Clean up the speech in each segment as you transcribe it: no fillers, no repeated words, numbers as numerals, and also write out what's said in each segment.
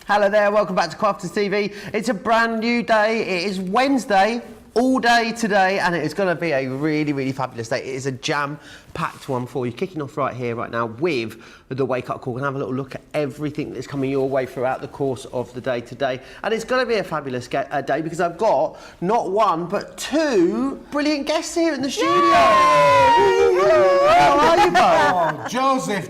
Hello there, welcome back to Crafters TV. It's a brand new day. It is Wednesday, all day today, and it is going to be a really, really fabulous day. It is a jam-packed one for you. Kicking off right here, right now, with the Wake Up Call. We're going to have a little look at everything that's coming your way throughout the course of the day today. And it's going to be a fabulous day because I've got not one, but two brilliant guests here in the studio. How are you both? Oh, Joseph.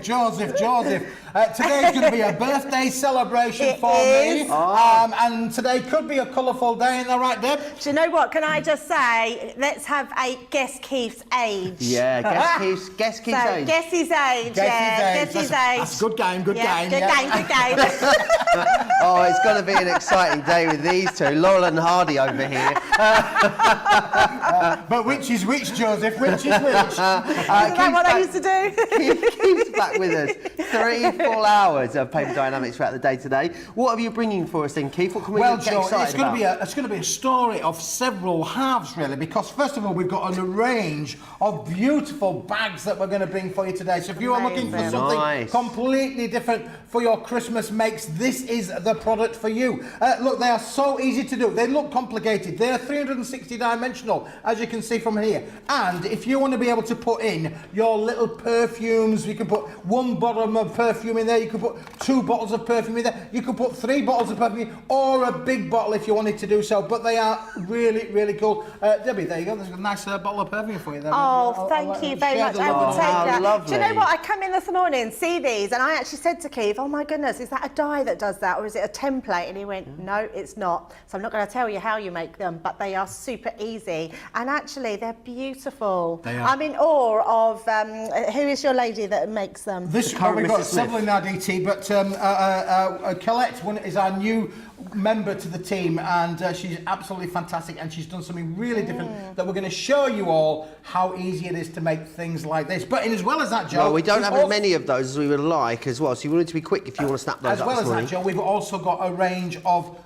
Today's going to be a birthday celebration for me. Oh. And today could be a colourful day, isn't that right, Deb? Do you know what? Can I just say, let's have a guess Keith's age. Yeah, guess Keith's age. Guess his age, Guess his age. That's a good game, good game. Good game. Oh, it's going to be an exciting day with these two, Laurel and Hardy over here. But which is which, Joseph? Which is which? Isn't that what they used to do? Keith's back with us. 3 full hours of paper dynamics throughout the day today. What are you bringing for us then, Keith? What can we get excited about? It's going to be a story of several halves, really, because first of all, we've got a range of beautiful bags that we're going to bring for you today. So if you are looking for something completely different for your Christmas makes, this is the product for you. Look, they are so easy to do. They look complicated. They are 360 dimensional, as you can see from here. And if you want to be able to put in your little perfumes, you can put one bottle of perfume in there, you could put 2 bottles of perfume in there, you could put 3 bottles of perfume, or a big bottle if you wanted to do so. But they are really, really cool. Debbie, there you go. There's a nice bottle of perfume for you there. Oh, thank you very much. I will take that. Lovely. Do you know what? I come in this morning, see these, and I actually said to Keith, oh my goodness, is that a die that does that, or is it a template? And he went, no, it's not. So I'm not going to tell you how you make them, but they are super easy. And actually, they're beautiful. They are. I'm in awe of, who is your lady that makes them? This one we've got several in our DT, but Colette is our new member to the team, and she's absolutely fantastic, and she's done something really different that we're going to show you all how easy it is to make things like this. But as well as that, Joe, well, we don't have as many of those as we would like as well, so you want it to be quick if you want to snap those up. As well as that, Joe, we've also got a range of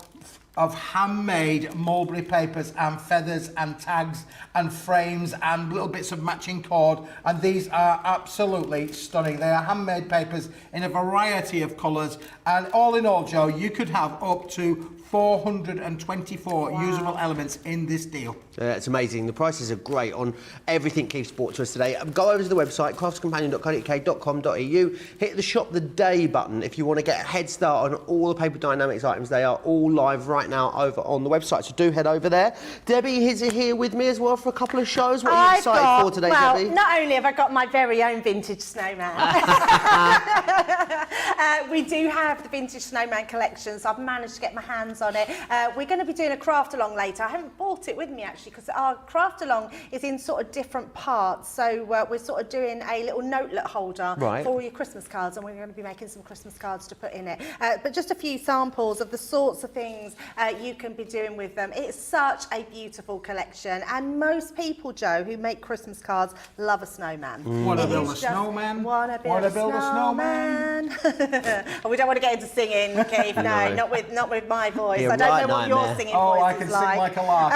handmade mulberry papers and feathers and tags and frames and little bits of matching cord, and these are absolutely stunning. They are handmade papers in a variety of colours, and all in all, Joe, you could have up to 424 usable elements in this deal. It's amazing. The prices are great on everything Keith's brought to us today. Go over to the website, craftscompanion.co.uk.com.au, hit the Shop the Day button if you want to get a head start on all the Paper Dynamics items. They are all live right now over on the website, so do head over there. Debbie is here with me as well for a couple of shows. What are you excited for today, Debbie? Not only have I got my very own vintage snowman, we do have the vintage snowman collection, so I've managed to get my hands on it. We're going to be doing a craft along later. I haven't bought it with me actually, because our craft along is in sort of different parts. So we're sort of doing a little notelet holder for all your Christmas cards, and we're going to be making some Christmas cards to put in it. But just a few samples of the sorts of things you can be doing with them. It's such a beautiful collection, and most people, Joe, who make Christmas cards love a snowman. Want to build a snowman? Want to build a snowman? Oh, we don't want to get into singing, Keith. No, not with my voice. Yeah, I don't know what your singing voice is like. I can sing like a lark.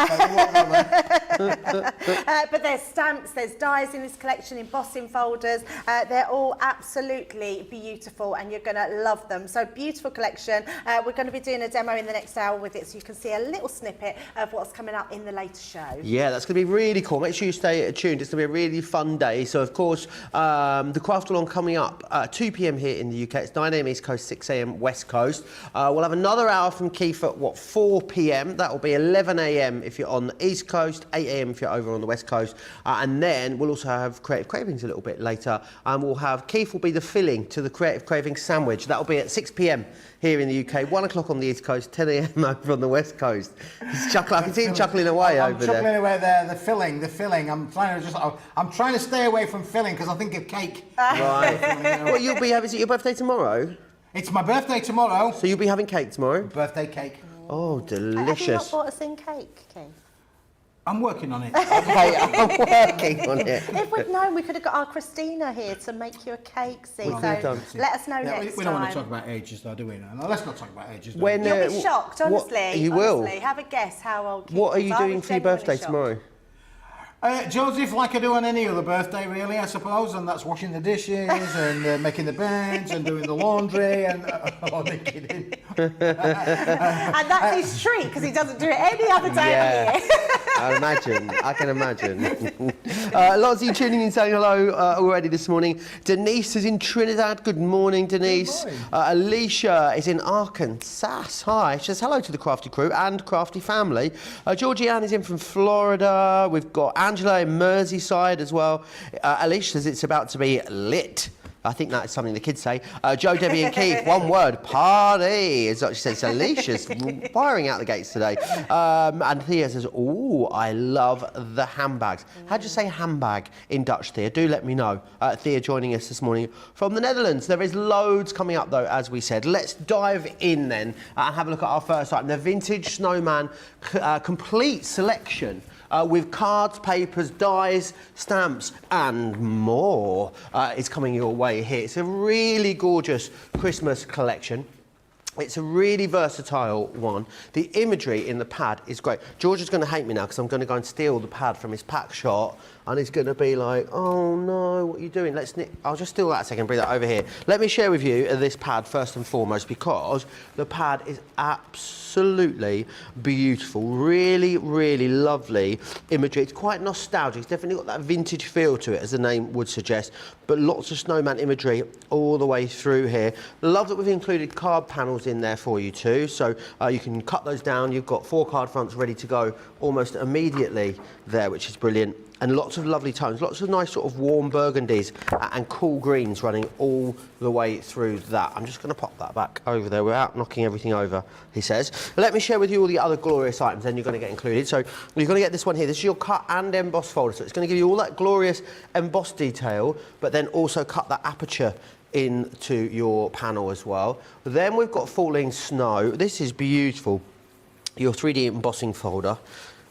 But there's stamps, there's dies in this collection, embossing folders. They're all absolutely beautiful, and you're going to love them. So beautiful collection. We're going to be doing a demo in the next hour with it, so you can see a little snippet of what's coming up in the later show. Yeah, that's going to be really cool. Make sure you stay tuned. It's going to be a really fun day. So, of course, the Craft Along coming up 2 p.m. here in the UK. It's 9 a.m. East Coast, 6 a.m. West Coast. We'll have another hour from Keith at, 4 p.m. That will be 11 a.m. if you're on the East Coast, 8 a.m. if you're over on the West Coast. And then we'll also have Creative Cravings a little bit later. And we'll have Keith will be the filling to the Creative Cravings sandwich. That will be at 6 p.m. here in the UK, 1 o'clock on the East Coast, 10 a.m. over on the West Coast. He's chuckling. I can see him chuckling away over there. I'm chuckling away there. The filling. I'm trying to stay away from filling because I think of cake. Right. What you'll be having? Is it your birthday tomorrow? It's my birthday tomorrow. So you'll be having cake tomorrow? Birthday cake. Oh, delicious. Have you not bought us in cake, Keith? I'm working on it. Okay, I'm working on it. If we'd known, we could have got our Christina here to make you a cake, see? So let us know next time. We don't want to talk about ages, though, do we? No, let's not talk about ages. You'll be shocked, honestly. You will. Have a guess how old Keith is. What are you doing for your birthday tomorrow? Joseph, like I do on any other birthday, really, I suppose, and that's washing the dishes and making the beds and doing the laundry and only kidding. And that's his treat because he doesn't do it any other day of the year. I can imagine. Lots of you tuning in saying hello already this morning. Denise is in Trinidad. Good morning, Denise. Good morning. Alicia is in Arkansas. Hi. She says hello to the Crafty crew and Crafty family. Georgie Ann is in from Florida. We've got Angela in Merseyside as well. Alicia says it's about to be lit. I think that's something the kids say. Joe, Debbie and Keith, one word, party. Is what she says. Alicia's firing out the gates today. And Thea says, oh, I love the handbags. How do you say handbag in Dutch, Thea? Do let me know. Thea joining us this morning from the Netherlands. There is loads coming up, though, as we said. Let's dive in then and have a look at our first item. The Vintage Snowman complete selection. With cards, papers, dies, stamps and more is coming your way here. It's a really gorgeous Christmas collection. It's a really versatile one. The imagery in the pad is great. George is going to hate me now because I'm going to go and steal the pad from his pack shot and he's going to be like, oh no, what are you doing? I'll just steal that a second, bring that over here. Let me share with you this pad first and foremost because the pad is absolutely beautiful. Really, really lovely imagery. It's quite nostalgic. It's definitely got that vintage feel to it, as the name would suggest, but lots of snowman imagery all the way through here. Love that we've included card panels in there for you too, so you can cut those down. You've got 4 card fronts ready to go almost immediately there, which is brilliant. And lots of lovely tones, lots of nice sort of warm burgundies and cool greens running all the way through that. I'm just going to pop that back over there without knocking everything over, he says. Let me share with you all the other glorious items then you're going to get included. So you're going to get this one here. This is your cut and emboss folder. So it's going to give you all that glorious embossed detail, but then also cut that aperture into your panel as well. Then we've got Falling Snow. This is beautiful. Your 3D embossing folder.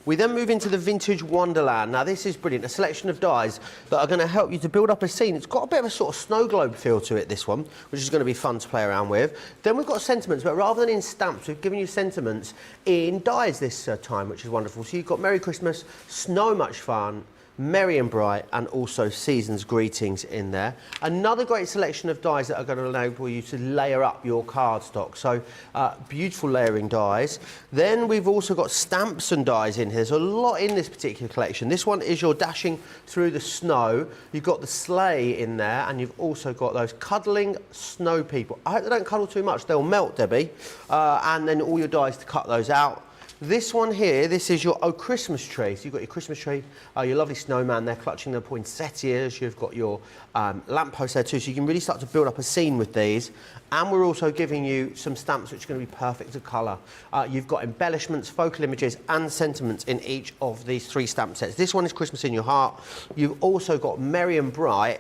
We then move into the Vintage Wonderland. Now this is brilliant, a selection of dies that are going to help you to build up a scene. It's got a bit of a sort of snow globe feel to it, this one, which is going to be fun to play around with. Then we've got sentiments, but rather than in stamps, we've given you sentiments in dies this time, which is wonderful. So you've got Merry Christmas, Snow Much Fun, Merry and Bright, and also Season's Greetings in there. Another great selection of dies that are going to enable you to layer up your cardstock. So beautiful layering dies. Then we've also got stamps and dies in here. There's a lot in this particular collection. This one is your Dashing Through the Snow. You've got the sleigh in there, and you've also got those cuddling snow people. I hope they don't cuddle too much. They'll melt, Debbie. And then all your dies to cut those out. This one here, this is your Christmas tree. So you've got your Christmas tree, your lovely snowman there clutching the poinsettias. You've got your lamppost there too, so you can really start to build up a scene with these. And we're also giving you some stamps which are going to be perfect to colour. You've got embellishments, focal images and sentiments in each of these 3 stamp sets. This one is Christmas in Your Heart. You've also got Merry and Bright,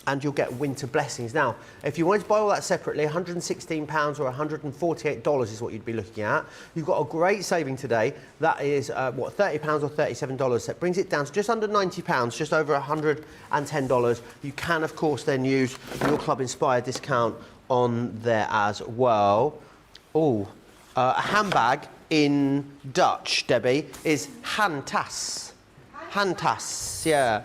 and you'll get Winter Blessings. Now, if you wanted to buy all that separately, £116 or $148 is what you'd be looking at. You've got a great saving today. That is, what, £30 or $37. That brings it down to just under £90, just over $110. You can, of course, then use your Club Inspired discount on there as well. Oh, a handbag in Dutch, Debbie, is handtas. Handtas, yeah.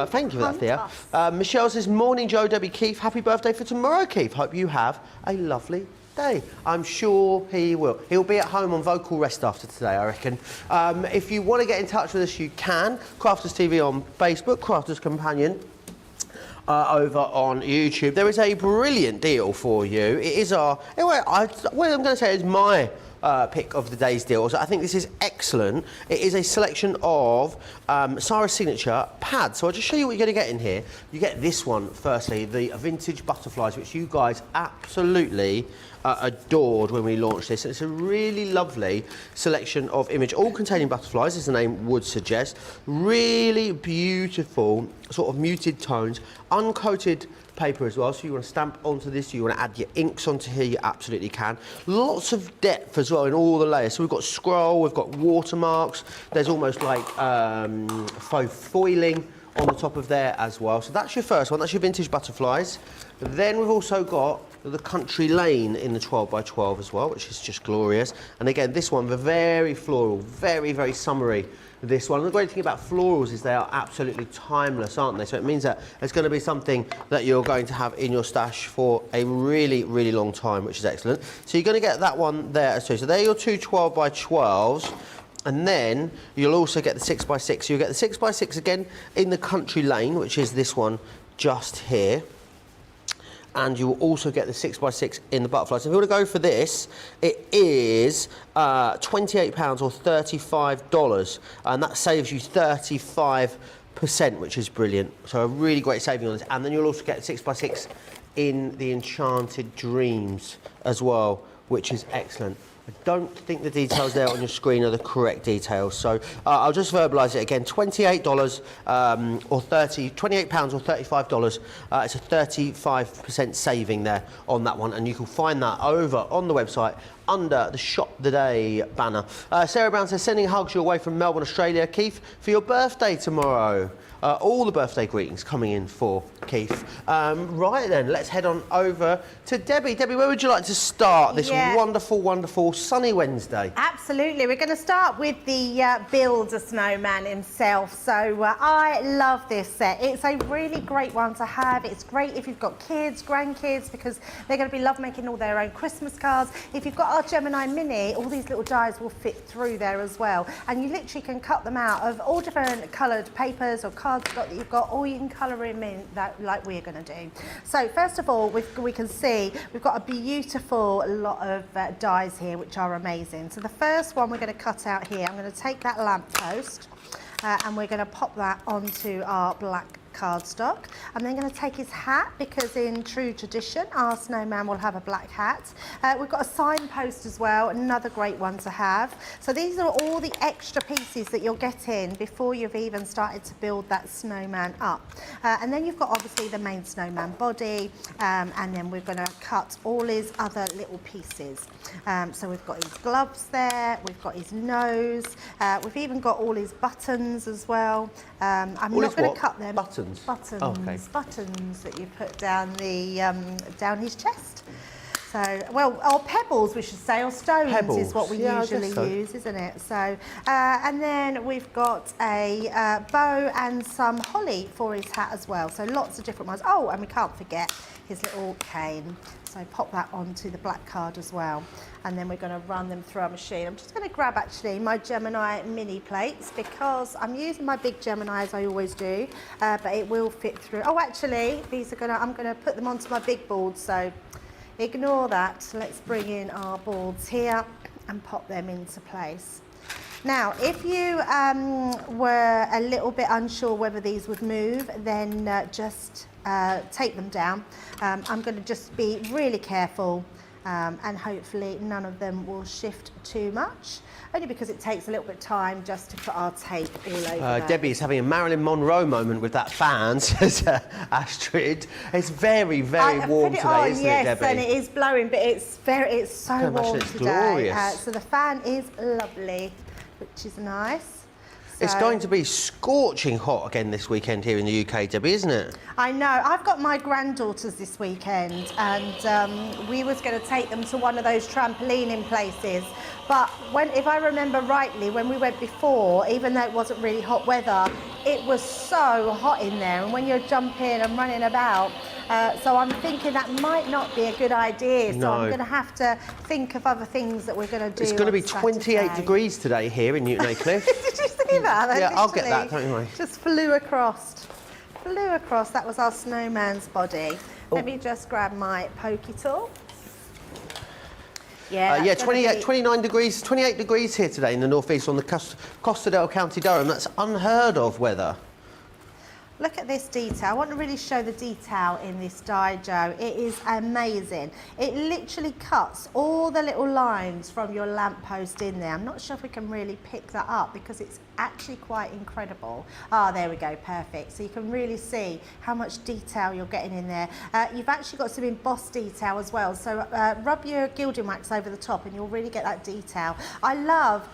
Thank you for that, Thea. Michelle says, morning, Joe, Debbie, Keith. Happy birthday for tomorrow, Keith. Hope you have a lovely day. I'm sure he will. He'll be at home on vocal rest after today, I reckon. If you want to get in touch with us, you can. Crafters TV on Facebook, Crafters Companion over on YouTube. There is a brilliant deal for you. It is our... Anyway, what I'm going to say is my... pick of the day's deals. I think this is excellent. It is a selection of Cyrus signature pads. So I'll just show you what you're going to get in here. You get this one, firstly, the vintage butterflies, which you guys absolutely adored when we launched this. It's a really lovely selection of image, all containing butterflies, as the name would suggest. Really beautiful, sort of muted tones, uncoated paper as well, so you want to stamp onto this, you want to add your inks onto here, you absolutely can. Lots of depth as well in all the layers. So we've got scroll, we've got watermarks, there's almost like faux foiling on the top of there as well. So that's your first one, that's your vintage butterflies. Then we've also got the Country Lane in the 12 by 12 as well, which is just glorious. And again, this one, the very floral, very, very summery. This one. And the great thing about florals is they are absolutely timeless, aren't they? So it means that it's going to be something that you're going to have in your stash for a really, really long time, which is excellent. So you're going to get that one there too. So they're your two 12 by 12s. And then you'll also get the 6 by 6. So you'll get the 6 by 6 again in the Country Lane, which is this one just here. And you will also get the 6 by 6 in the butterfly. So if you want to go for this, it is £28 or $35, and that saves you 35%, which is brilliant. So a really great saving on this. And then you'll also get 6 by 6 in the Enchanted Dreams as well, which is excellent. I don't think the details there on your screen are the correct details, so I'll just verbalise it again. £28 or £28 or $35. It's a 35% saving there on that one, and you can find that over on the website under the Shop the Day banner. Sarah Brown says, sending hugs your way from Melbourne, Australia. Keith, for your birthday tomorrow. All the birthday greetings coming in for Keith. Right then, let's head on over to Debbie. Debbie, where would you like to start this wonderful, wonderful sunny Wednesday? Absolutely. We're going to start with the Build a Snowman himself. So I love this set. It's a really great one to have. It's great if you've got kids, grandkids, because they're going to be love making all their own Christmas cards. If you've got our Gemini Mini, all these little dies will fit through there as well. And you literally can cut them out of all different coloured papers or cardstock that you've got, or you can colour them in that, like we're going to do. So first of all, we can see we've got a beautiful lot of dies here, which are amazing. So the first one we're going to cut out here, I'm going to take that lamppost and we're going to pop that onto our black cardstock. I'm then going to take his hat, because in true tradition our snowman will have a black hat. We've got a signpost as well, another great one to have. So these are all the extra pieces that you'll get in before you've even started to build that snowman up. And then you've got obviously the main snowman body, and then we're going to cut all his other little pieces. So we've got his gloves there, we've got his nose, we've even got all his buttons as well. I'm not going to cut them. Buttons? Buttons, oh, okay. Buttons that you put down the down his chest. So, well, or pebbles, we should say, or stones pebbles. Is what we usually use, isn't it? So, and then we've got a bow and some holly for his hat as well. So lots of different ones. Oh, and we can't forget his little cane. So pop that onto the black card as well. And then we're going to run them through our machine. I'm just going to grab actually my Gemini Mini plates, because I'm using my big Gemini as I always do, but it will fit through. Oh, actually, these are I'm going to put them onto my big board, so ignore that. Let's bring in our boards here and pop them into place. Now, if you were a little bit unsure whether these would move, then just take them down. I'm going to just be really careful, and hopefully none of them will shift too much, only because it takes a little bit of time just to put our tape all over there. Debbie is having a Marilyn Monroe moment with that fan, says Astrid. It's very, very warm today, isn't it, Debbie? Yes, and it is blowing, but it's so warm today. Glorious. So the fan is lovely, which is nice. It's going to be scorching hot again this weekend here in the UK, Debbie, isn't it? I know. I've got my granddaughters this weekend, and we was going to take them to one of those trampolining places. But if I remember rightly, when we went before, even though it wasn't really hot weather, it was so hot in there. And when you're jumping and running about, so I'm thinking that might not be a good idea. So I'm going to have to think of other things that we're going to do. It's going to be 28 degrees today here in Newton Aycliffe. Did you see that? Yeah, I'll get that, don't worry. Just flew across. That was our snowman's body. Oh. Let me just grab my pokey tool. 29 degrees, 28 degrees here today in the northeast on the Costa del County Durham. That's unheard of weather. Look at this detail. I want to really show the detail in this die, Joe. It is amazing. It literally cuts all the little lines from your lamppost in there. I'm not sure if we can really pick that up because it's actually quite incredible. Ah, there we go, perfect. So you can really see how much detail you're getting in there. You've actually got some embossed detail as well. So rub your gilding wax over the top and you'll really get that detail. I love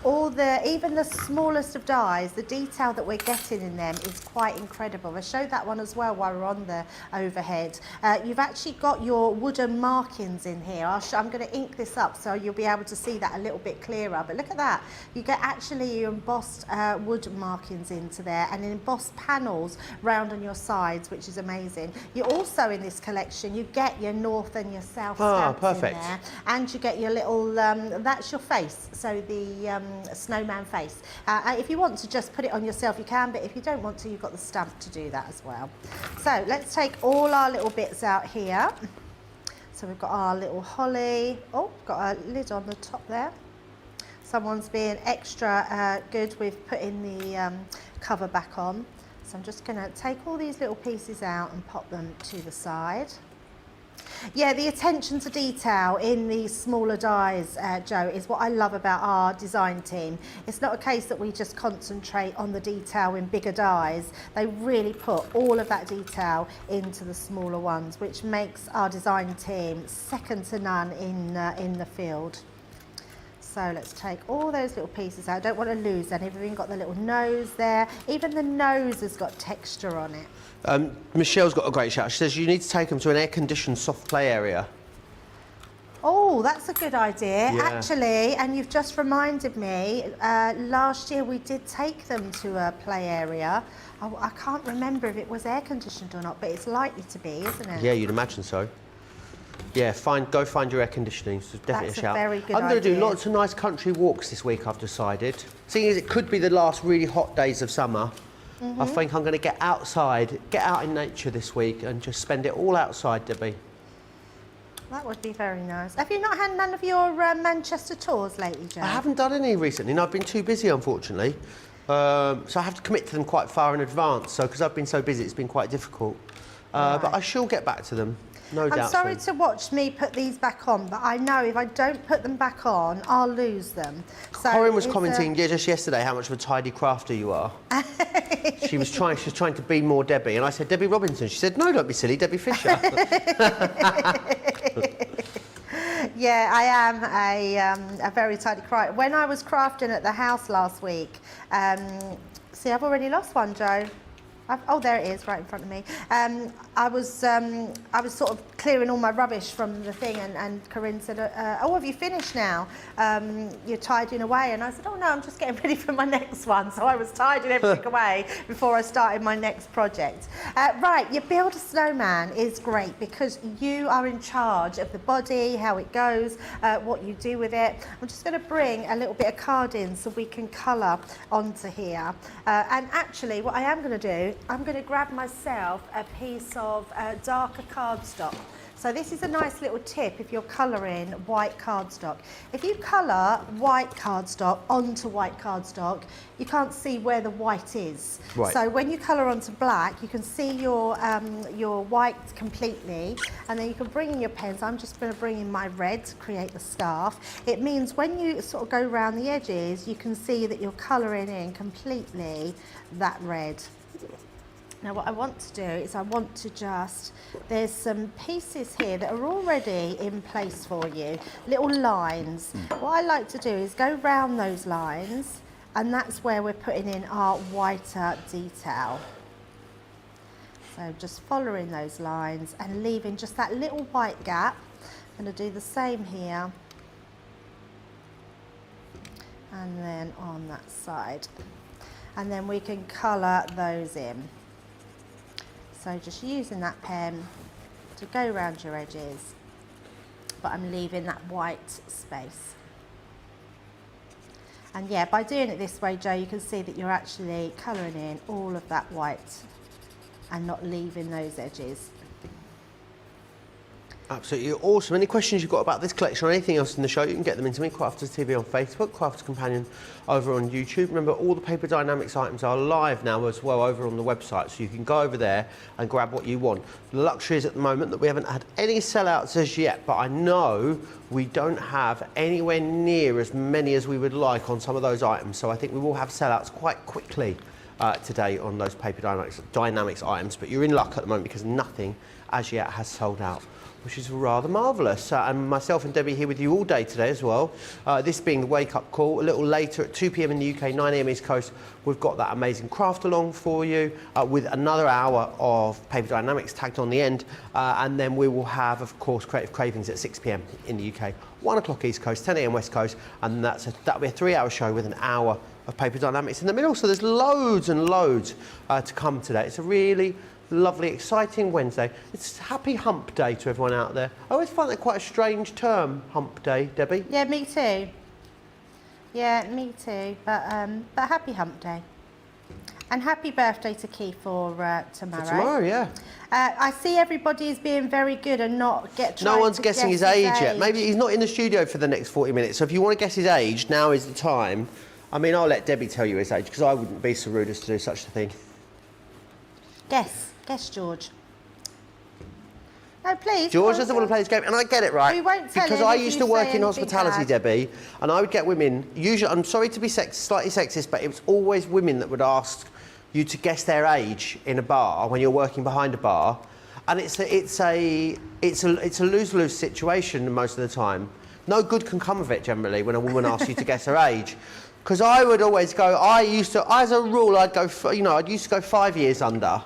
even the smallest of dies, the detail that we're getting in them is quite incredible. I showed that one as well while we're on the overhead. You've actually got your wooden markings in here. I'm going to ink this up so you'll be able to see that a little bit clearer. But look at that. You get actually your embossed wood markings into there and embossed panels round on your sides, which is amazing. You also, in this collection, you get your north and your south stamps perfect. in there. And you get your little, that's your face, so the snowman face. If you want to just put it on yourself, you can, but if you don't want to, you've got the stamp to do that as well. So let's take all our little bits out here. So we've got our little holly. Oh, got a lid on the top there. Someone's being extra good with putting the cover back on. So I'm just going to take all these little pieces out and pop them to the side. Yeah, the attention to detail in these smaller dies, Joe, is what I love about our design team. It's not a case that we just concentrate on the detail in bigger dies. They really put all of that detail into the smaller ones, which makes our design team second to none in the field. So let's take all those little pieces out. I don't want to lose any. We've even got the little nose there. Even the nose has got texture on it. Michelle's got a great shout. She says you need to take them to an air-conditioned soft play area. Oh, that's a good idea, Yeah. actually. And you've just reminded me, last year we did take them to a play area. I can't remember if it was air-conditioned or not, but it's likely to be, isn't it? Yeah, you'd imagine so. Yeah, go find your air conditioning. So definitely That's a shout. a very good I'm going to do idea. lots of nice country walks this week, I've decided. Seeing as it could be the last really hot days of summer, I think I'm going to get outside, get out in nature this week and just spend it all outside, Debbie. That would be very nice. Have you not had none of your Manchester tours lately, Joe? I haven't done any recently and I've been too busy, unfortunately. So I have to commit to them quite far in advance. So because I've been so busy, it's been quite difficult. But I shall get back to them. No doubt. I'm sorry soon. to watch me put these back on, but I know if I don't put them back on, I'll lose them. So Corinne was commenting just yesterday how much of a tidy crafter you are. She was trying to be more Debbie, and I said Debbie Robinson. She said, "No, don't be silly, Debbie Fisher." Yeah, I am a very tidy crafter. When I was crafting at the house last week, see, I've already lost one, Joe. Oh, there it is, right in front of me. I was sort of clearing all my rubbish from the thing, and Corinne said, "Oh, have you finished now? You're tidying away." And I said, "Oh no, I'm just getting ready for my next one." So I was tidying everything away before I started my next project. Right, your build a snowman is great because you are in charge of the body, how it goes, what you do with it. I'm just going to bring a little bit of card in so we can colour onto here. And actually, what I am going to do, I'm going to grab myself a piece of darker cardstock. So this is a nice little tip if you're colouring white cardstock. If you colour white cardstock onto white cardstock, you can't see where the white is. Right. So when you colour onto black, you can see your white completely, and then you can bring in your pens. I'm just going to bring in my red to create the scarf. It means when you sort of go around the edges, you can see that you're colouring in completely that red. Now what I want to do is I want to there's some pieces here that are already in place for you, little lines. What I like to do is go round those lines, and that's where we're putting in our whiter detail. So just following those lines and leaving just that little white gap. I'm going to do the same here. And then on that side. And then we can colour those in. So just using that pen to go around your edges, but I'm leaving that white space. And yeah, by doing it this way, Joe, you can see that you're actually colouring in all of that white and not leaving those edges. Absolutely awesome. Any questions you've got about this collection or anything else in the show, you can get them into me, Crafters TV on Facebook, Crafters Companion over on YouTube. Remember, all the Paper Dynamics items are live now as well over on the website, so you can go over there and grab what you want. The luxury is at the moment that we haven't had any sellouts as yet, but I know we don't have anywhere near as many as we would like on some of those items, so I think we will have sellouts quite quickly today on those paper Dienamics items, but you're in luck at the moment because nothing as yet has sold out, which is rather marvellous. And myself and Debbie here with you all day today as well. This being the wake-up call. A little later at 2 p.m. in the UK, 9 a.m. East Coast, we've got that amazing craft along for you with another hour of Paper Dienamics tagged on the end. And then we will have, of course, Creative Cravings at 6 p.m. in the UK, 1 o'clock East Coast, 10 a.m. West Coast, and that'll be a 3-hour show with an hour of Paper Dienamics in the middle. So there's loads and loads to come today. It's a really lovely, exciting Wednesday. It's Happy Hump Day to everyone out there. I always find that quite a strange term, Hump Day, Debbie. Yeah, me too. Yeah, me too. But Happy Hump Day. And happy birthday to Keith for tomorrow. For tomorrow, yeah. I see everybody is being very good and not No one's guessing his age yet. Maybe he's not in the studio for the next 40 minutes. So if you want to guess his age, now is the time. I mean, I'll let Debbie tell you his age because I wouldn't be so rude as to do such a thing. Guess, George. No, please. George doesn't want to play this game, and I get it, right? We won't tell because him I if used you to work say in anything hospitality, bad. Debbie, and I would get women. Usually, I'm sorry to be slightly sexist, but it was always women that would ask you to guess their age in a bar when you're working behind a bar, and it's a lose-lose situation most of the time. No good can come of it generally when a woman asks you to guess her age. Because I would always go, as a rule, I'd used to go 5 years under.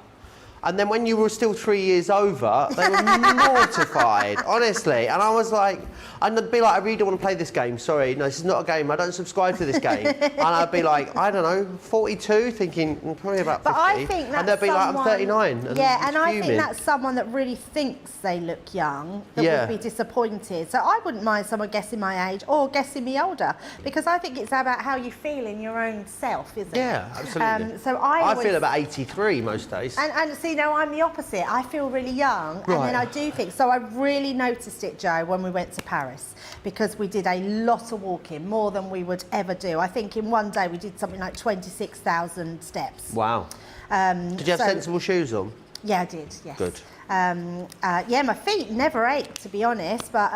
And then when you were still 3 years over, they were mortified, honestly. And I was like, I'd be like, I really don't want to play this game. Sorry, no, this is not a game. I don't subscribe to this game. And I'd be like, I don't know, 42, thinking probably about 50. But I think that's and they'd be like, I'm 39. And yeah, and I fuming. think that's someone that really thinks they look young that Yeah. would be disappointed. So I wouldn't mind someone guessing my age or guessing me older, because I think it's about how you feel in your own self, isn't it? Yeah, absolutely. So I feel about 83 most days. And see, now I'm the opposite. I feel really young, and then I do think so. I really noticed it, Joe, when we went to Paris, because we did a lot of walking, more than we would ever do. I think in one day we did something like 26,000 steps. Wow. Did you have sensible shoes on? Yeah, I did. Yes. Good. Yeah, my feet never ached, to be honest, but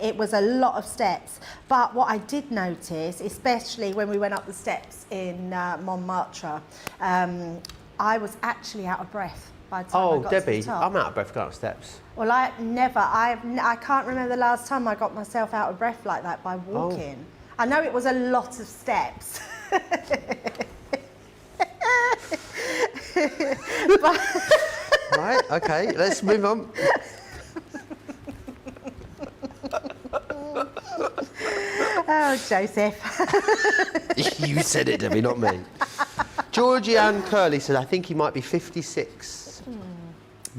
it was a lot of steps. But what I did notice, especially when we went up the steps in Montmartre, I was actually out of breath by the time I got Debbie, to the top. I'm out of breath going up steps. Well, I can't remember the last time I got myself out of breath like that by walking. I know it was a lot of steps. Right, okay, let's move on. Oh, Joseph. You said it, Debbie, not me. Georgianne Curley said, I think he might be 56.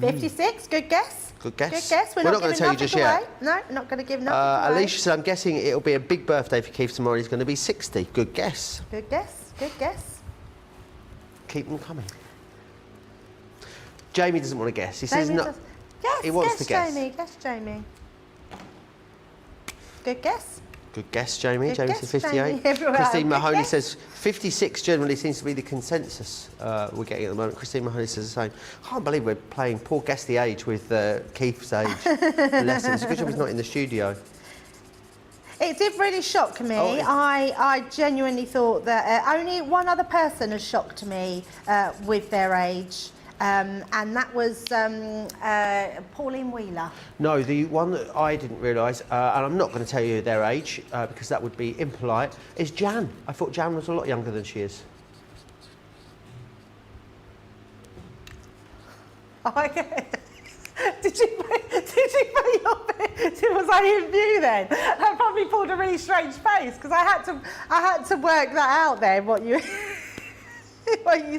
56, good guess. Good guess. Good guess. We're not going to tell you just away. yet. No, not going to give nothing away. Alicia said, I'm guessing it'll be a big birthday for Keith tomorrow. He's going to be 60. Good guess. Good guess. Good guess. Keep them coming. Jamie doesn't want to guess. He says Jamie no. Yes, he wants to guess. Jamie. Guess Jamie. Good guess. Good guess, Jamie. Good Jamie guess, said 58. Jamie. Everyone, Christine good Mahoney guess. says 56 generally seems to be the consensus we're getting at the moment. Christine Mahoney says the same. I can't believe we're playing Poor Guess the Age with Keith's age. Bless him. It's a good job he's not in the studio. It did really shock me. Oh, I genuinely thought that only one other person has shocked me with their age. And that was Pauline Wheeler. No, the one that I didn't realise, and I'm not going to tell you their age because that would be impolite, is Jan. I thought Jan was a lot younger than she is. Did you put your bit? Was I in view then? That probably pulled a really strange face because I had to work that out then. What you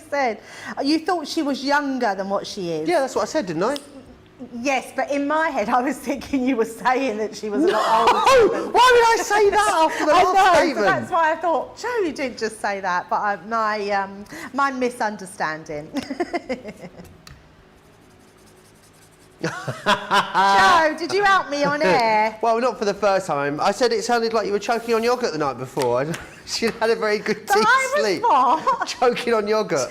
said? You thought she was younger than what she is. Yeah, that's what I said, didn't I? Yes, but in my head I was thinking you were saying that she was a lot older. Why did I say that after the last statement? So that's why I thought, Joe, you did just say that, but my misunderstanding. Joe, did you out me on air? Well, not for the first time. I said it sounded like you were choking on yoghurt the night before. She had a very good deep sleep. What? Choking on yoghurt.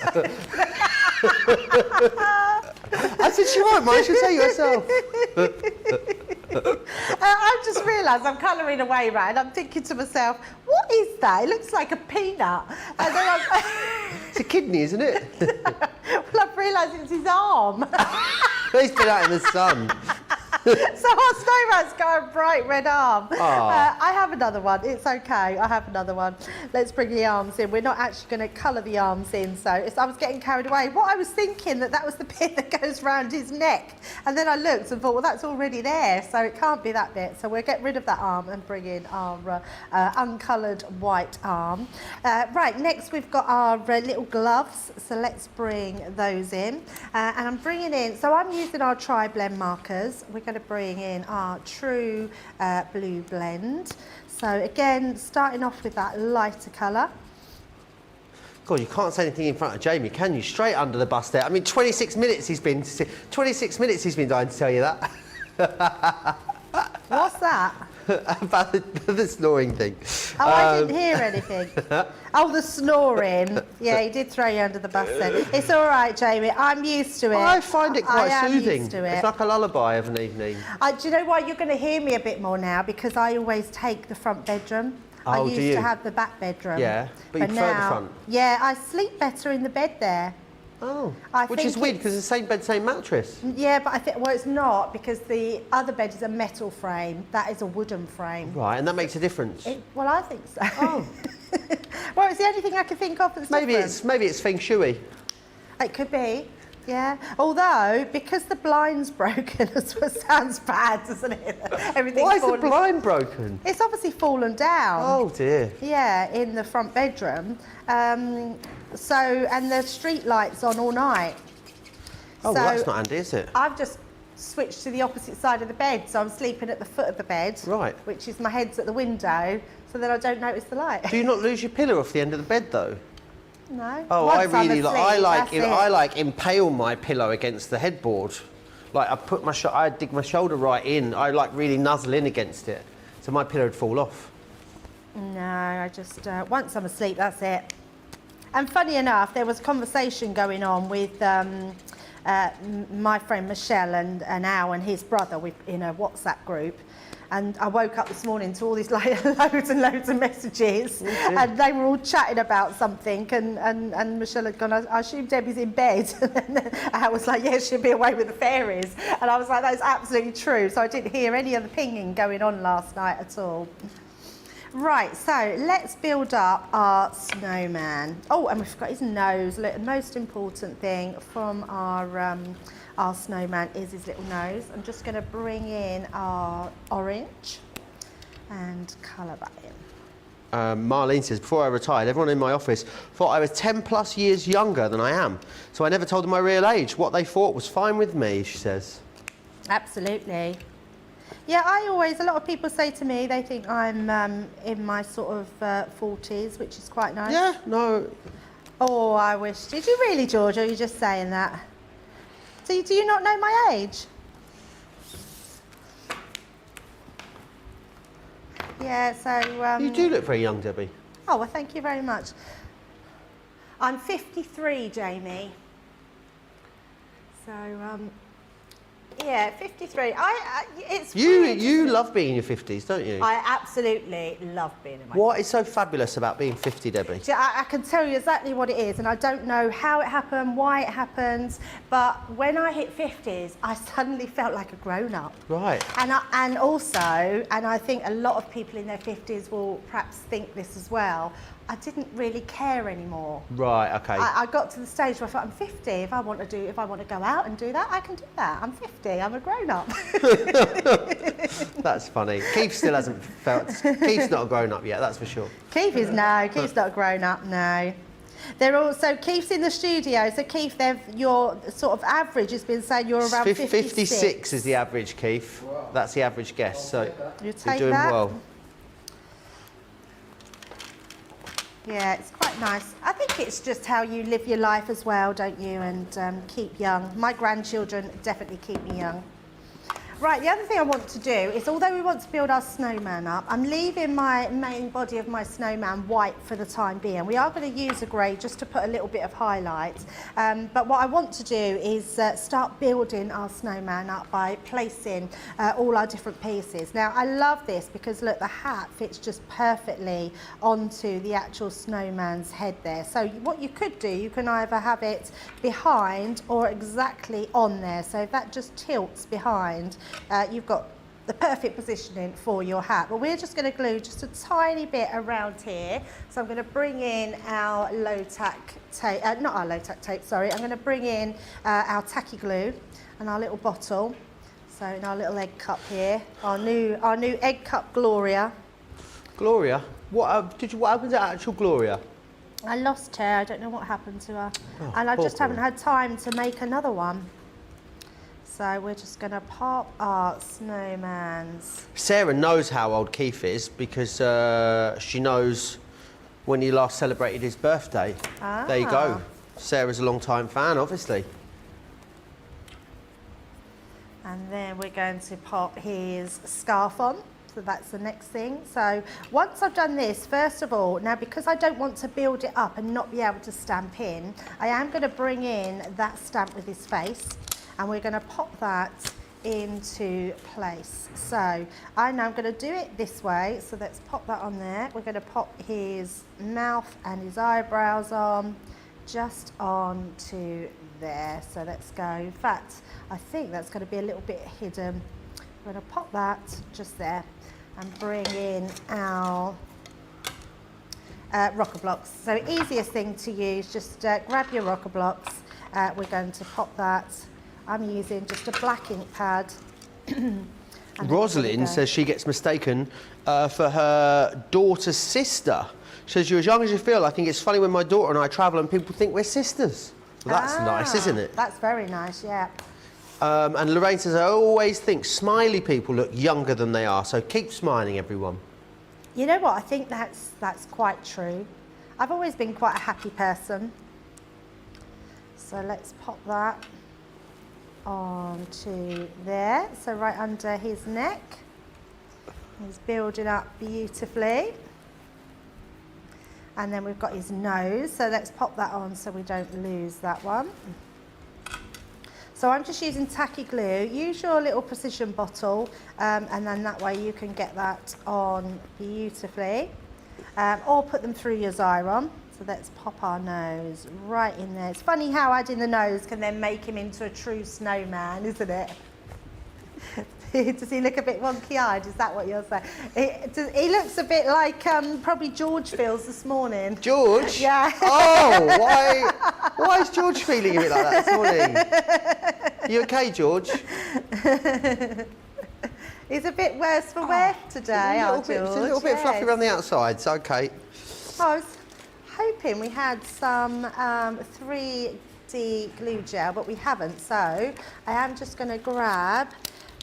I said she won't mind, she'll tell you herself. I've just realised I'm colouring away, right? And I'm thinking to myself, what is that? It looks like a peanut. And then It's a kidney, isn't it? Well, I've realised it's his arm. He's been out in the sun. So our snowman's got a bright red arm. Ah. I have another one. It's okay. I have another one. Let's bring the arms in. We're not actually going to colour the arms in, so I was getting carried away. What I was thinking that was the bit that goes round his neck, and then I looked and thought, well, that's already there, so it can't be that bit. So we'll get rid of that arm and bring in our uncoloured white arm. Right, next we've got our little gloves, so let's bring those in. And I'm bringing in, so I'm using our tri-blend markers. We're going to bring in our true blue blend. So again, starting off with that lighter colour. God, you can't say anything in front of Jamie, can you? Straight under the bus there. I mean, 26 minutes he's been dying to tell you that. What's that? About the snoring thing. Oh, I didn't hear anything. Oh, the snoring. Yeah, he did throw you under the bus then. It's all right, Jamie. I'm used to it. I find it quite soothing. Used to it. It's like a lullaby of an evening. Do you know why you're going to hear me a bit more now? Because I always take the front bedroom. I Oh, used do you? to have the back bedroom. Yeah, but you prefer the now, front. Yeah, I sleep better in the bed there. Oh, I which think is weird because it's the same bed, same mattress. Yeah, but I think, well, it's not, because the other bed is a metal frame. That is a wooden frame. Right, and that makes a difference. Well, I think so. Oh. Well, it's the only thing I can think of that's Maybe different. it's feng shui. It could be, yeah. Although, because the blind's broken, as well, sounds bad, doesn't it? Everything's Why is the fallen. blind broken? It's obviously fallen down. Oh dear. Yeah, in the front bedroom. So, and the street light's on all night. Oh, so well, that's not handy, is it? I've just switched to the opposite side of the bed, so I'm sleeping at the foot of the bed. Right. Which is my head's at the window, so that I don't notice the light. Do you not lose your pillow off the end of the bed though? No. Oh, Once I'm asleep, that's it. I like impale my pillow against the headboard. Like I dig my shoulder right in. I like really nuzzle in against it, so my pillow would fall off. No, I just once I'm asleep, that's it. And funny enough, there was a conversation going on with my friend Michelle and Al and his brother in a WhatsApp group. And I woke up this morning to all these like loads and loads of messages, and they were all chatting about something. And Michelle had gone, I assume Debbie's in bed. And then I was like, yeah, she'll be away with the fairies. And I was like, that is absolutely true. So I didn't hear any of the pinging going on last night at all. Right, so let's build up our snowman. Oh, and we forgot his nose. Look, the most important thing from our snowman is his little nose. I'm just going to bring in our orange and colour that in. Marlene says, before I retired, everyone in my office thought I was 10 plus years younger than I am. So I never told them my real age. What they thought was fine with me, she says. Absolutely. Yeah, a lot of people say to me they think I'm in my sort of 40s, which is quite nice. Yeah, no. Oh, I wish. Did you really, George, or are you just saying that? Do you not know my age? Yeah, so... You do look very young, Debbie. Oh, well, thank you very much. I'm 53, Jamie. So, yeah, 53. It's weird, You love being in your 50s, don't you? I absolutely love being in my What is so fabulous about being 50, Debbie? I can tell you exactly what it is, and I don't know how it happened, why it happens, but when I hit 50s, I suddenly felt like a grown-up. Right. And I think a lot of people in their 50s will perhaps think this as well, I didn't really care anymore. Right, okay. I got to the stage where I thought, I'm 50, if I want to go out and do that, I can do that. I'm 50, I'm a grown-up. That's funny. Keith still hasn't Keith's not a grown-up yet, that's for sure. Keith's not a grown-up, no. They're also, Keith's in the studio, so Keith, your sort of average has been saying you're around 56. 56 is the average, Keith. Wow. That's the average guess, so you take you're doing that. well. Yeah, it's quite nice. I think it's just how you live your life as well, don't you? And keep young. My grandchildren definitely keep me young. Right, the other thing I want to do is, although we want to build our snowman up, I'm leaving my main body of my snowman white for the time being. We are going to use a grey just to put a little bit of highlight. But what I want to do is start building our snowman up by placing all our different pieces. Now, I love this because, look, the hat fits just perfectly onto the actual snowman's head there. So what you could do, you can either have it behind or exactly on there. So if that just tilts behind, you've got the perfect positioning for your hat. But we're just going to glue just a tiny bit around here. So I'm going to bring in our low tack tape, not our low tack tape, sorry. I'm going to bring in our tacky glue and our little bottle. So in our little egg cup here, our new egg cup Gloria. Gloria, what happened to actual Gloria? I lost her. I don't know what happened to her, and I poor just haven't had time to make another one. So we're just going to pop our snowmans. Sarah knows how old Keith is because she knows when he last celebrated his birthday. Ah. There you go. Sarah's a long-time fan, obviously. And then we're going to pop his scarf on. So that's the next thing. So once I've done this, first of all, now because I don't want to build it up and not be able to stamp in, I am going to bring in that stamp with his face. And we're going to pop that into place. So I know I'm going to do it this way, so let's pop that on there. We're going to pop his mouth and his eyebrows on, just onto there. So let's go. In fact, I think that's going to be a little bit hidden. We're going to pop that just there and bring in our rocker blocks. So easiest thing to use, just grab your rocker blocks. We're going to pop that. I'm using just a black ink pad. Rosalind says she gets mistaken for her daughter's sister. She says, you're as young as you feel. I think it's funny when my daughter and I travel and people think we're sisters. Well, that's nice, isn't it? That's very nice, yeah. And Lorraine says, I always think smiley people look younger than they are, so keep smiling, everyone. You know what? I think that's quite true. I've always been quite a happy person. So let's pop that onto there, so right under his neck. He's building up beautifully. And then we've got his nose, so let's pop that on so we don't lose that one. So I'm just using tacky glue. Use your little precision bottle, and then that way you can get that on beautifully. Or put them through your Xyron. So let's pop our nose right in there. It's funny how adding the nose can then make him into a true snowman, isn't it? Does he look a bit wonky-eyed? Is that what you're saying? He looks a bit like probably George feels this morning. George? Yeah. Oh, why is George feeling a bit like that this morning? You okay, George? He's a bit worse for wear today, It's a little bit fluffy around the outsides, okay. I was hoping we had some 3D glue gel, but we haven't, so I am just going to grab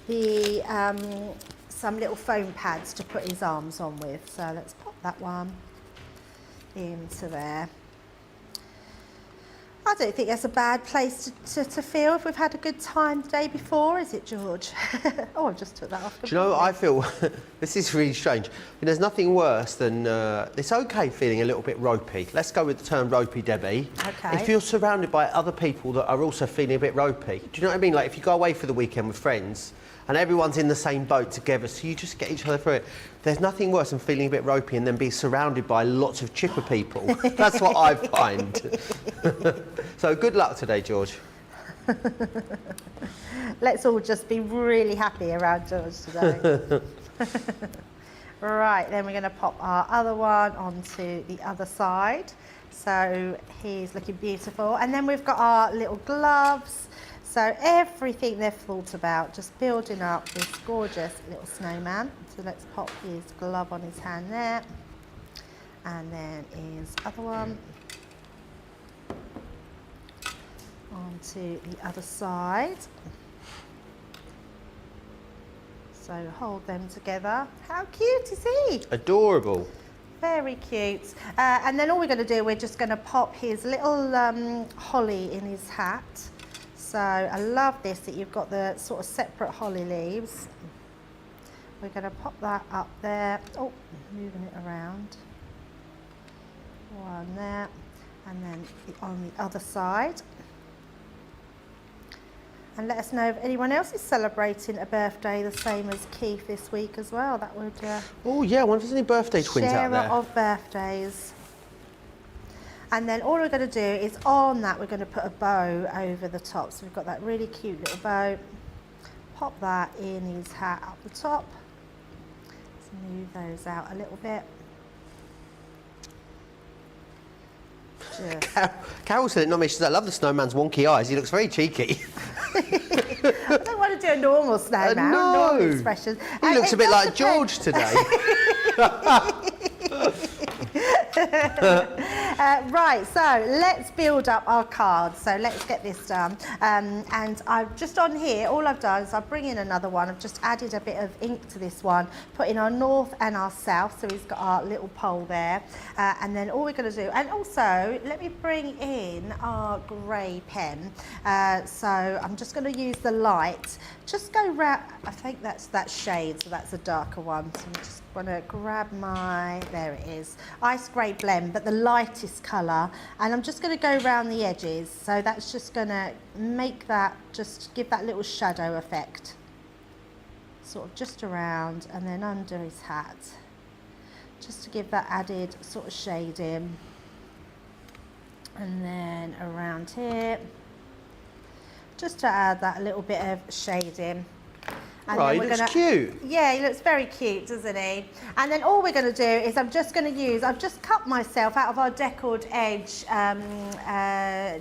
the some little foam pads to put his arms on with. So let's pop that one into there. I don't think that's a bad place to feel if we've had a good time the day before, is it, George? Oh, I've just took that off. Do you know, I feel, this is really strange. I mean, there's nothing worse than, it's okay feeling a little bit ropey. Let's go with the term ropey, Debbie. Okay. If you're surrounded by other people that are also feeling a bit ropey, do you know what I mean? Like if you go away for the weekend with friends and everyone's in the same boat together, so you just get each other through it. There's nothing worse than feeling a bit ropey and then being surrounded by lots of chipper people. That's what I find. So good luck today, George. Let's all just be really happy around George today. Right, then we're going to pop our other one onto the other side. So he's looking beautiful. And then we've got our little gloves. So everything they've thought about, just building up this gorgeous little snowman. So let's pop his glove on his hand there. And then his other one onto the other side. So hold them together. How cute is he? Adorable. Very cute. And then all we're going to do, we're just going to pop his little holly in his hat. So I love this, that you've got the sort of separate holly leaves. We're going to pop that up there. Oh, moving it around. One there, and then on the other side. And let us know if anyone else is celebrating a birthday the same as Keith this week as well. That would oh yeah, I wonder if there's any birthday twins out there. Share of birthdays. And then all we're going to do is on that we're going to put a bow over the top. So we've got that really cute little bow. Pop that in his hat up the top. Let's move those out a little bit. Carol said it, not me. She said, I love the snowman's wonky eyes. He looks very cheeky. I don't want to do a normal snowman, no. normal expression. He looks a bit like George today. Right, so let's build up our cards. So let's get this done. And I've just on here, all I've done is I bring in another one. I've just added a bit of ink to this one, put in our north and our south. So he's got our little pole there. And then all we're going to do, and also let me bring in our grey pen. So I'm just going to use the light. Just go round, I think that's that shade, so that's a darker one. So I'm just going to grab my, there it is, ice grey blend, but the lightest colour, and I'm just going to go around the edges. So that's just going to make that, just give that little shadow effect, sort of just around, and then under his hat, just to give that added sort of shading, and then around here, just to add that little bit of shading. And right, then he looks cute. Yeah, he looks very cute, doesn't he? And then all we're going to do is I'm just going to use, I've just cut myself out of our Decored Edge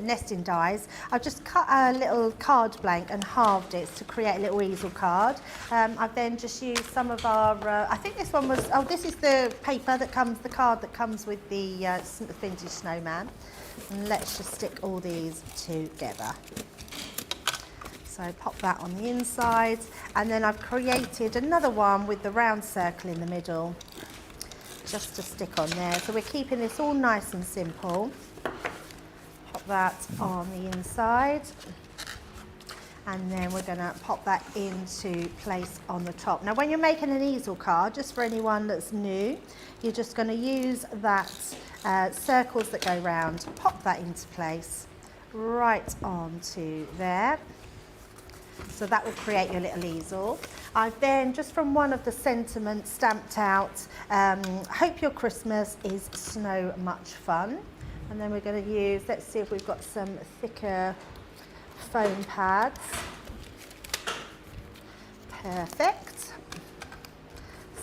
nesting dies. I've just cut a little card blank and halved it to create a little easel card. I've then just used some of our, I think this one was, oh, this is the paper that comes, the card that comes with the vintage snowman. And let's just stick all these together. So pop that on the inside, and then I've created another one with the round circle in the middle, just to stick on there. So we're keeping this all nice and simple. Pop that on the inside, and then we're going to pop that into place on the top. Now when you're making an easel card, just for anyone that's new, you're just going to use that circles that go round, pop that into place, right onto there. So that will create your little easel. I've then, just from one of the sentiments, stamped out, hope your Christmas is so much fun. And then we're going to use, let's see if we've got some thicker foam pads. Perfect.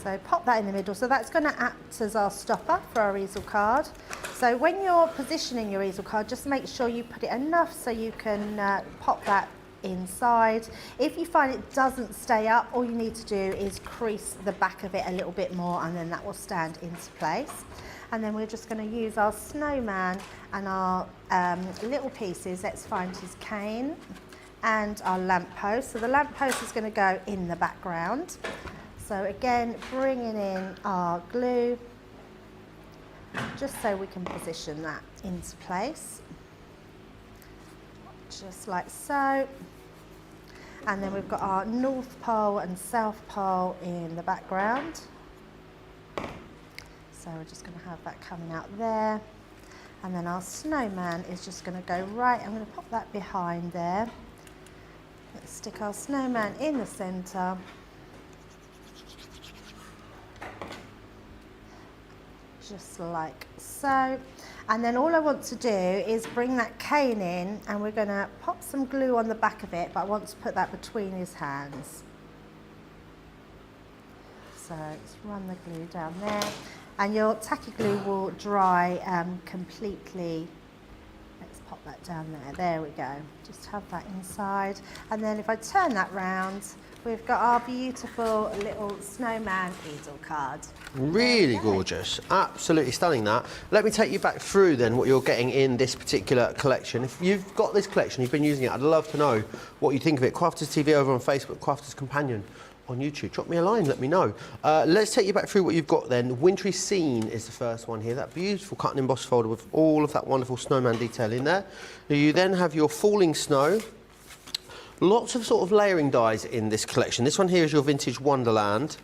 So pop that in the middle. So that's going to act as our stopper for our easel card. So when you're positioning your easel card, just make sure you put it enough so you can pop that inside. If you find it doesn't stay up, all you need to do is crease the back of it a little bit more, and then that will stand into place. And then we're just going to use our snowman and our little pieces. Let's find his cane and our lamppost. So the lamppost is going to go in the background. So again, bringing in our glue, just so we can position that into place. Just like so. And then we've got our North Pole and South Pole in the background. So we're just going to have that coming out there. And then our snowman is just going to go right, I'm going to pop that behind there. Let's stick our snowman in the centre. Just like so. And then all I want to do is bring that cane in, and we're going to pop some glue on the back of it, but I want to put that between his hands. So let's run the glue down there, and your tacky glue will dry completely. Let's pop that down there. There we go. Just have that inside. And then if I turn that round, we've got our beautiful little snowman easel card. Really gorgeous, absolutely stunning that. Let me take you back through then what you're getting in this particular collection. If you've got this collection, you've been using it, I'd love to know what you think of it. Crafters TV over on Facebook, Crafters Companion on YouTube. Drop me a line, let me know. Let's take you back through what you've got then. Wintry Scene is the first one here, that beautiful cut and emboss folder with all of that wonderful snowman detail in there. You then have your Falling Snow, Lots of sort of layering dies in this collection. This one here is your Vintage Wonderland.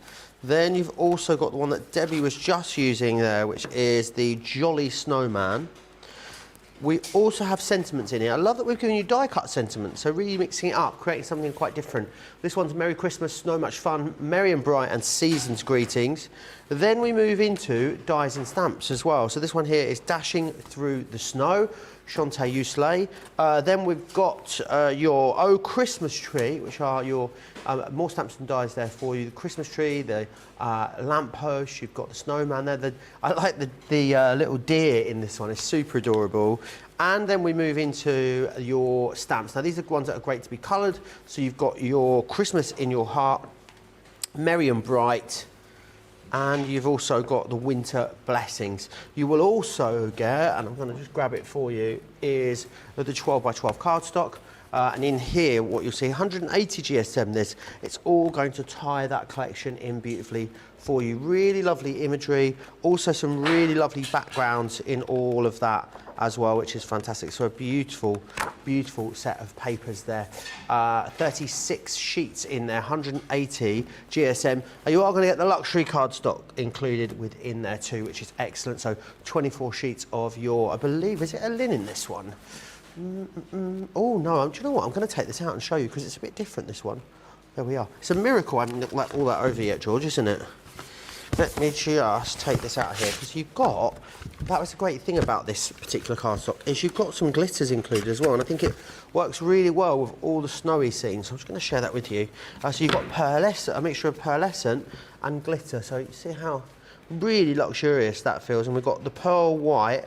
Then you've also got the one that Debbie was just using there, which is the Jolly Snowman. We also have sentiments in here. I love that we've given you die cut sentiments, so really mixing it up, creating something quite different. This one's Merry Christmas, Snow Much Fun, Merry and Bright and Season's Greetings. Then we move into dies and stamps as well. So this one here is Dashing Through the Snow, Shantae You Slay. Then we've got your Oh Christmas Tree, which are your more stamps and dies there for you. The Christmas tree, the lamppost, you've got the snowman there. I like the little deer in this one, it's super adorable. And then we move into your stamps. Now these are the ones that are great to be coloured. So you've got your Christmas in Your Heart, Merry and Bright, and you've also got the Winter Blessings. You will also get, and I'm going to just grab it for you, is the 12x12 cardstock. And in here, what you'll see, 180 GSM this. It's all going to tie that collection in beautifully for you. Really lovely imagery. Also some really lovely backgrounds in all of that as well, which is fantastic. So a beautiful, beautiful set of papers there. 36 sheets in there, 180 GSM. And you are going to get the luxury cardstock included within there too, which is excellent. So 24 sheets of your, I believe, is it a linen, this one? Oh no, do you know what? I'm going to take this out and show you because it's a bit different, this one. There we are. It's a miracle I haven't let all that over yet, George, isn't it? Let me just take this out of here because you've got, that was a great thing about this particular cardstock, is you've got some glitters included as well, and I think it works really well with all the snowy scenes. So I'm just going to share that with you. So you've got pearlescent, a mixture of pearlescent and glitter. So you see how really luxurious that feels, and we've got the pearl white,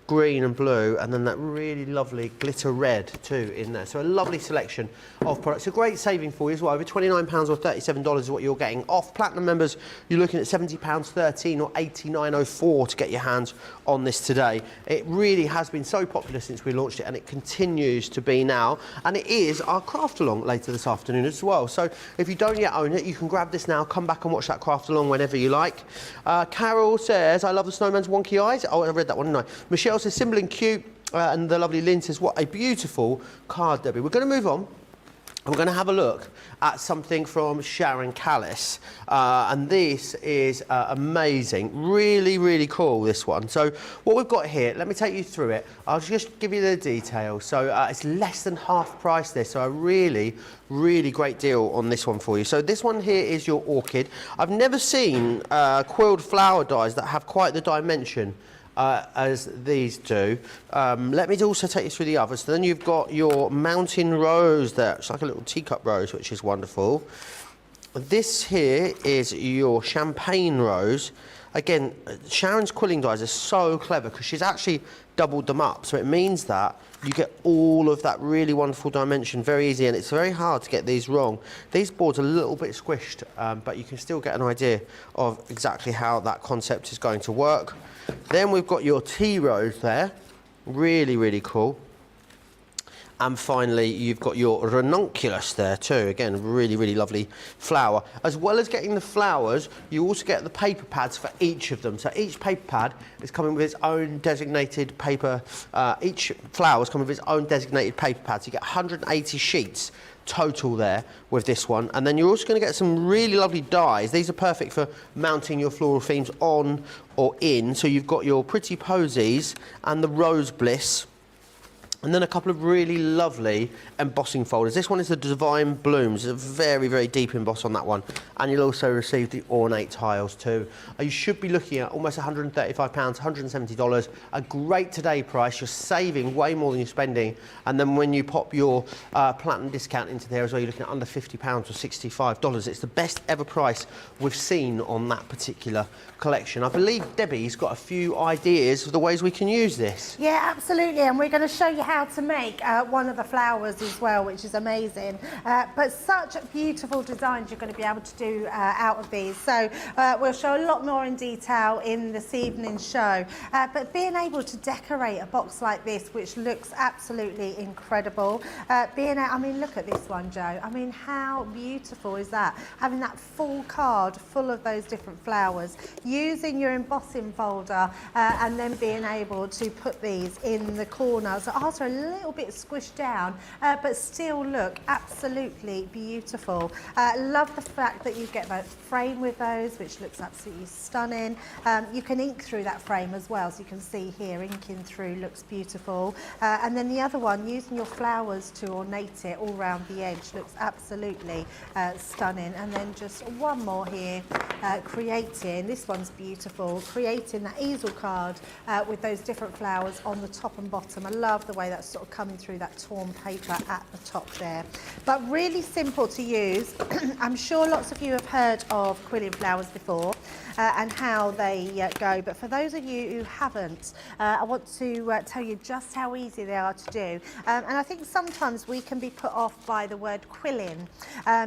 green and blue, and then that really lovely glitter red too in there. So a lovely selection of products. A great saving for you as well. Over £29 or $37 is what you're getting off. Platinum members, you're looking at £70.13 or $89.04 to get your hands on this today. It really has been so popular since we launched it, and it continues to be now. And it is our craft along later this afternoon as well. So if you don't yet own it, you can grab this now, come back and watch that craft along whenever you like. Carol says, I love the snowman's wonky eyes. Oh, I read that one, didn't I? Michelle says, simple and cute, and the lovely Lynn says, what a beautiful card, Debbie. We're going to move on. We're going to have a look at something from Sharon Callis, and this is amazing, really, really cool, this one. So what we've got here, let me take you through it. I'll just give you the details. So it's less than half price this, so a really, really great deal on this one for you. So this one here is your orchid. I've never seen quilled flower dies that have quite the dimension as these do. Let me also take you through the others. So then you've got your mountain rose there. It's like a little teacup rose, which is wonderful. This here is your champagne rose. Again, Sharon's quilling dies are so clever because she's actually doubled them up. So it means that you get all of that really wonderful dimension very easy, and it's very hard to get these wrong. These boards are a little bit squished, but you can still get an idea of exactly how that concept is going to work. Then we've got your tea rose there, really, really cool. And finally, you've got your ranunculus there too. Again, really, really lovely flower. As well as getting the flowers, you also get the paper pads for each of them. So each paper pad is coming with its own designated paper. Each flower is coming with its own designated paper pad. So you get 180 sheets total there with this one. And then you're also going to get some really lovely dies. These are perfect for mounting your floral themes on or in. So you've got your Pretty Posies and the Rose Bliss. And then a couple of really lovely embossing folders. This one is the Divine Blooms. It's a very, very deep emboss on that one. And you'll also receive the ornate tiles too. You should be looking at almost £135, $170. A great today price. You're saving way more than you're spending. And then when you pop your platinum discount into there as well, you're looking at under £50 or $65. It's the best ever price we've seen on that particular collection. I believe Debbie's got a few ideas of the ways we can use this. Yeah, absolutely. And we're going to show you how to make one of the flowers as well, which is amazing. But such beautiful designs you're going to be able to do out of these. So we'll show a lot more in detail in this evening's show. But being able to decorate a box like this, which looks absolutely incredible. I mean, look at this one, Joe. I mean, how beautiful is that? Having that full card full of those different flowers, using your embossing folder and then being able to put these in the corner. So after are a little bit squished down, but still look absolutely beautiful. Love the fact that you get that frame with those, which looks absolutely stunning. You can ink through that frame as well, so you can see here inking through looks beautiful. And then the other one, using your flowers to ornate it all around the edge, looks absolutely stunning. And then just one more here, creating, this one's beautiful, creating that easel card with those different flowers on the top and bottom. I love the way that's sort of coming through that torn paper at the top there. But really simple to use. I'm sure lots of you have heard of quilling flowers before and how they go, but for those of you who haven't, I want to tell you just how easy they are to do. And I think sometimes we can be put off by the word quilling,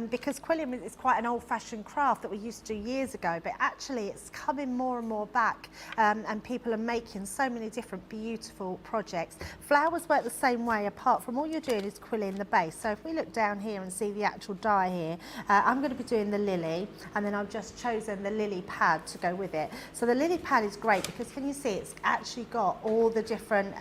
because quilling is quite an old-fashioned craft that we used to do years ago, but actually it's coming more and more back, and people are making so many different beautiful projects. Flowers work the same way, apart from all you're doing is quilling the base. So if we look down here and see the actual die here, I'm going to be doing the lily, and then I've just chosen the lily pad to go with it. So the lily pad is great because, can you see, it's actually got all the different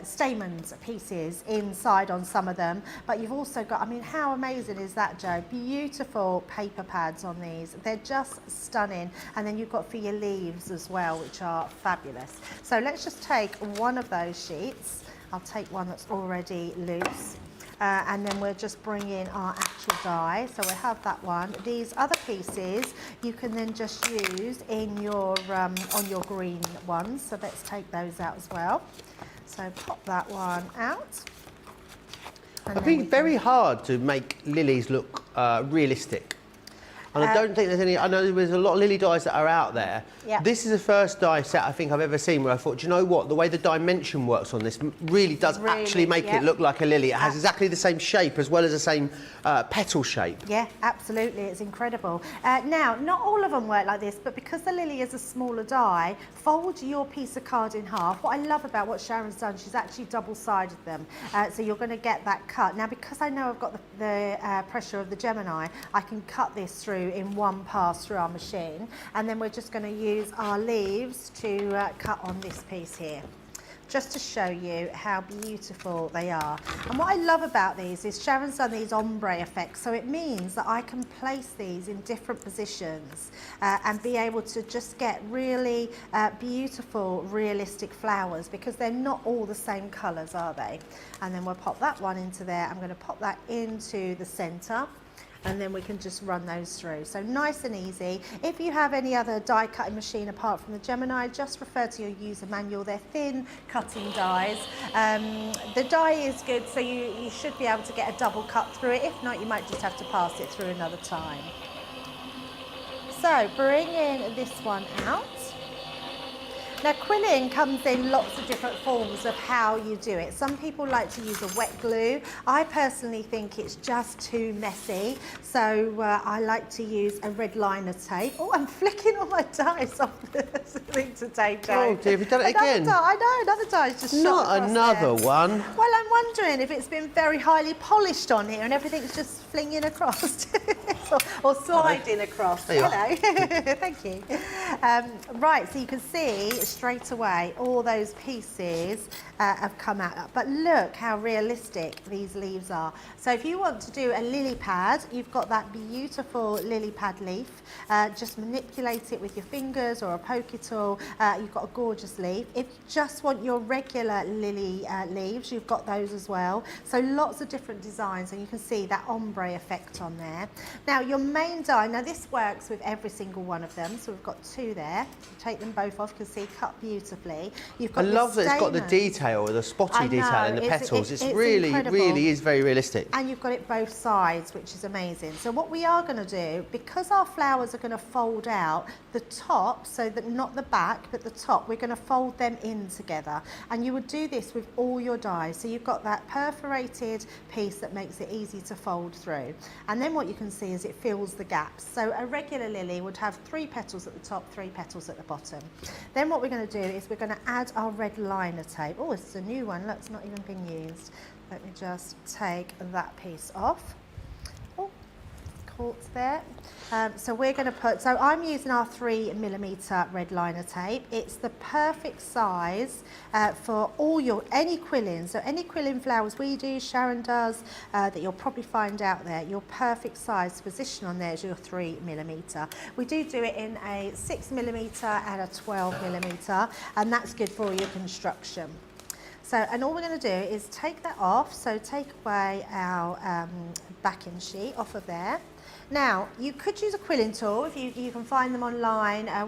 stamens pieces inside on some of them, but you've also got, I mean, how amazing is that, Joe? Beautiful paper pads on these. They're just stunning. And then you've got for your leaves as well, which are fabulous. So let's just take one of those sheets. I'll take one that's already loose. And then we'll just bring in our actual die. So we'll have that one. These other pieces you can then just use in your on your green ones. So let's take those out as well. So pop that one out. I think it's very hard to make lilies look realistic. And I don't think there's any, I know there's a lot of lily dies that are out there. Yeah. This is the first die set I think I've ever seen where I thought, do you know what, the way the dimension works on this really does actually make it look like a lily. It has exactly the same shape as well as the same petal shape. Yeah, absolutely, it's incredible. Now, not all of them work like this, but because the lily is a smaller die, fold your piece of card in half. What I love about what Sharon's done, she's actually double-sided them. So you're going to get that cut. Now, because I know I've got the pressure of the Gemini, I can cut this through in one pass through our machine, and then we're just going to use our leaves to cut on this piece here, just to show you how beautiful they are. And what I love about these is Sharon's done these ombre effects, so it means that I can place these in different positions and be able to just get really beautiful, realistic flowers, because they're not all the same colours, are they? And then we'll pop that one into there. I'm going to pop that into the centre, and then we can just run those through. So nice and easy. If you have any other die cutting machine apart from the Gemini, just refer to your user manual. They're thin cutting dies. The die is good, so you should be able to get a double cut through it. If not, you might just have to pass it through another time. So bringing this one out. Now, quilling comes in lots of different forms of how you do it. Some people like to use a wet glue. I personally think it's just too messy, so I like to use a red liner tape. Oh, I'm flicking all my dies off the thing to tape. Oh dear, have you done it again? I know, another die's just shot across another there. one. Well, I'm wondering if it's been very highly polished on here and everything's just flinging across or sliding across. Hello, thank you. Right, so you can see straight away all those pieces have come out, but look how realistic these leaves are. So if you want to do a lily pad, you've got that beautiful lily pad leaf. Just manipulate it with your fingers or a poke tool. You've got a gorgeous leaf. If you just want your regular lily leaves, you've got those as well. So lots of different designs, and you can see that ombre effect on there. Now your main die, now this works with every single one of them, so we've got two there. You take them both off, you can see cut beautifully. You've got I love that it's got the detail, the spotty detail in the petals. It's really, really is very realistic. And you've got it both sides, which is amazing. So what we are going to do, because our flowers are going to fold out the top, so that not the back, but the top, we're going to fold them in together. And you would do this with all your dies. So you've got that perforated piece that makes it easy to fold through. And then what you can see is it fills the gaps. So a regular lily would have 3 petals at the top, 3 petals at the bottom. Then what we're going to do is we're going to add our red liner tape. Oh, it's a new one. Look, it's not even been used. Let me just take that piece off. Oh, cords there. So we're going to put, so I'm using our 3mm red liner tape. It's the perfect size for all any quilling. So any quilling flowers we do, Sharon does, that you'll probably find out there, your perfect size to position on there is your 3mm. We do it in a 6mm and a 12mm, and that's good for your construction. So, and all we're going to do is take that off, so take away our backing sheet off of there. Now, you could use a quilling tool if you can find them online. I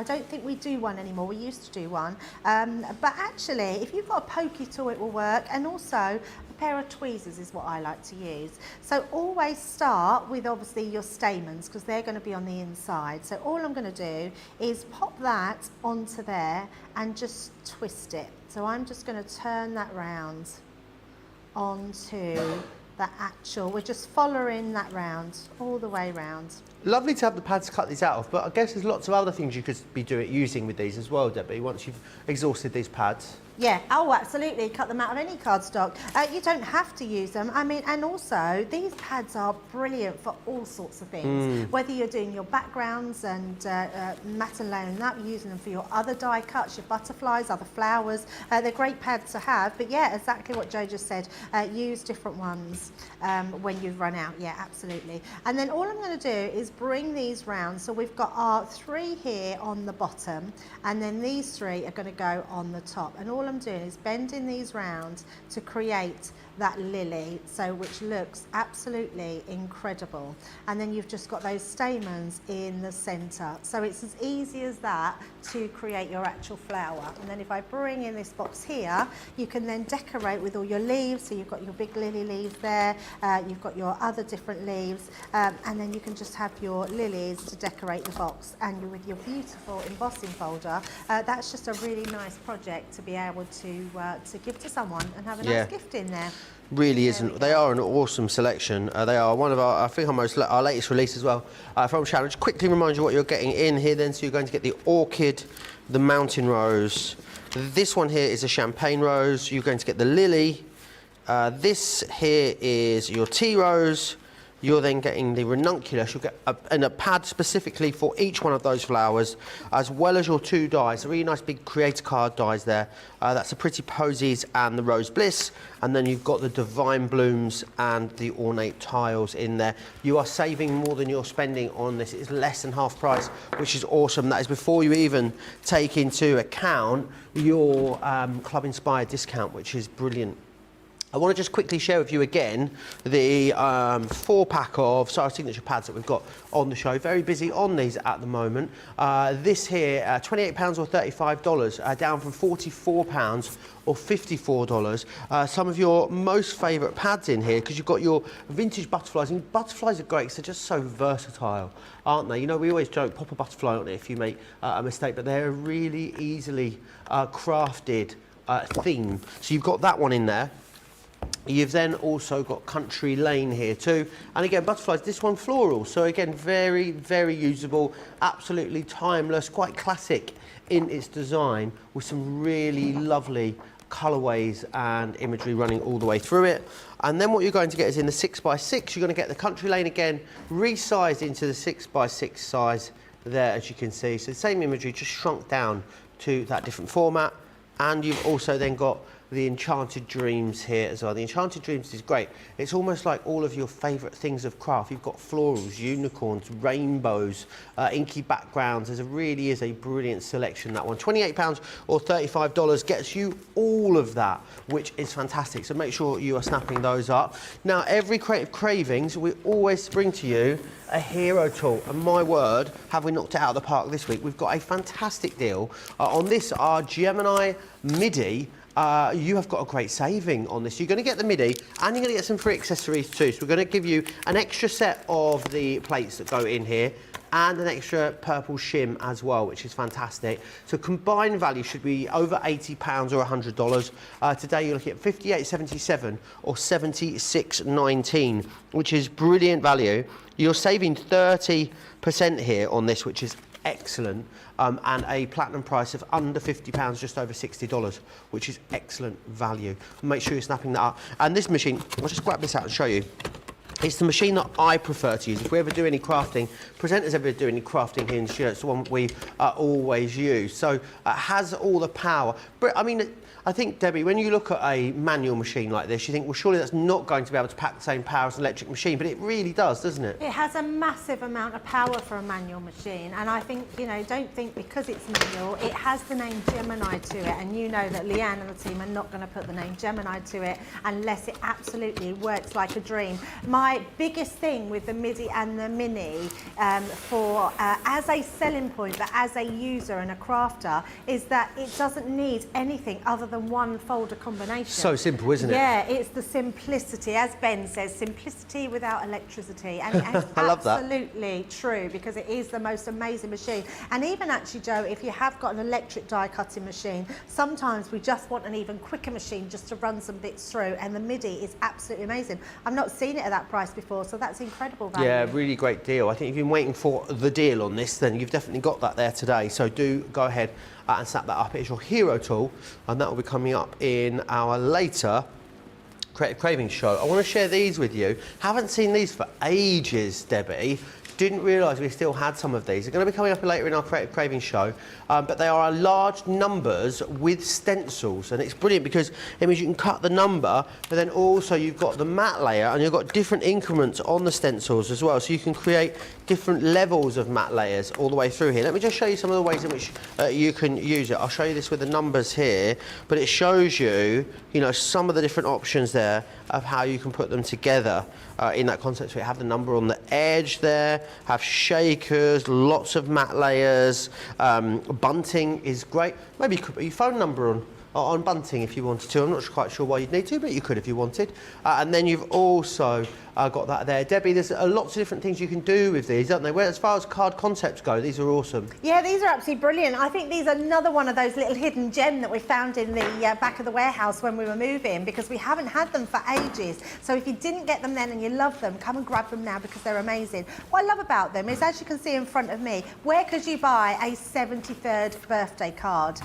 don't think we do one anymore. We used to do one. But actually, if you've got a pokey tool, it will work. And also, a pair of tweezers is what I like to use. So always start with obviously your stamens, because they're going to be on the inside. So all I'm going to do is pop that onto there and just twist it. So I'm just going to turn that round onto the actual, we're just following that round, all the way round. Lovely to have the pads cut these out of, but I guess there's lots of other things you could be using with these as well, Debbie, once you've exhausted these pads. Yeah, oh absolutely, cut them out of any cardstock. You don't have to use them. I mean, and also these pads are brilliant for all sorts of things. Whether you're doing your backgrounds and matte and layering up, using them for your other die cuts, your butterflies, other flowers. They're great pads to have, but yeah, exactly what Jo just said. Use different ones when you've run out, yeah, absolutely. And then all I'm going to do is bring these round. So we've got our 3 here on the bottom, and then these 3 are going to go on the top. And all I'm doing is bending these round to create that lily, so which looks absolutely incredible. And then you've just got those stamens in the center. So it's as easy as that to create your actual flower. And then if I bring in this box here, you can then decorate with all your leaves. So you've got your big lily leaves there, you've got your other different leaves, and then you can just have your lilies to decorate the box. And with your beautiful embossing folder, that's just a really nice project to be able to give to someone and have a nice gift in there. Really isn't. They are an awesome selection. They are one of our, I think our latest release as well from Sharon. Just quickly remind you what you're getting in here then. So you're going to get the orchid, the mountain rose. This one here is a champagne rose. You're going to get the lily. This here is your tea rose. You're then getting the ranunculus. You'll get a pad specifically for each one of those flowers, as well as your 2 dies. A really nice big creator card dies there. That's the Pretty Posies and the Rose Bliss. And then you've got the Divine Blooms and the Ornate Tiles in there. You are saving more than you're spending on this. It's less than half price, which is awesome. That is before you even take into account your Club Inspired discount, which is brilliant. I want to just quickly share with you again the 4-pack of Cyrus Signature pads that we've got on the show. Very busy on these at the moment. This here, £28 or $35, down from £44 or $54. Some of your most favourite pads in here, because you've got your vintage butterflies, and butterflies are great because they're just so versatile, aren't they? You know, we always joke, pop a butterfly on it if you make a mistake, but they're a really easily crafted theme. So you've got that one in there. You've then also got Country Lane here too. And again, butterflies, this one floral. So again, very, very usable, absolutely timeless, quite classic in its design, with some really lovely colourways and imagery running all the way through it. And then what you're going to get is in the 6x6, you're going to get the Country Lane again, resized into the 6x6 size there, as you can see. So the same imagery, just shrunk down to that different format. And you've also then got the Enchanted Dreams here as well. The Enchanted Dreams is great. It's almost like all of your favourite things of craft. You've got florals, unicorns, rainbows, inky backgrounds. There really is a brilliant selection, that one. £28 or $35 gets you all of that, which is fantastic. So make sure you are snapping those up. Now, every Creative Cravings, we always bring to you a hero tool. And my word, have we knocked it out of the park this week? We've got a fantastic deal on this, our Gemini Midi. You have got a great saving on this. You're going to get the Midi and you're going to get some free accessories too. So we're going to give you an extra set of the plates that go in here and an extra purple shim as well, which is fantastic. So combined value should be over £80 or $100. Today you're looking at $58.77 or $76.19, which is brilliant value. You're saving 30% here on this, which is excellent, and a platinum price of under £50, just over $60, which is excellent value. Make sure you're snapping that up. And this machine, I'll just grab this out and show you. It's the machine that I prefer to use. If we ever do any crafting, presenters ever do any crafting here in the studio, it's the one we always use. So it has all the power. But I mean, I think, Debbie, when you look at a manual machine like this, you think, well, surely that's not going to be able to pack the same power as an electric machine, but it really does, doesn't it? It has a massive amount of power for a manual machine, and I think, you know, don't think because it's manual, it has the name Gemini to it, and you know that Leanne and the team are not going to put the name Gemini to it unless it absolutely works like a dream. My biggest thing with the Midi and the Mini as a selling point, but as a user and a crafter, is that it doesn't need anything other than one folder combination. So simple, isn't it? Yeah, it's the simplicity, as Ben says, simplicity without electricity, and it's I love that. absolutely true, because it is the most amazing machine. And even actually, Joe, if you have got an electric die cutting machine, sometimes we just want an even quicker machine just to run some bits through, and the Midi is absolutely amazing. I've not seen it at that price before, so that's incredible value. Yeah, really great deal. I think if you've been waiting for the deal on this, then you've definitely got that there today. So do go ahead and snap that up. It's your hero tool, and that will be coming up in our later Creative Cravings show. I want to share these with you. Haven't seen these for ages, Debbie. Didn't realise we still had some of these. They're going to be coming up later in our Creative Cravings show, but they are large numbers with stencils, and it's brilliant because it means you can cut the number, but then also you've got the matte layer, and you've got different increments on the stencils as well, so you can create different levels of matte layers all the way through here. Let me just show you some of the ways in which you can use it. I'll show you this with the numbers here, but it shows you, you know, some of the different options there of how you can put them together in that concept. So you have the number on the edge there, have shakers, lots of matte layers. Bunting is great. Maybe you could put your phone number on bunting if you wanted to. I'm not quite sure why you'd need to, but you could if you wanted. And then you've also got that there. Debbie, there's lots of different things you can do with these, aren't there? Well, as far as card concepts go, these are awesome. Yeah, these are absolutely brilliant. I think these are another one of those little hidden gem that we found in the back of the warehouse when we were moving, because we haven't had them for ages. So if you didn't get them then and you love them, come and grab them now, because they're amazing. What I love about them is, as you can see in front of me, where could you buy a 73rd birthday card?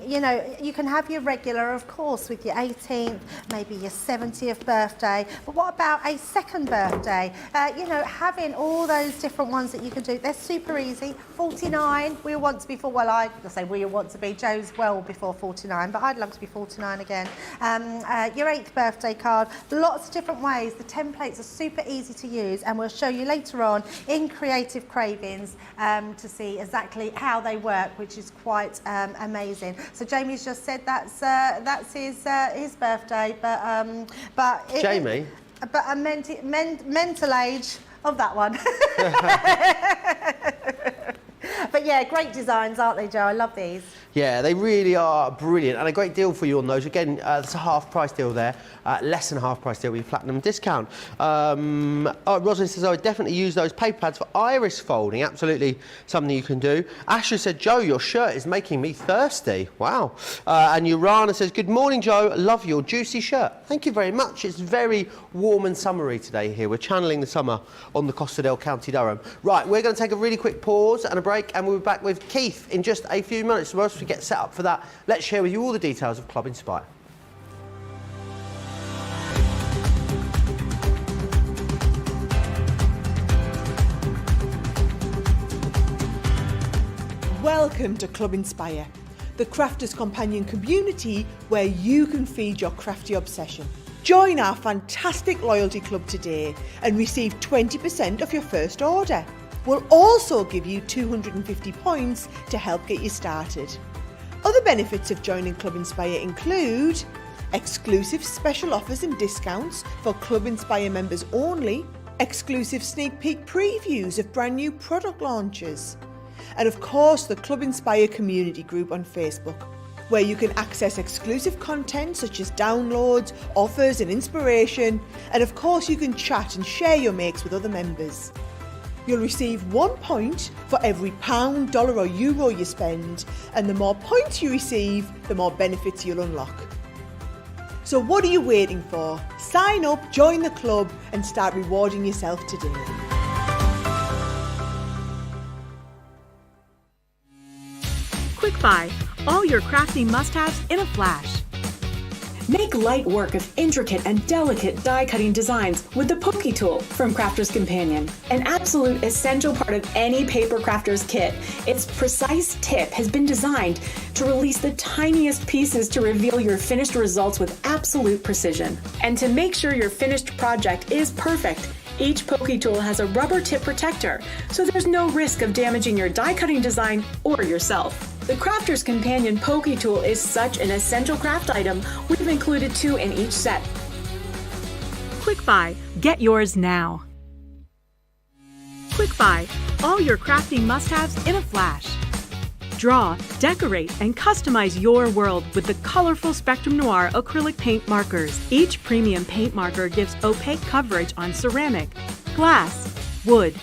You know, you can have your regular, of course, with your 18th, maybe your 70th birthday, but what about a second birthday? You know, having all those different ones that you can do, they're super easy. 49, we want to be for, well, I say we want to be, Joe's well before 49, but I'd love to be 49 again. Your 8th birthday card, lots of different ways. The templates are super easy to use, and we'll show you later on in Creative Cravings to see exactly how they work, which is quite amazing. So Jamie's just said that's his birthday, but Jamie? But a mental age of that one. But yeah, great designs, aren't they, Joe? I love these. Yeah, they really are brilliant, and a great deal for you on those. Again, it's a half price deal there, less than a half price deal with platinum discount. Rosalind says, I would definitely use those paper pads for iris folding. Absolutely something you can do. Ashley said, Joe, your shirt is making me thirsty. Wow. And Urana says, good morning, Joe. Love your juicy shirt. Thank you very much. It's very warm and summery today here. We're channeling the summer on the Costa del County Durham. Right, we're going to take a really quick pause and a break, and we'll be back with Keith in just a few minutes. So whilst we get set up for that, let's share with you all the details of Club Inspire. Welcome to Club Inspire, the crafters' companion community where you can feed your crafty obsession. Join our fantastic loyalty club today and receive 20% off your first order. We'll also give you 250 points to help get you started. Other benefits of joining Club Inspire include exclusive special offers and discounts for Club Inspire members only, exclusive sneak peek previews of brand new product launches, and of course the Club Inspire community group on Facebook, where you can access exclusive content such as downloads, offers and inspiration, and of course you can chat and share your makes with other members. You'll receive 1 point for every £1, dollar or euro you spend, and the more points you receive, the more benefits you'll unlock. So what are you waiting for? Sign up, join the club and start rewarding yourself today. Quick Buy, all your crafting must-haves in a flash. Make light work of intricate and delicate die-cutting designs with the Pokey Tool from Crafter's Companion. An absolute essential part of any paper crafter's kit, its precise tip has been designed to release the tiniest pieces to reveal your finished results with absolute precision. And to make sure your finished project is perfect, each Pokey Tool has a rubber tip protector, so there's no risk of damaging your die-cutting design or yourself. The Crafter's Companion Pokey Tool is such an essential craft item, we've included 2 in each set. Quick Buy. Get yours now. Quick Buy. All your crafting must-haves in a flash. Draw, decorate, and customize your world with the colorful Spectrum Noir acrylic paint markers. Each premium paint marker gives opaque coverage on ceramic, glass, wood,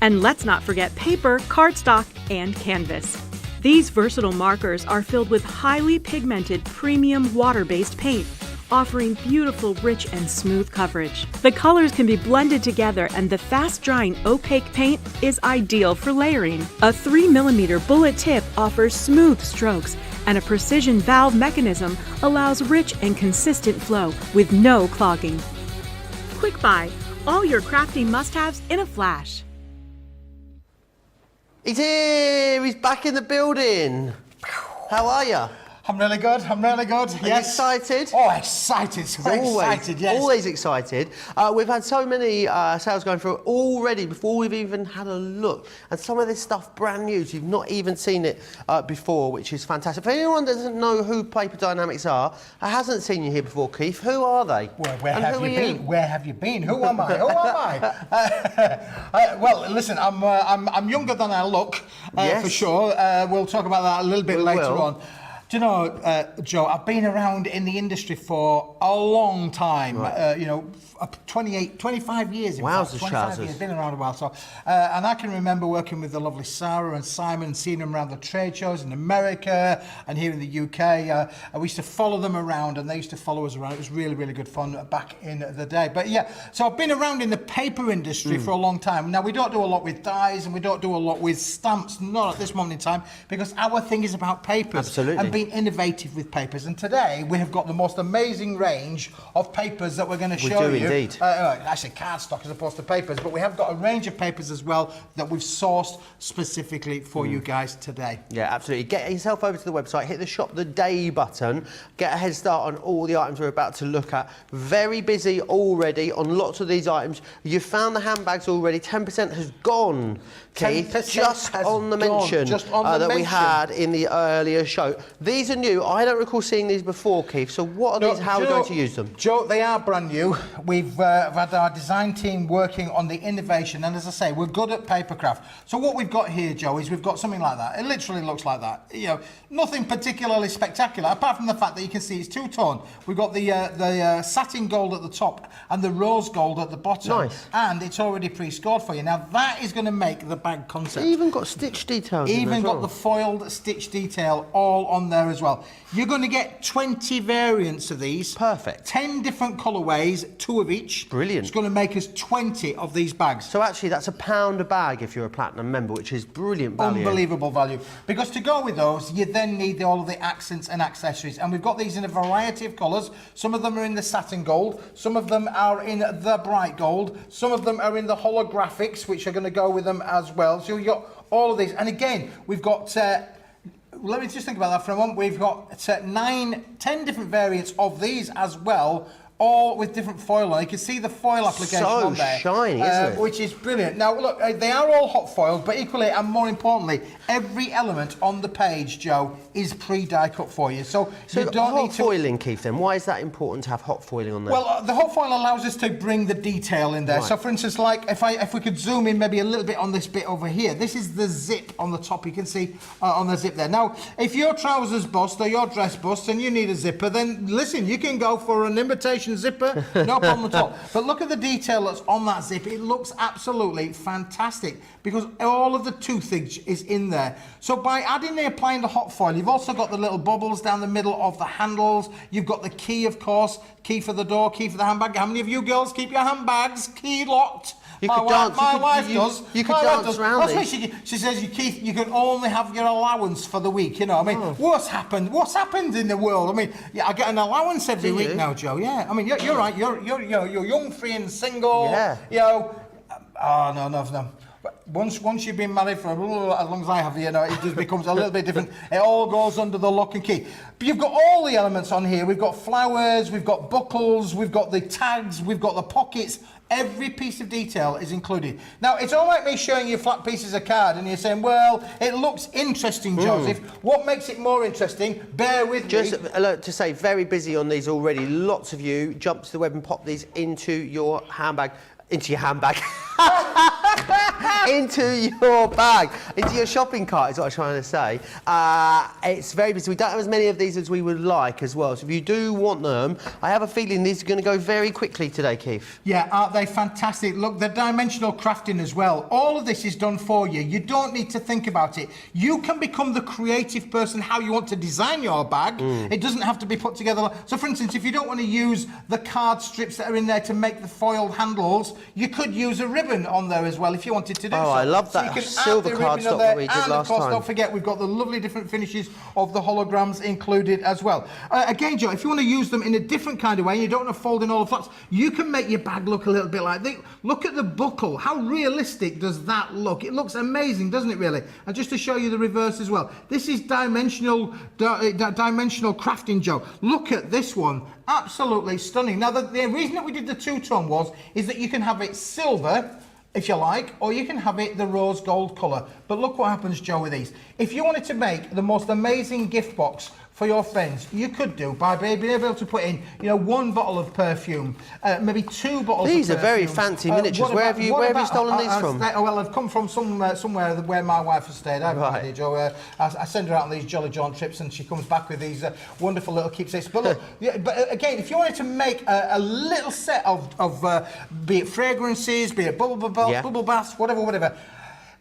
and let's not forget paper, cardstock, and canvas. These versatile markers are filled with highly pigmented premium water-based paint, offering beautiful, rich, and smooth coverage. The colors can be blended together, and the fast-drying opaque paint is ideal for layering. A 3mm bullet tip offers smooth strokes, and a precision valve mechanism allows rich and consistent flow with no clogging. Quick Buy. All your crafting must-haves in a flash. He's here! He's back in the building. How are you? I'm really good, yes. Are you excited? Oh, excited, excited, yes. Always excited. We've had so many sales going through already before we've even had a look. And some of this stuff brand new, so you've not even seen it before, which is fantastic. If anyone doesn't know who Paper Dienamics are, hasn't seen you here before, Keith, who are they? Well, where have you been? Where have you been? Who am I? Who am I? Well, listen, I'm younger than I look, yes. For sure. We'll talk about that a little bit later on. Do you know, Joe, I've been around in the industry for a long time, right. 25 years. Wow, 25 years, been around a while. So, and I can remember working with the lovely Sarah and Simon and seeing them around the trade shows in America and here in the UK. We used to follow them around and they used to follow us around. It was really, really good fun back in the day. But yeah, so I've been around in the paper industry for a long time. Now, we don't do a lot with dies and we don't do a lot with stamps, not at this moment in time, because our thing is about papers. Absolutely. And being innovative with papers. And today, we have got the most amazing range of papers that we're going to show you. Indeed. Actually, cardstock as opposed to papers, but we have got a range of papers as well that we've sourced specifically for you guys today. Yeah, absolutely. Get yourself over to the website, hit the Shop the Day button, get a head start on all the items we're about to look at. Very busy already on lots of these items. You've found the handbags already. 10% has gone, Keith, just on the mention that we had in the earlier show. These are new. I don't recall seeing these before, Keith. So what are these? How are we going to use them? Joe, they are brand new. We've had our design team working on the innovation, and as I say, we're good at papercraft. So what we've got here, Joe, is we've got something like that. It literally looks like that. You know, nothing particularly spectacular, apart from the fact that you can see it's two-tone. We've got the satin gold at the top and the rose gold at the bottom. Nice. And it's already pre-scored for you. Now that is going to make the bag concept. Even got stitch details. Even got the foiled stitch detail all on there as well. You're going to get 20 variants of these. Perfect. 10 different colourways, 2 of each. Brilliant. It's going to make us 20 of these bags. So actually that's £1 a bag if you're a platinum member, which is brilliant value. Unbelievable value. Because to go with those, you then need all of the accents and accessories. And we've got these in a variety of colours. Some of them are in the satin gold. Some of them are in the bright gold. Some of them are in the holographics, which are going to go with them as well. So you've got all of these. And again, we've got... let me just think about that for a moment. We've got 10 different variants of these as well, all with different foil on. You can see the foil application on there. So shiny, isn't it? Which is brilliant. Now, look, they are all hot foiled, but equally, and more importantly, every element on the page, Joe, is pre-die cut for you. So you don't need to... hot foiling, Keith, then. Why is that important to have hot foiling on there? Well, the hot foil allows us to bring the detail in there. Right. So, for instance, like, if we could zoom in maybe a little bit on this bit over here, this is the zip on the top. You can see on the zip there. Now, if your trousers bust or your dress busts and you need a zipper, then listen, you can go for an imitation zipper, no problem at all. But look at the detail that's on that zip. It looks absolutely fantastic because all of the toothage is in there. So by applying the hot foil, you've also got the little bubbles down the middle of the handles. You've got the key, of course, key for the door, key for the handbag. How many of you girls keep your handbags key locked? You could dance. My wife does. You could My wife dance does. around That's why these. she says, Keith, you can only have your allowance for the week. You know, I mean, what's happened? What's happened in the world? I mean, yeah, I get an allowance every Do week you? now, Joe. Yeah, I mean, you're right. You're young, free, and single. Yeah. You know, oh no. Once you've been married for as long as I have, you know, it just becomes a little bit different. It all goes under the lock and key. But you've got all the elements on here. We've got flowers, we've got buckles, we've got the tags, we've got the pockets. Every piece of detail is included. Now, it's all right me showing you flat pieces of card and you're saying, well, it looks interesting, Joseph. What makes it more interesting? Bear with me. Just alert to say, very busy on these already. Lots of you jump to the web and pop these into your handbag. Into your handbag. Into your bag. Into your shopping cart is what I was trying to say. It's very busy. We don't have as many of these as we would like as well. So if you do want them, I have a feeling these are going to go very quickly today, Keith. Yeah, aren't they fantastic? Look, the dimensional crafting as well. All of this is done for you. You don't need to think about it. You can become the creative person how you want to design your bag. It doesn't have to be put together. So, for instance, if you don't want to use the card strips that are in there to make the foiled handles, you could use a ribbon on there as well if you wanted to do so. Oh, I love that you can silver add the ribbon cardstock on there, that we did and last of course, time. don't forget, we've got the lovely different finishes of the holograms included as well. Again, Joe, if you want to use them in a different kind of way, and you don't want to fold in all the flats, you can make your bag look a little bit like this. Look at the buckle. How realistic does that look? It looks amazing, doesn't it, really? And just to show you the reverse as well. This is dimensional crafting, Joe. Look at this one. Absolutely stunning. Now, the reason that we did the two-tone is that you can have it silver, if you like, or you can have it the rose gold colour. But look what happens, Joe, with these. If you wanted to make the most amazing gift box for your friends, you could do by being able to put in, you know, 1 bottle of perfume, maybe 2 bottles These of are very perfume. fancy miniatures. Where have you stolen these from? Well, I've come from somewhere where my wife has stayed. I have no idea, Joe. I send her out on these Jolly John trips and she comes back with these wonderful little keepsakes. But look, but again, if you wanted to make a little set of be it fragrances, be it bubble baths, whatever,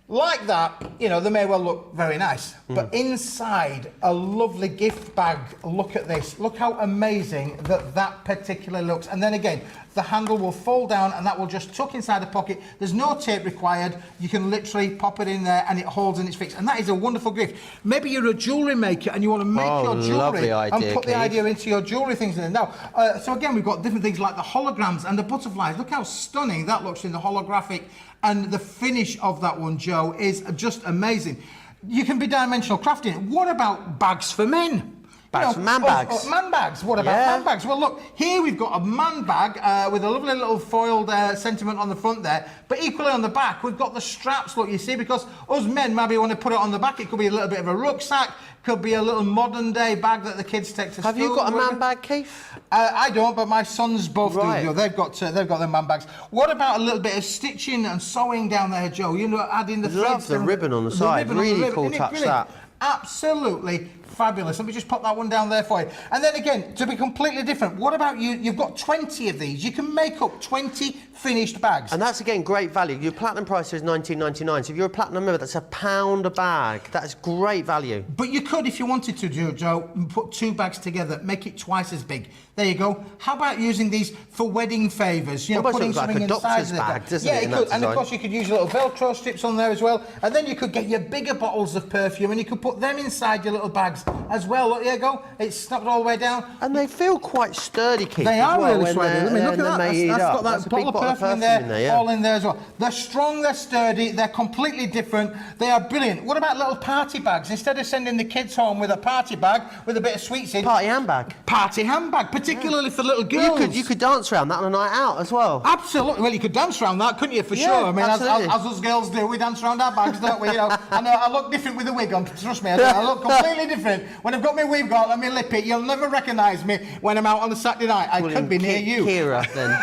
like that, you know, they may well look very nice. But inside a lovely gift bag, look at this. Look how amazing that particular looks. And then again, the handle will fold down and that will just tuck inside the pocket. There's no tape required. You can literally pop it in there and it holds and it's fixed. And that is a wonderful gift. Maybe you're a jewellery maker and you want to make your jewellery and put the idea into your jewellery things in there. Now, so again, we've got different things like the holograms and the butterflies. Look how stunning that looks in the holographic. And the finish of that one, Joe, is just amazing. You can be dimensional crafting. What about bags for men? Bags for man bags. Man bags. What about man bags? Well, look, here we've got a man bag with a lovely little foiled sentiment on the front there. But equally on the back, we've got the straps, look, you see, because us men maybe want to put it on the back. It could be a little bit of a rucksack. Could be a little modern day bag that the kids take to school. Have you got a man bag, Keith? I don't, but my sons both do. Right. You know, they've got their man bags. What about a little bit of stitching and sewing down there, Joe? You know, adding the threads. Love the ribbon on the side. Really cool touch, that. Absolutely fabulous. Let me just pop that one down there for you. And then again, to be completely different, what about you? You've got 20 of these. You can make up 20 finished bags. And that's, again, great value. Your platinum price is $19.99. So if you're a platinum member, that's £1 a bag. That's great value. But you could, if you wanted to, Joe, put 2 bags together, make it twice as big. There you go. How about using these for wedding favours? You know, almost putting looks like something a inside doctor's bag, doesn't it? Yeah, it could. And of course, you could use little Velcro strips on there as well. And then you could get your bigger bottles of perfume and you could put them inside your little bags as well. Look, there you go. It's snapped all the way down. And they feel quite sturdy, Keith. They are well, really sturdy. I mean, look at that. That's got that bottle of perfume in there, all in there as well. They're strong, they're sturdy, they're completely different. They are brilliant. What about little party bags? Instead of sending the kids home with a party bag with a bit of sweets in. Party handbag. Party handbag, particularly for little girls. You could dance around that on a night out as well. Absolutely. Well, you could dance around that, couldn't you, for sure? I mean, as us girls do, we dance around our bags, don't we? You know, and I look different with a wig on, trust me, I look completely different. When I've got my wig on and my lip it, you'll never recognise me when I'm out on a Saturday night. I could be near you. Kira, then.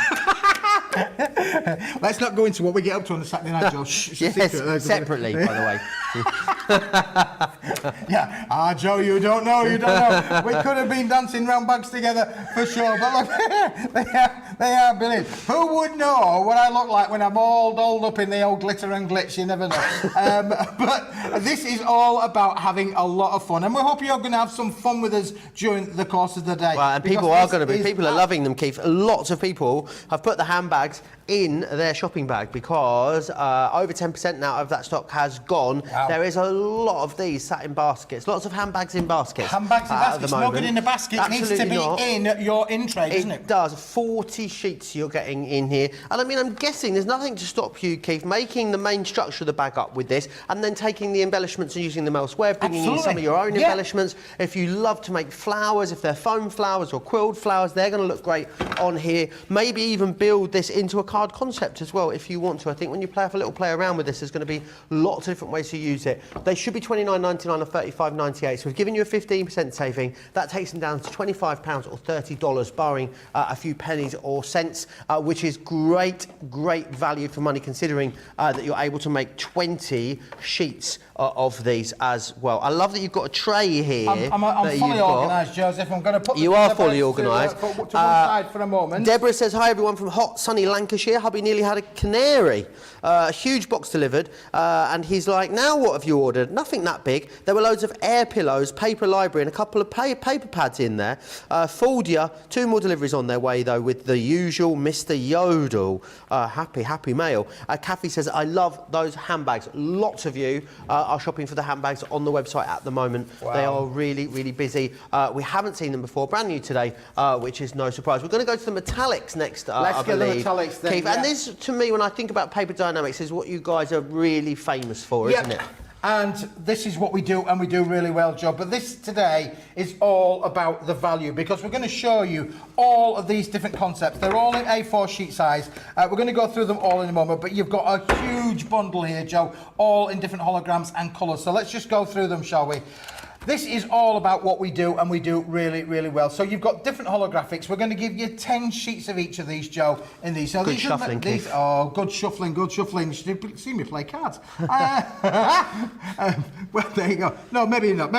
Let's not go into what we get up to on the Saturday night, Joe. Yes, separately, by the way. Yeah, Joe, you don't know. We could have been dancing round bags together for sure, but look, they are brilliant. Who would know what I look like when I'm all dolled up in the old glitter and glitz? You never know. But this is all about having a lot of fun, and we hope you're going to have some fun with us during the course of the day. Well, and people are going to be. People are loving them, Keith. Lots of people have put the handbags in their shopping bag because over 10% now of that stock has gone. Wow. There is a lot of these sat in baskets. Lots of handbags in baskets. Handbags in baskets. At the Not moment. good in a basket. It needs to be Not. in your in tray, doesn't it? It does. 40 sheets you're getting in here. And I mean, I'm guessing there's nothing to stop you, Keith, making the main structure of the bag up with this and then taking the embellishments and using them elsewhere, bringing in some of your own embellishments. If you love to make flowers, if they're foam flowers or quilled flowers, they're going to look great on here. Maybe even build this into a card concept as well, if you want to. I think when you play around with this, there's going to be lots of different ways to use it. They should be $29.99 or $35.98. So we've given you a 15% saving. That takes them down to £25 or $30, barring a few pennies or cents, which is great value for money, considering that you're able to make 20 sheets of these as well. I love that you've got a tray here. I'm fully organised, Joseph. I'm going to put you are fully organised. To one side for a moment. Deborah says, hi everyone from hot, sunny Lancashire. Hubby nearly had a canary. A huge box delivered. And he's like, now what have you ordered? Nothing that big. There were loads of air pillows, paper library and a couple of paper pads in there. Fooled ya. 2 more deliveries on their way though with the usual Mr. Yodel. Happy mail. Kathy says, I love those handbags. Lots of you are shopping for the handbags on the website at the moment. Wow. They are really busy. We haven't seen them before. Brand new today, which is no surprise. We're going to go to the metallics next, Let's get the metallics then, Keith. yeah. And this, to me, when I think about paper dynamics, is what you guys are really famous for, isn't it? And this is what we do, and we do really well, Joe. But this today is all about the value, because we're going to show you all of these different concepts. They're all in A4 sheet size. We're going to go through them all in a moment, but you've got a huge bundle here, Joe, all in different holograms and colours. So let's just go through them, shall we? This is all about what we do, and we do really well. So you've got different holographics. We're going to give you 10 sheets of each of these, Joe, in these. So good these shuffling, Keith. Oh, good shuffling. You should see me play cards. Well, there you go. No, maybe not.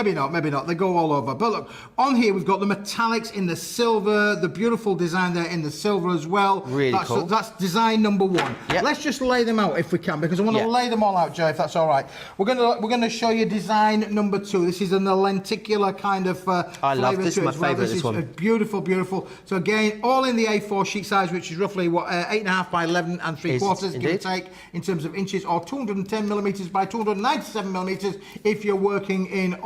They go all over. But look, on here we've got the metallics in the silver, the beautiful design there in the silver as well. Really cool. That's design number 1. Yep. Let's just lay them out if we can, because I want to lay them all out, Joe, if that's all right. We're going to show you design number 2. This is the lenticular kind of I love this. Is my favourite. This one. Beautiful. So again, all in the A4 sheet size, which is roughly what 8.5 by 11 3/4, give or take, in terms of inches, or 210 millimeters by 297 millimeters if you're working in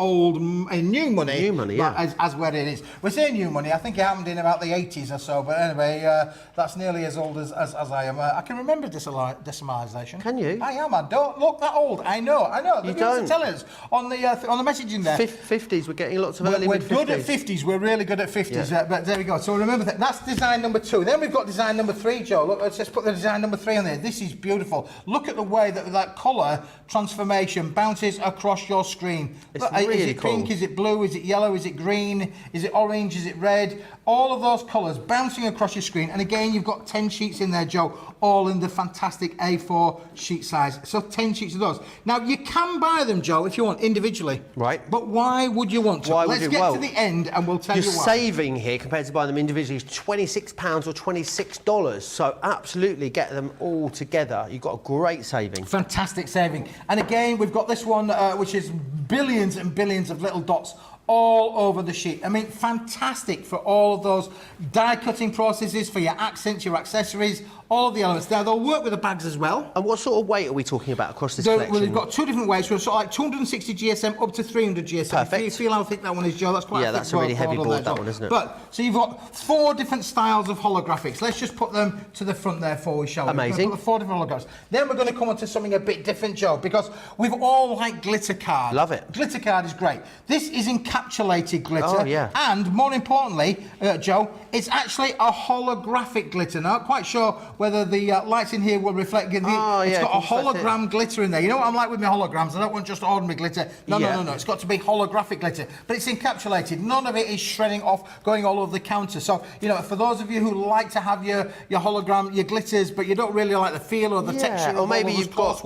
new money. New money, yeah. As where it is. We're saying new money. I think it happened in about the 80s or so. But anyway, that's nearly as old as I am. I can remember decimalisation. Can you? I am. I don't look that old. I know. You don't. Tell us on the messaging there. 50s, we're getting lots of early We're mid-50s. good at 50s, we're really good at 50s, but there we go. So remember that's design number 2. Then we've got design number 3, Joe. Look, let's just put the design number 3 on there. This is beautiful. Look at the way that colour transformation bounces across your screen. It's Look, really is it pink, cool. is it blue, is it yellow, is it green, is it orange, is it red? All of those colours bouncing across your screen. And again, you've got 10 sheets in there, Joe, all in the fantastic A4 sheet size. So 10 sheets of those. Now, you can buy them, Joe, if you want, individually. Right. But why would you want to? Let's get to the end and we'll tell you why. You're saving here, compared to buying them individually, is £26 or $26. So absolutely get them all together. You've got a great saving. Fantastic saving. And again, we've got this one, which is billions and billions of little dots all over the sheet. I mean, fantastic for all of those die cutting processes, for your accents, your accessories, all of the elements. Now, they'll work with the bags as well. And what sort of weight are we talking about across this collection? Well, we've got 2 different weights. We're sort of like 260 GSM up to 300 GSM. Perfect. You feel how thick that one is, Joe? That's quite a thick that's a really heavy board, that one, isn't it? But, so you've got 4 different styles of holographics. Let's just put them to the front there for we, shall we? Amazing. We've got 4 different holographics. Then we're going to come on to something a bit different, Joe, because we've all liked glitter card. Love it. Glitter card is great. This is in encapsulated glitter. Oh, yeah. And more importantly, Joe, it's actually a holographic glitter. Now, I'm not quite sure whether the lights in here will reflect. It's got a hologram glitter in there. You know what I'm like with my holograms? I don't want just ordinary glitter. No. It's got to be holographic glitter. But it's encapsulated. None of it is shredding off, going all over the counter. So, you know, for those of you who like to have your hologram, your glitters, but you don't really like the feel or the texture. Or maybe you've got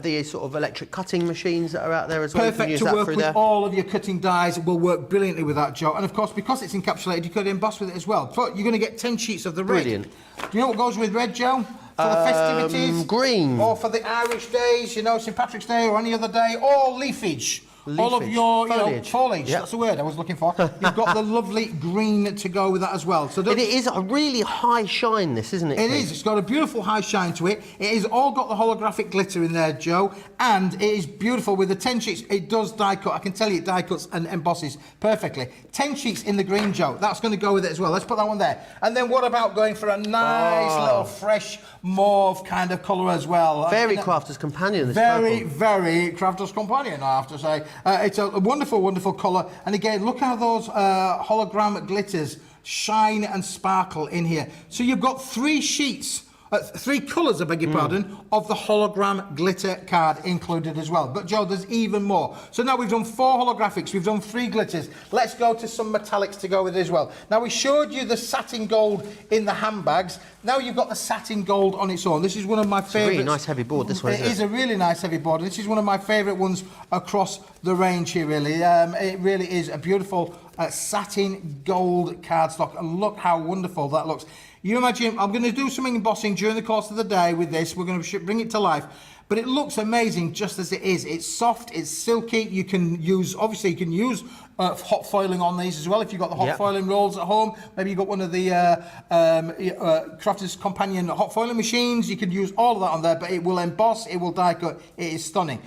the sort of electric cutting machines that are out there as well. Perfect to work with all of your cutting dies. It will work brilliantly with that, Joe. And of course, because it's encapsulated, you could emboss with it as well. But you're going to get 10 sheets of the red. Brilliant. Do you know what goes with red, Joe? For the festivities? Green. Or for the Irish days, you know, St. Patrick's Day or any other day, or leafage. All of your foliage. Yep. That's the word I was looking for. You've got the lovely green to go with that as well. So it is a really high shine, this, isn't it? It is. It's got a beautiful high shine to it. It has all got the holographic glitter in there, Joe, and it is beautiful with the 10 sheets. It does die cut. I can tell you it die cuts and embosses perfectly. 10 sheets in the green, Joe. That's going to go with it as well. Let's put that one there. And then what about going for a nice little fresh mauve kind of colour as well? Very Crafter's Companion. This very Crafter's Companion, I have to say. It's a wonderful, wonderful colour. And again, look how those hologram glitters shine and sparkle in here. So you've got 3 sheets, 3 colours, I beg your pardon, of the hologram glitter card included as well. But Joe, there's even more. So now we've done 4 holographics, we've done 3 glitters. Let's go to some metallics to go with it as well. Now we showed you the satin gold in the handbags. Now you've got the satin gold on its own. This is one of my favourites. Really nice heavy board, this one, isn't it? It is a really nice heavy board. This is one of my favourite ones across the range here, really. It really is a beautiful satin gold cardstock. And look how wonderful that looks. You imagine, I'm going to do some embossing during the course of the day with this. We're going to bring it to life. But it looks amazing just as it is. It's soft, it's silky. You can use, obviously, you can use hot foiling on these as well. If you've got the hot foiling rolls at home, maybe you've got one of the Crafter's Companion hot foiling machines. You can use all of that on there, but it will emboss, it will die cut. It is stunning.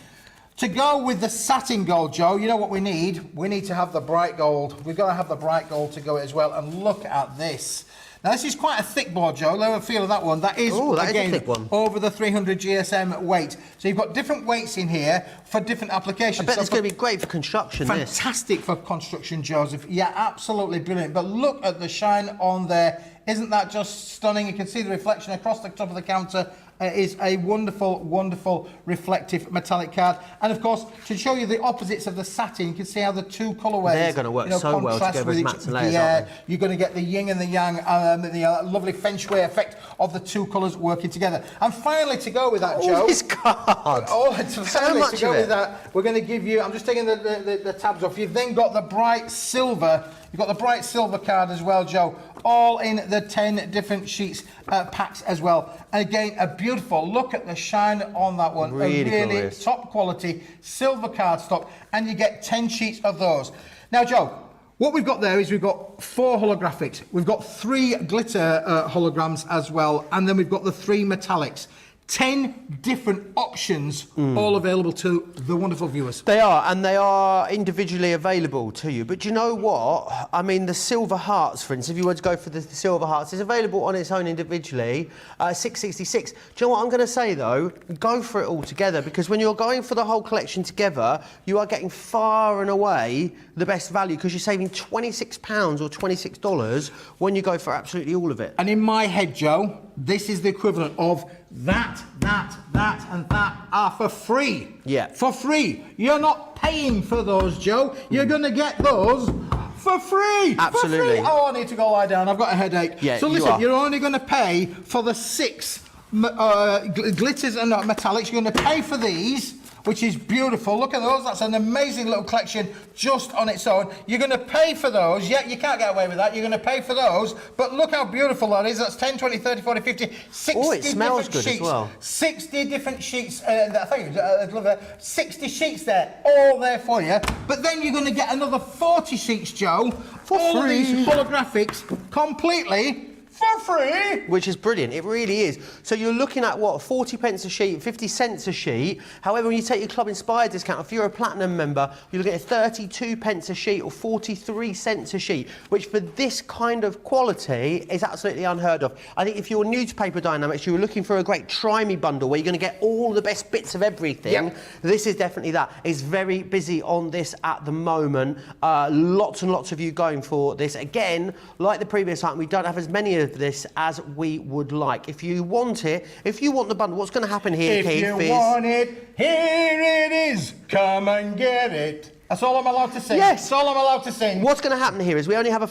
To go with the satin gold, Joe, you know what we need? We need to have the bright gold. We've got to have the bright gold to go as well. And look at this. Now, this is quite a thick board, Joe. Let me feel of that one. That is, again, a thick one. Over the 300 GSM weight. So you've got different weights in here for different applications. I bet it's going to be great for construction, Fantastic for construction, Joseph. Yeah, absolutely brilliant. But look at the shine on there. Isn't that just stunning? You can see the reflection across the top of the counter. It is a wonderful, wonderful reflective metallic card. And of course, to show you the opposites of the satin, you can see how the 2 colourways... They're going to work so well together as mats and layers, aren't they? You're going to get the yin and the yang, the lovely feng shui effect of the 2 colours working together. And finally, to go with that, Joe... this card! Finally, to go with that, we're going to give you... I'm just taking the tabs off. You've then got the bright silver... You've got the bright silver card as well, Joe, all in the 10 different sheets packs as well. And again, a beautiful look at the shine on that one. Really top quality silver cardstock, and you get 10 sheets of those. Now, Joe, what we've got there is we've got 4 holographics. We've got 3 glitter holograms as well, and then we've got the 3 metallics. 10 different options, all available to the wonderful viewers. They are, and they are individually available to you. But do you know what? I mean, the Silver Hearts, for instance, if you were to go for the Silver Hearts, it's available on its own individually, $6.66. Do you know what I'm going to say, though? Go for it all together, because when you're going for the whole collection together, you are getting far and away the best value, because you're saving £26 or $26 when you go for absolutely all of it. And in my head, Joe, this is the equivalent of that, and that are for free. Yeah. For free. You're not paying for those, Joe. You're going to get those for free. Absolutely. For free. Oh, I need to go lie down. I've got a headache. Yeah, so listen, you're only going to pay for the 6 glitters and metallics. You're going to pay for these, which is beautiful. Look at those. That's an amazing little collection just on its own. You're going to pay for those. Yeah, you can't get away with that. You're going to pay for those. But look how beautiful that is. That's 10, 20, 30, 40, 50, 60 it smells good sheets. as well. 60 different sheets. I think I love that. 60 sheets there, all there for you. But then you're going to get another 40 sheets, Joe. For all free. These holographics completely for free. Which is brilliant, it really is. So you're looking at what, 40 pence a sheet, 50 cents a sheet. However, when you take your Club Inspired discount, if you're a platinum member, you're looking at 32 pence a sheet or 43 cents a sheet, which for this kind of quality is absolutely unheard of. I think if you're new to Paper Dynamics, you were looking for a great Try Me bundle where you're going to get all the best bits of everything. This is definitely that. It's very busy on this at the moment. Lots and lots of you going for this. Again, like the previous time, we don't have as many of this as we would like. If you want it, if you want the bundle, what's going to happen here, Keith? If you want it, here it is. Come and get it. That's all I'm allowed to sing. Yes. That's all I'm allowed to sing. What's going to happen here is we only have a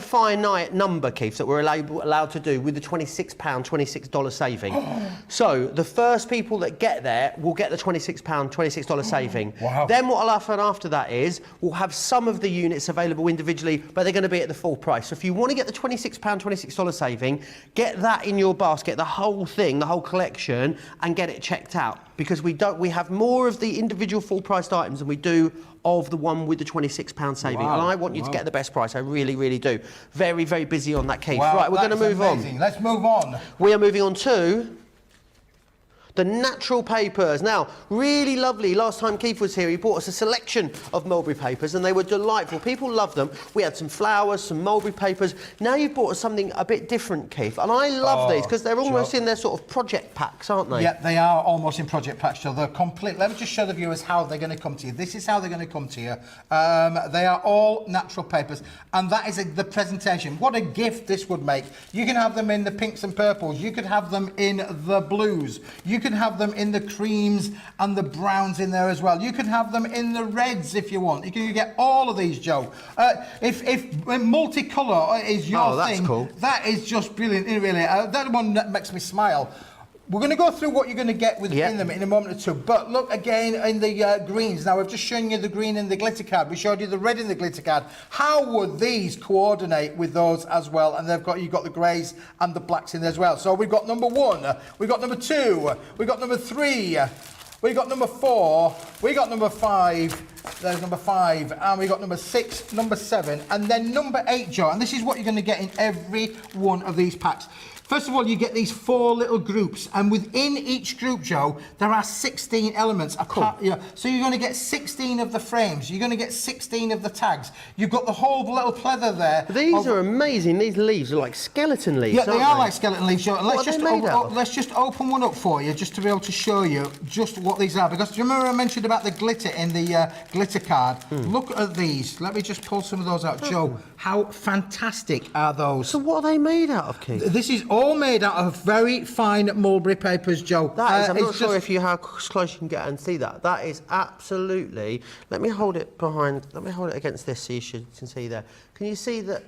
finite number, Keith, that we're allowed to do with the £26, $26 saving. So the first people that get there will get the £26, $26 saving. Wow. Then what will happen after that is we'll have some of the units available individually, but they're going to be at the full price. So if you want to get the £26, $26 saving, get that in your basket, the whole thing, the whole collection, and get it checked out. Because we have more of the individual full-priced items than we do of the one with the £26 saving. Wow. And I want you to get the best price. I really, really do. Very, very busy on that, Keith. Wow, right, we're going to move amazing. on. Let's move on. We are moving on to the natural papers. Now, really lovely. Last time Keith was here, he brought us a selection of mulberry papers and they were delightful. People loved them. We had some flowers, some mulberry papers. Now you've brought us something a bit different, Keith. And I love these because they're almost in their sort of project packs, aren't they? Yeah, they are almost in project packs, so they're complete. Let me just show the viewers how they're going to come to you. This is how they're going to come to you. They are all natural papers, and that is the presentation. What a gift this would make. You can have them in the pinks and purples. You could have them in the blues. You can have them in the creams and the browns in there as well. You can have them in the reds if you want. You can get all of these, Joe. If multicolour is your thing, cool. That is just brilliant, isn't it, really? That one that makes me smile. We're going to go through what you're going to get within them in a moment or two. But look again in the greens. Now, we've just shown you the green in the glitter card. We showed you the red in the glitter card. How would these coordinate with those as well? And you've got the greys and the blacks in there as well. So we've got number 1, we've got number 2, we've got number 3, we got number 4, we got number 5, there's number 5, and we got number 6, number 7, and then number 8, Joe. And this is what you're going to get in every one of these packs. First of all, you get these 4 little groups, and within each group, Joe, there are 16 elements. Cool. So you're going to get 16 of the frames. You're going to get 16 of the tags. You've got the whole little pleather there. These are amazing. These leaves are like skeleton leaves, Yeah, they are they? like skeleton leaves, Joe. Let's just open one up for you, just to be able to show you just what these are. Because do you remember I mentioned about the glitter in the glitter card? Look at these. Let me just pull some of those out, Joe. How fantastic are those? So what are they made out of, Keith? This is all made out of very fine mulberry papers, Joe. That is, I'm not sure how close you can get and see that. That is absolutely... Let me hold it against this so you can see there. Can you see that?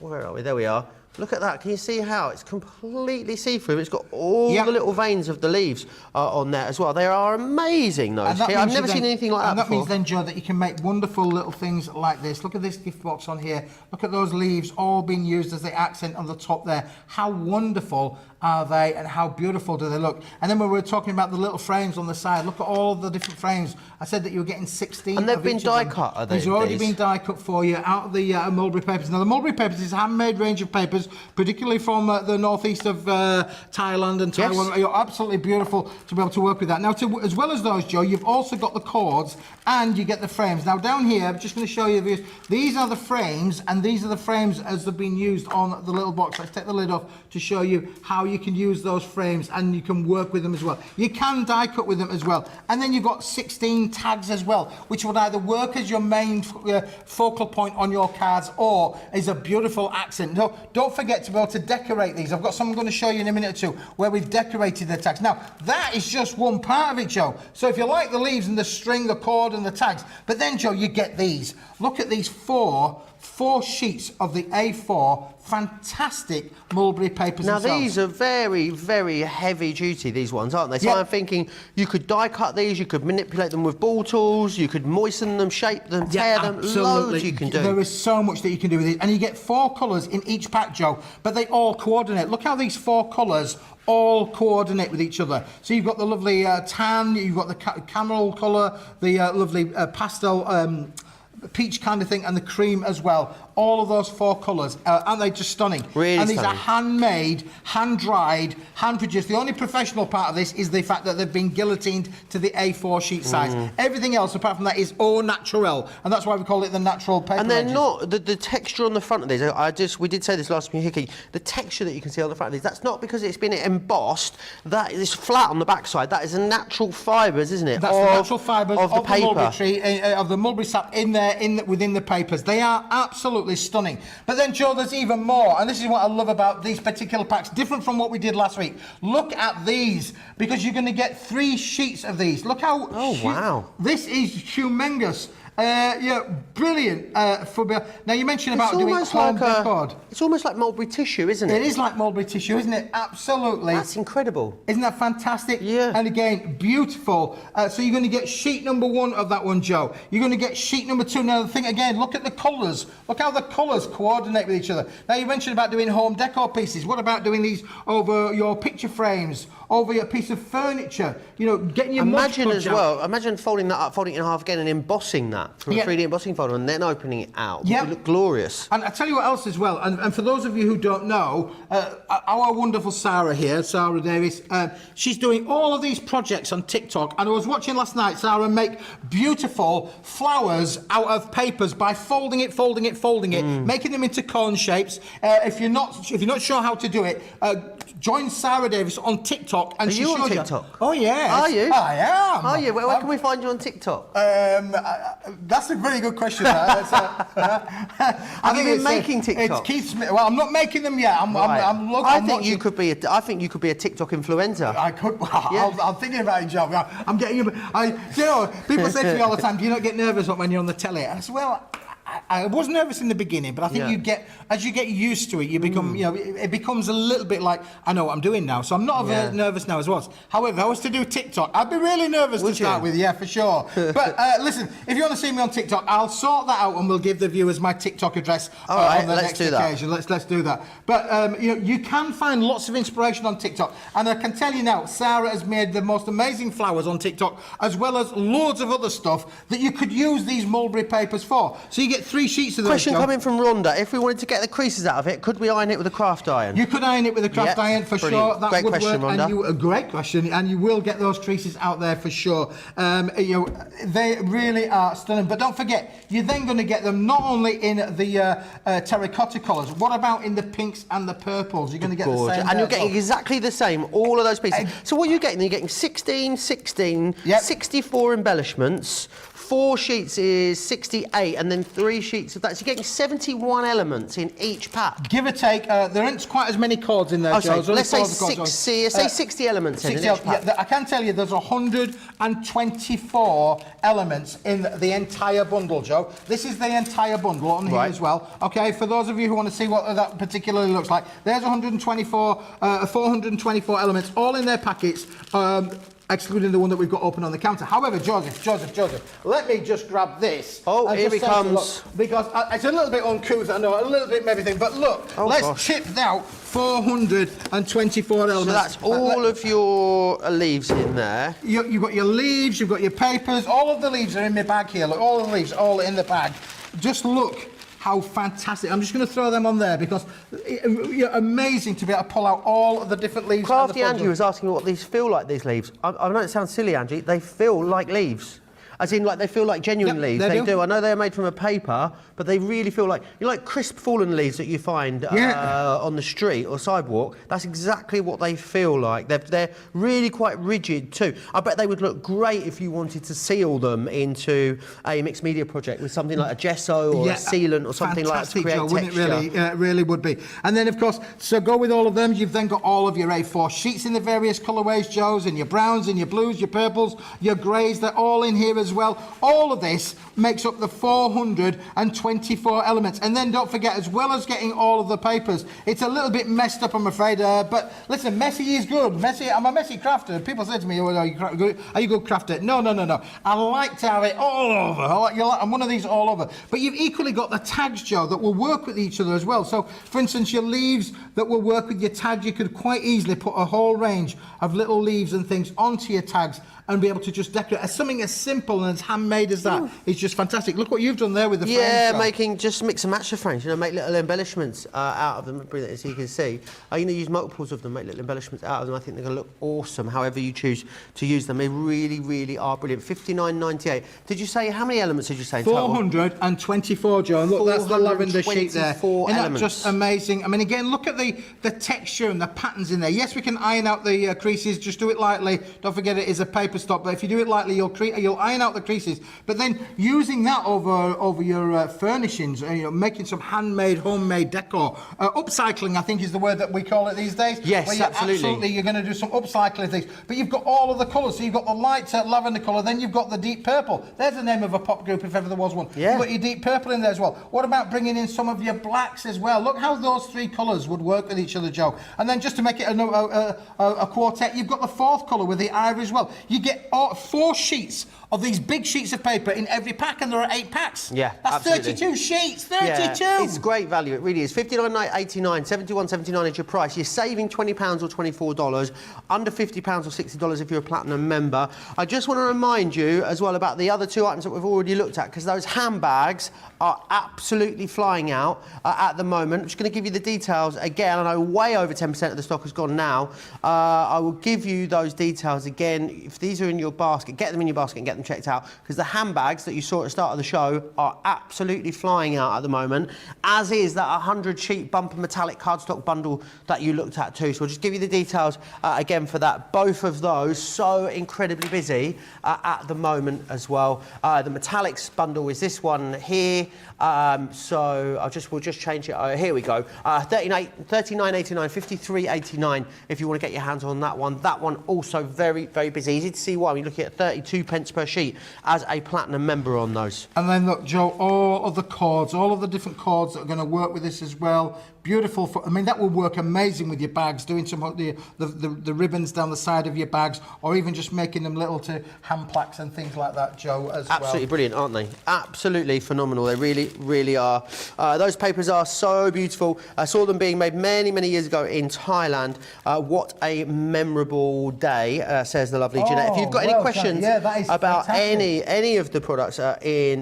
Where are we? There we are. Look at that. Can you see how it's completely see-through? It's got all the little veins of the leaves on there as well. They are amazing, those. I've never seen anything like that before. And that means then, Joe, that you can make wonderful little things like this. Look at this gift box on here. Look at those leaves all being used as the accent on the top there. How wonderful are they and how beautiful do they look? And then when we were talking about the little frames on the side, look at all the different frames. I said that you were getting 16 and they've been die cut, are they? These have already been die cut for you out of the mulberry papers. Now, the mulberry papers is a handmade range of papers, particularly from the northeast of Thailand and Taiwan. Yes. You're absolutely beautiful to be able to work with that. Now, as well as those, Joe, you've also got the cords and you get the frames. Now, down here, I'm just going to show you this. These are the frames, and these are the frames as they've been used on the little box. Let's take the lid off to show you how you can use those frames and you can work with them as well. You can die cut with them as well. And then you've got 16 tags as well, which would either work as your main focal point on your cards or is a beautiful accent. No, don't forget to be able to decorate these. I've got some I'm going to show you in a minute or two where we've decorated the tags. Now, that is just one part of it, Joe. So if you like the leaves and the string, the cord and the tags, but then, Joe, you get these. Look at these four sheets of the A4 fantastic mulberry papers. Now themselves. these are very, very heavy duty, these ones, aren't they? So I'm thinking you could die cut these, you could manipulate them with ball tools, you could moisten them, shape them, tear them, loads you can do. There is so much that you can do with it. And you get 4 colours in each pack, Joe, but they all coordinate. Look how these 4 colours all coordinate with each other. So you've got the lovely tan, you've got the camel colour, the lovely pastel peach kind of thing, and the cream as well, all of those 4 colours. Aren't they just stunning? Really and these stunning. are handmade, hand-dried, hand-produced. The only professional part of this is the fact that they've been guillotined to the A4 sheet size. Everything else, apart from that, is au naturel, and that's why we call it the natural paper. And they're edges. not the texture on the front of these. We did say this last week, Hickey. The texture that you can see on the front of these, that's not because it's been embossed. That is flat on the backside. That is the natural fibres, isn't it? That's the natural fibres of the paper. mulberry tree, of the mulberry sap in there, within the papers. They are absolutely stunning. But then, Joe, there's even more, and this is what I love about these particular packs, different from what we did last week. Look at these, because you're going to get 3 sheets of these. Look how... wow. This is humongous. Yeah, brilliant. Now, you mentioned about doing home decor. It's almost like mulberry tissue, isn't it? It is like mulberry tissue, isn't it? Absolutely. That's incredible. Isn't that fantastic? Yeah. And again, beautiful. So you're going to get sheet number 1 of that one, Joe. You're going to get sheet number 2. Now, the thing again, look at the colours. Look how the colours coordinate with each other. Now, you mentioned about doing home decor pieces. What about doing these over your picture frames, over your piece of furniture? You know, getting your Imagine as well, imagine folding that up, folding it in half again and embossing that from a 3D embossing folder and then opening it out. It would look glorious. And I tell you what else as well, and for those of you who don't know, our wonderful Sarah here, Sarah Davis, she's doing all of these projects on TikTok, and I was watching last night Sarah make beautiful flowers out of papers by folding it, making them into cone shapes. If you're not sure how to do it, join Sarah Davis on TikTok, and she shows you. TikTok? Oh yes, Are you? I am. Are you? Where can we find you on TikTok? That's a very good question. Have you been making TikToks? It's Keith Smith. Well, I'm not making them yet. I think you could be a TikTok influencer. I could. I'm thinking about it, Joe. I'm getting. You know, people say to me all the time, "Do you not get nervous when you're on the telly?" I said, "Well, I was nervous in the beginning, but I think as you get used to it, you become, you know, it becomes a little bit like, I know what I'm doing now. So I'm not as nervous now as I was. However, if I was to do TikTok, I'd be really nervous to start with, for sure. But listen, if you want to see me on TikTok, I'll sort that out and we'll give the viewers my TikTok address on the next occasion. Let's do that. But you know, you can find lots of inspiration on TikTok, and I can tell you now, Sarah has made the most amazing flowers on TikTok, as well as loads of other stuff that you could use these mulberry papers for. So you get 3 sheets of those. Question coming from Rhonda: if we wanted to get the creases out of it, could we iron it with a craft iron? You could iron it with a craft iron for sure. That great would question, work. Rhonda. A great question, and you will get those creases out there for sure. You know, they really are stunning. But don't forget, you're then going to get them not only in the terracotta colours. What about in the pinks and the purples? You're going to get the same. And you're getting exactly the same, all of those pieces. So what you're getting? You're getting 16, 64 embellishments. 4 sheets is 68, and then 3 sheets of that. So you're getting 71 elements in each pack. Give or take, there aren't quite as many cords in there, Joe. Let's say 60 elements in each pack. I can tell you there's 124 elements in the entire bundle, Joe. This is the entire bundle on here as well. Okay, for those of you who want to see what that particularly looks like, there's 424 elements, all in their packets. Excluding the one that we've got open on the counter. However, Joseph, let me just grab this. Oh, here he comes. Because it's a little bit uncouth, I know, a little bit everything, but look, let's chip out 424 elements. So that's all of your leaves in there. You've got your leaves, you've got your papers, all of the leaves are in my bag here. Look, all the leaves, all in the bag. Just look how fantastic. I'm just going to throw them on there because you're amazing to be able to pull out all of the different leaves. Crafty Angie was asking me what these feel like, these leaves. I know it sounds silly, Angie. They feel like leaves. As in, like, they feel like genuine leaves. They do. I know they're made from a paper, but they really feel like, you know, like crisp fallen leaves that you find on the street or sidewalk. That's exactly what they feel like. They're really quite rigid too. I bet they would look great if you wanted to seal them into a mixed media project with something like a gesso or a sealant or something like that to create texture. Wouldn't it really? It really would be. And then, of course, so go with all of them. You've then got all of your A4 sheets in the various colourways, Joes, and your browns and your blues, your purples, your greys. They're all in here as well. All of this makes up the 424 elements. And then don't forget, as well as getting all of the papers, it's a little bit messed up, I'm afraid. But listen, messy is good. I'm a messy crafter. People say to me, are you a good crafter? No. I like to have it all over. I'm one of these all over. But you've equally got the tags, Joe, that will work with each other as well. So, for instance, your leaves that will work with your tags, you could quite easily put a whole range of little leaves and things onto your tags and be able to just decorate. Something as simple and as handmade as that is just fantastic. Look what you've done there with the frames. Yeah, just mix and match the frames, make little embellishments out of them, bring it so you can see. Use multiples of them, make little embellishments out of them. I think they're going to look awesome, however you choose to use them. They really, really are brilliant. $59.98. Did you say, how many elements did you say in total? 424, Joe. And look, that's the lavender sheet there. Isn't that just amazing? I mean, again, look at the texture and the patterns in there. Yes, we can iron out the creases. Just do it lightly. Don't forget it is a paper stock, but if you do it lightly, you'll iron out the creases. But then using that over your furnishings, making some handmade, homemade decor. Upcycling, I think, is the word that we call it these days. Yes, where absolutely. You're going to do some upcycling things. But you've got all of the colours. So you've got the light lavender colour, then you've got the deep purple. There's the name of a pop group if ever there was one. Yeah. You've got your deep purple in there as well. What about bringing in some of your blacks as well? Look how those three colours would work with each other, Joe. And then just to make it a quartet, you've got the fourth colour with the ivory as well. You get 4 sheets of these big sheets of paper in every pack, and there are 8 packs. Yeah, that's absolutely. 32 sheets. 32. Yeah, it's great value. It really is. $59.89, $71.79 is your price. You're saving £20 or $24, under £50 or $60 if you're a platinum member. I just want to remind you as well about the other 2 items that we've already looked at, because those handbags are absolutely flying out at the moment. I'm just going to give you the details again. I know way over 10% of the stock has gone now. I will give you those details again. If these are in your basket, get them in your basket and get them checked out, because the handbags that you saw at the start of the show are absolutely flying out at the moment, as is that 100-sheet bumper metallic cardstock bundle that you looked at too. So I'll just give you the details again for that. Both of those so incredibly busy at the moment as well. The metallics bundle is this one here. So we'll just change it. Here we go. $39.89, $53.89 if you want to get your hands on that one. That one also very, very busy. Easy to see why. We're looking at 32 pence per sheet as a platinum member on those. And then look, Joe, all of the cords, all of the different cords that are going to work with this as well. Beautiful. That will work amazing with your bags, doing some of the ribbons down the side of your bags, or even just making them little to hand plaques and things like that, Joe, as well. Absolutely brilliant, aren't they? Absolutely phenomenal. They really, really are. Those papers are so beautiful. I saw them being made many, many years ago in Thailand. What a memorable day, says the lovely Jeanette. If you've got any questions about any of the products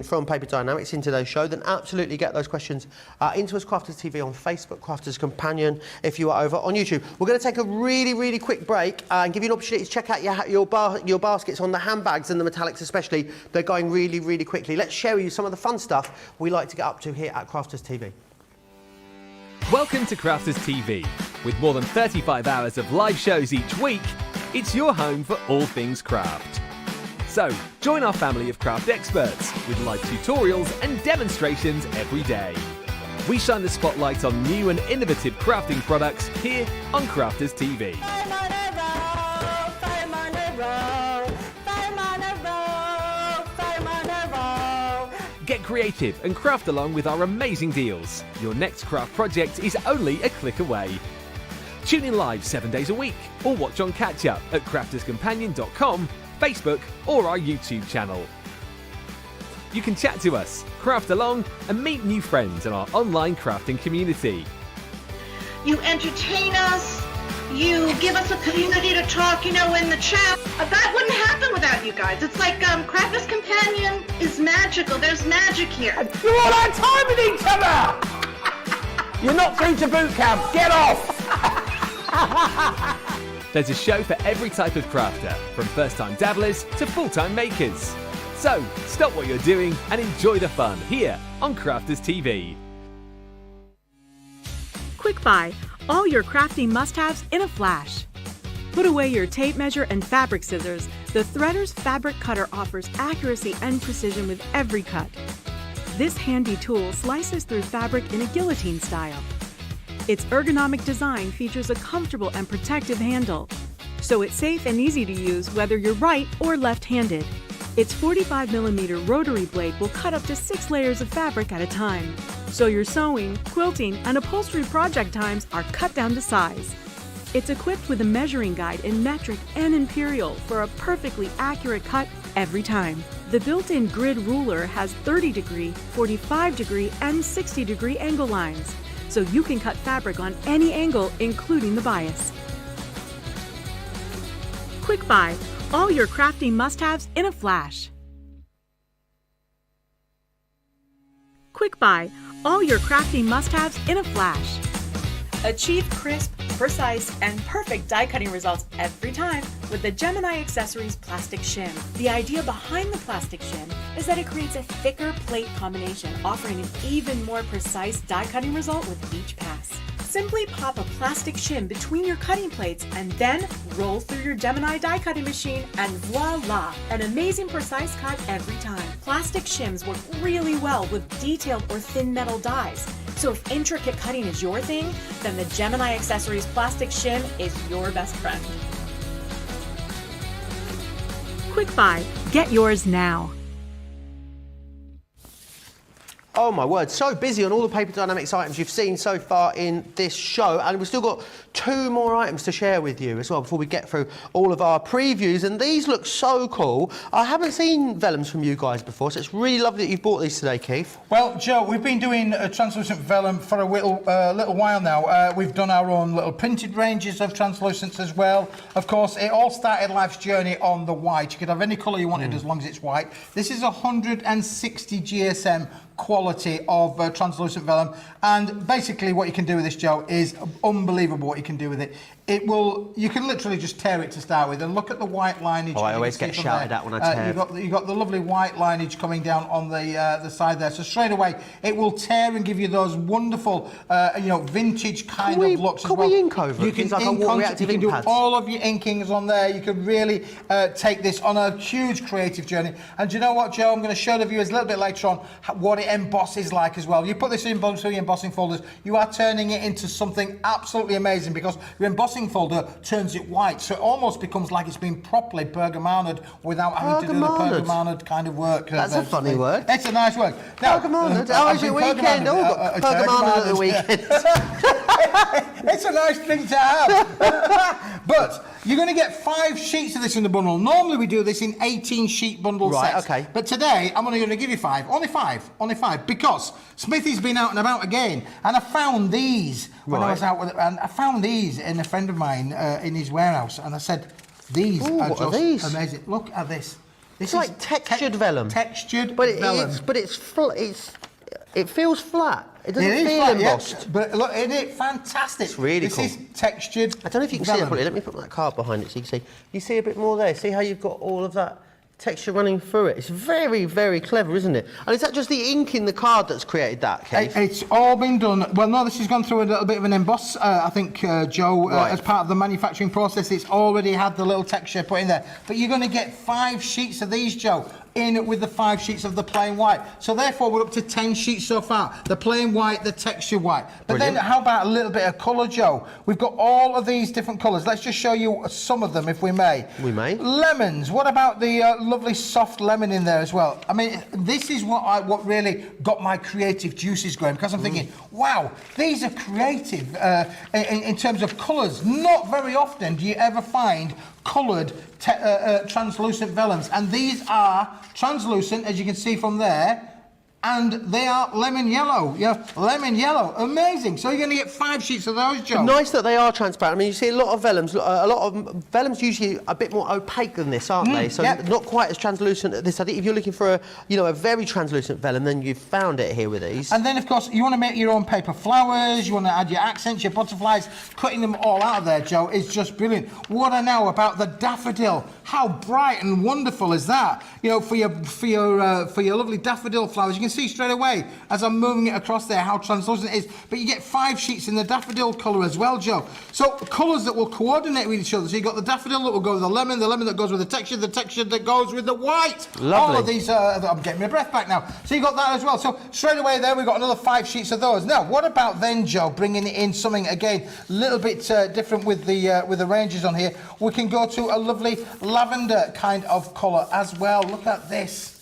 from Paper Dienamics in today's show, then absolutely get those questions into us, Crafters TV on Facebook, Crafters Companion, if you are over on YouTube. We're going to take a really, really quick break and give you an opportunity to check out your baskets on the handbags and the metallics especially. They're going really, really quickly. Let's share with you some of the fun stuff we like to get up to here at Crafters TV. Welcome to Crafters TV. With more than 35 hours of live shows each week, it's your home for all things craft. So, join our family of craft experts with live tutorials and demonstrations every day. We shine the spotlight on new and innovative crafting products here on Crafters TV. Get creative and craft along with our amazing deals. Your next craft project is only a click away. Tune in live 7 days a week or watch on catch up at crafterscompanion.com, Facebook or our YouTube channel. You can chat to us, craft along and meet new friends in our online crafting community. You entertain us, you give us a community to talk, in the chat. That wouldn't happen without you guys. It's like Crafters Companion is magical. There's magic here. You're all our time with each other! You're not through to boot camp. Get off! There's a show for every type of crafter, from first-time dabblers to full-time makers. So, stop what you're doing and enjoy the fun here on Crafters TV. Quick Buy, all your crafting must-haves in a flash. Put away your tape measure and fabric scissors. The Threader's fabric cutter offers accuracy and precision with every cut. This handy tool slices through fabric in a guillotine style. Its ergonomic design features a comfortable and protective handle, so it's safe and easy to use whether you're right or left-handed. Its 45mm rotary blade will cut up to 6 layers of fabric at a time, so your sewing, quilting, and upholstery project times are cut down to size. It's equipped with a measuring guide in metric and imperial for a perfectly accurate cut every time. The built-in grid ruler has 30-degree, 45-degree, and 60-degree angle lines, so you can cut fabric on any angle, including the bias. Quick Buy, All your crafting must-haves in a flash. Quick Buy. All your crafting must-haves in a flash. Achieve crisp, precise, and perfect die cutting results every time with the Gemini Accessories Plastic Shim. The idea behind the plastic shim is that it creates a thicker plate combination, offering an even more precise die cutting result with each pass. Simply pop a plastic shim between your cutting plates and then roll through your Gemini die cutting machine and voila! An amazing precise cut every time. Plastic shims work really well with detailed or thin metal dies. So if intricate cutting is your thing, then the Gemini Accessories Plastic Shim is your best friend. Quick Buy. Get yours now. Oh my word, so busy on all the Paper Dynamics items you've seen so far in this show, and we've still got 2 more items to share with you as well before we get through all of our previews, and these look so cool. I haven't seen vellums from you guys before, so it's really lovely that you've bought these today, Keith. Well, Joe, we've been doing a translucent vellum for a little while now. We've done our own little printed ranges of translucents as well. Of course, it all started life's journey on the white. You could have any colour you wanted as long as it's white. This is 160 GSM quality of translucent vellum, and basically what you can do with this, Joe, is unbelievable what you can do with it. You can literally just tear it to start with, and look at the white lineage. Oh, I always get shouted at when I tear. You've got the lovely white lineage coming down on the side there, so straight away it will tear and give you those wonderful vintage kind of looks as well. Can we ink over You it? can Like ink reactive you can ink do pads. all of your inkings on there. You can really take this on a huge creative journey. And do you know what, Joe? I'm going to show the viewers a little bit later on what it embosses like as well. You put this in through your embossing folders, you are turning it into something absolutely amazing, because your embossing folder turns it white, so it almost becomes like it's been properly bergamaned without having to do the bergamaned kind of work. That's a funny word. It's a nice word. Now, bergamaned. How was your weekend? Bergamaned at the weekend. It's a nice thing to have. But you're going to get 5 sheets of this in the bundle. Normally we do this in 18 sheet bundle sets. Right, okay. But today I'm only going to give you 5. Only 5, because Smithy's been out and about again, and I found these when I was out with, and I found these in a friend of mine in his warehouse, and I said, these are just amazing. Look at this. It's like textured vellum. Textured vellum. It feels flat. It doesn't feel embossed. Yeah. But look, isn't it fantastic? It's really cool. This is textured. I don't know if you can see it properly. Let me put that card behind it so you can see. You see a bit more there. See how you've got all of that texture running through it. It's very, very clever, isn't it? And is that just the ink in the card that's created that, Keith? It's all been done. Well, no, this has gone through a little bit of an emboss, I think, Joe, as part of the manufacturing process. It's already had the little texture put in there. But you're going to get 5 sheets of these, Joe, in with the 5 sheets of the plain white. So therefore we're up to 10 sheets so far. The plain white, the texture white. But Brilliant. Then how about a little bit of colour, Joe? We've got all of these different colours. Let's just show you some of them if we may. We may. Lemons. What about the lovely soft lemon in there as well? I mean, this is what really got my creative juices going, because I'm thinking, wow, these are creative in terms of colours. Not very often do you ever find coloured translucent vellums, and these are translucent, as you can see from there, and they are lemon yellow. Yeah, lemon yellow. Amazing. So you're going to get 5 sheets of those, Joe. Nice that they are transparent. I mean, you see a lot of vellums. A lot of vellums usually a bit more opaque than this, aren't they? So not quite as translucent as this. I think if you're looking for a very translucent vellum, then you've found it here with these. And then, of course, you want to make your own paper flowers. You want to add your accents, your butterflies. Cutting them all out of there, Joe, is just brilliant. What I know about the daffodil. How bright and wonderful is that? You know, for your lovely daffodil flowers, you can see straight away as I'm moving it across there how translucent it is. But you get 5 sheets in the daffodil colour as well, Joe. So colours that will coordinate with each other. So you've got the daffodil that will go with the lemon that goes with the texture that goes with the white. Lovely. All of these, I'm getting my breath back now. So you've got that as well. So straight away there we've got another 5 sheets of those. Now, what about then, Joe, bringing it in something, again, a little bit different with the ranges on here. We can go to a lovely lavender kind of colour as well. Look at this.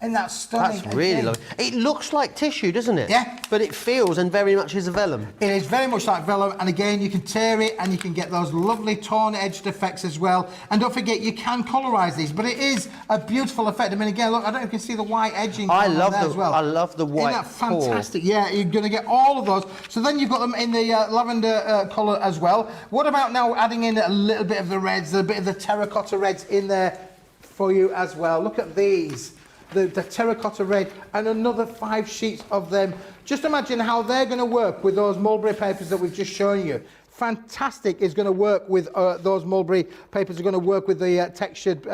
Isn't that stunning? That's really lovely. It looks like tissue, doesn't it? Yeah. But it feels and very much is a vellum. It is very much like vellum, and again, you can tear it and you can get those lovely torn-edged effects as well. And don't forget, you can colorise these, but it is a beautiful effect. I mean, again, look, I don't know if you can see the white edging I on love there the as well. I love the white. Isn't that fantastic? Yeah, you're going to get all of those. So then you've got them in the lavender colour as well. What about now adding in a little bit of the reds, a bit of the terracotta reds in there for you as well? Look at these. The terracotta red, and another 5 sheets of them. Just imagine how they're going to work with those mulberry papers that we've just shown you. Fantastic is going to work with those mulberry papers, are going to work with the textured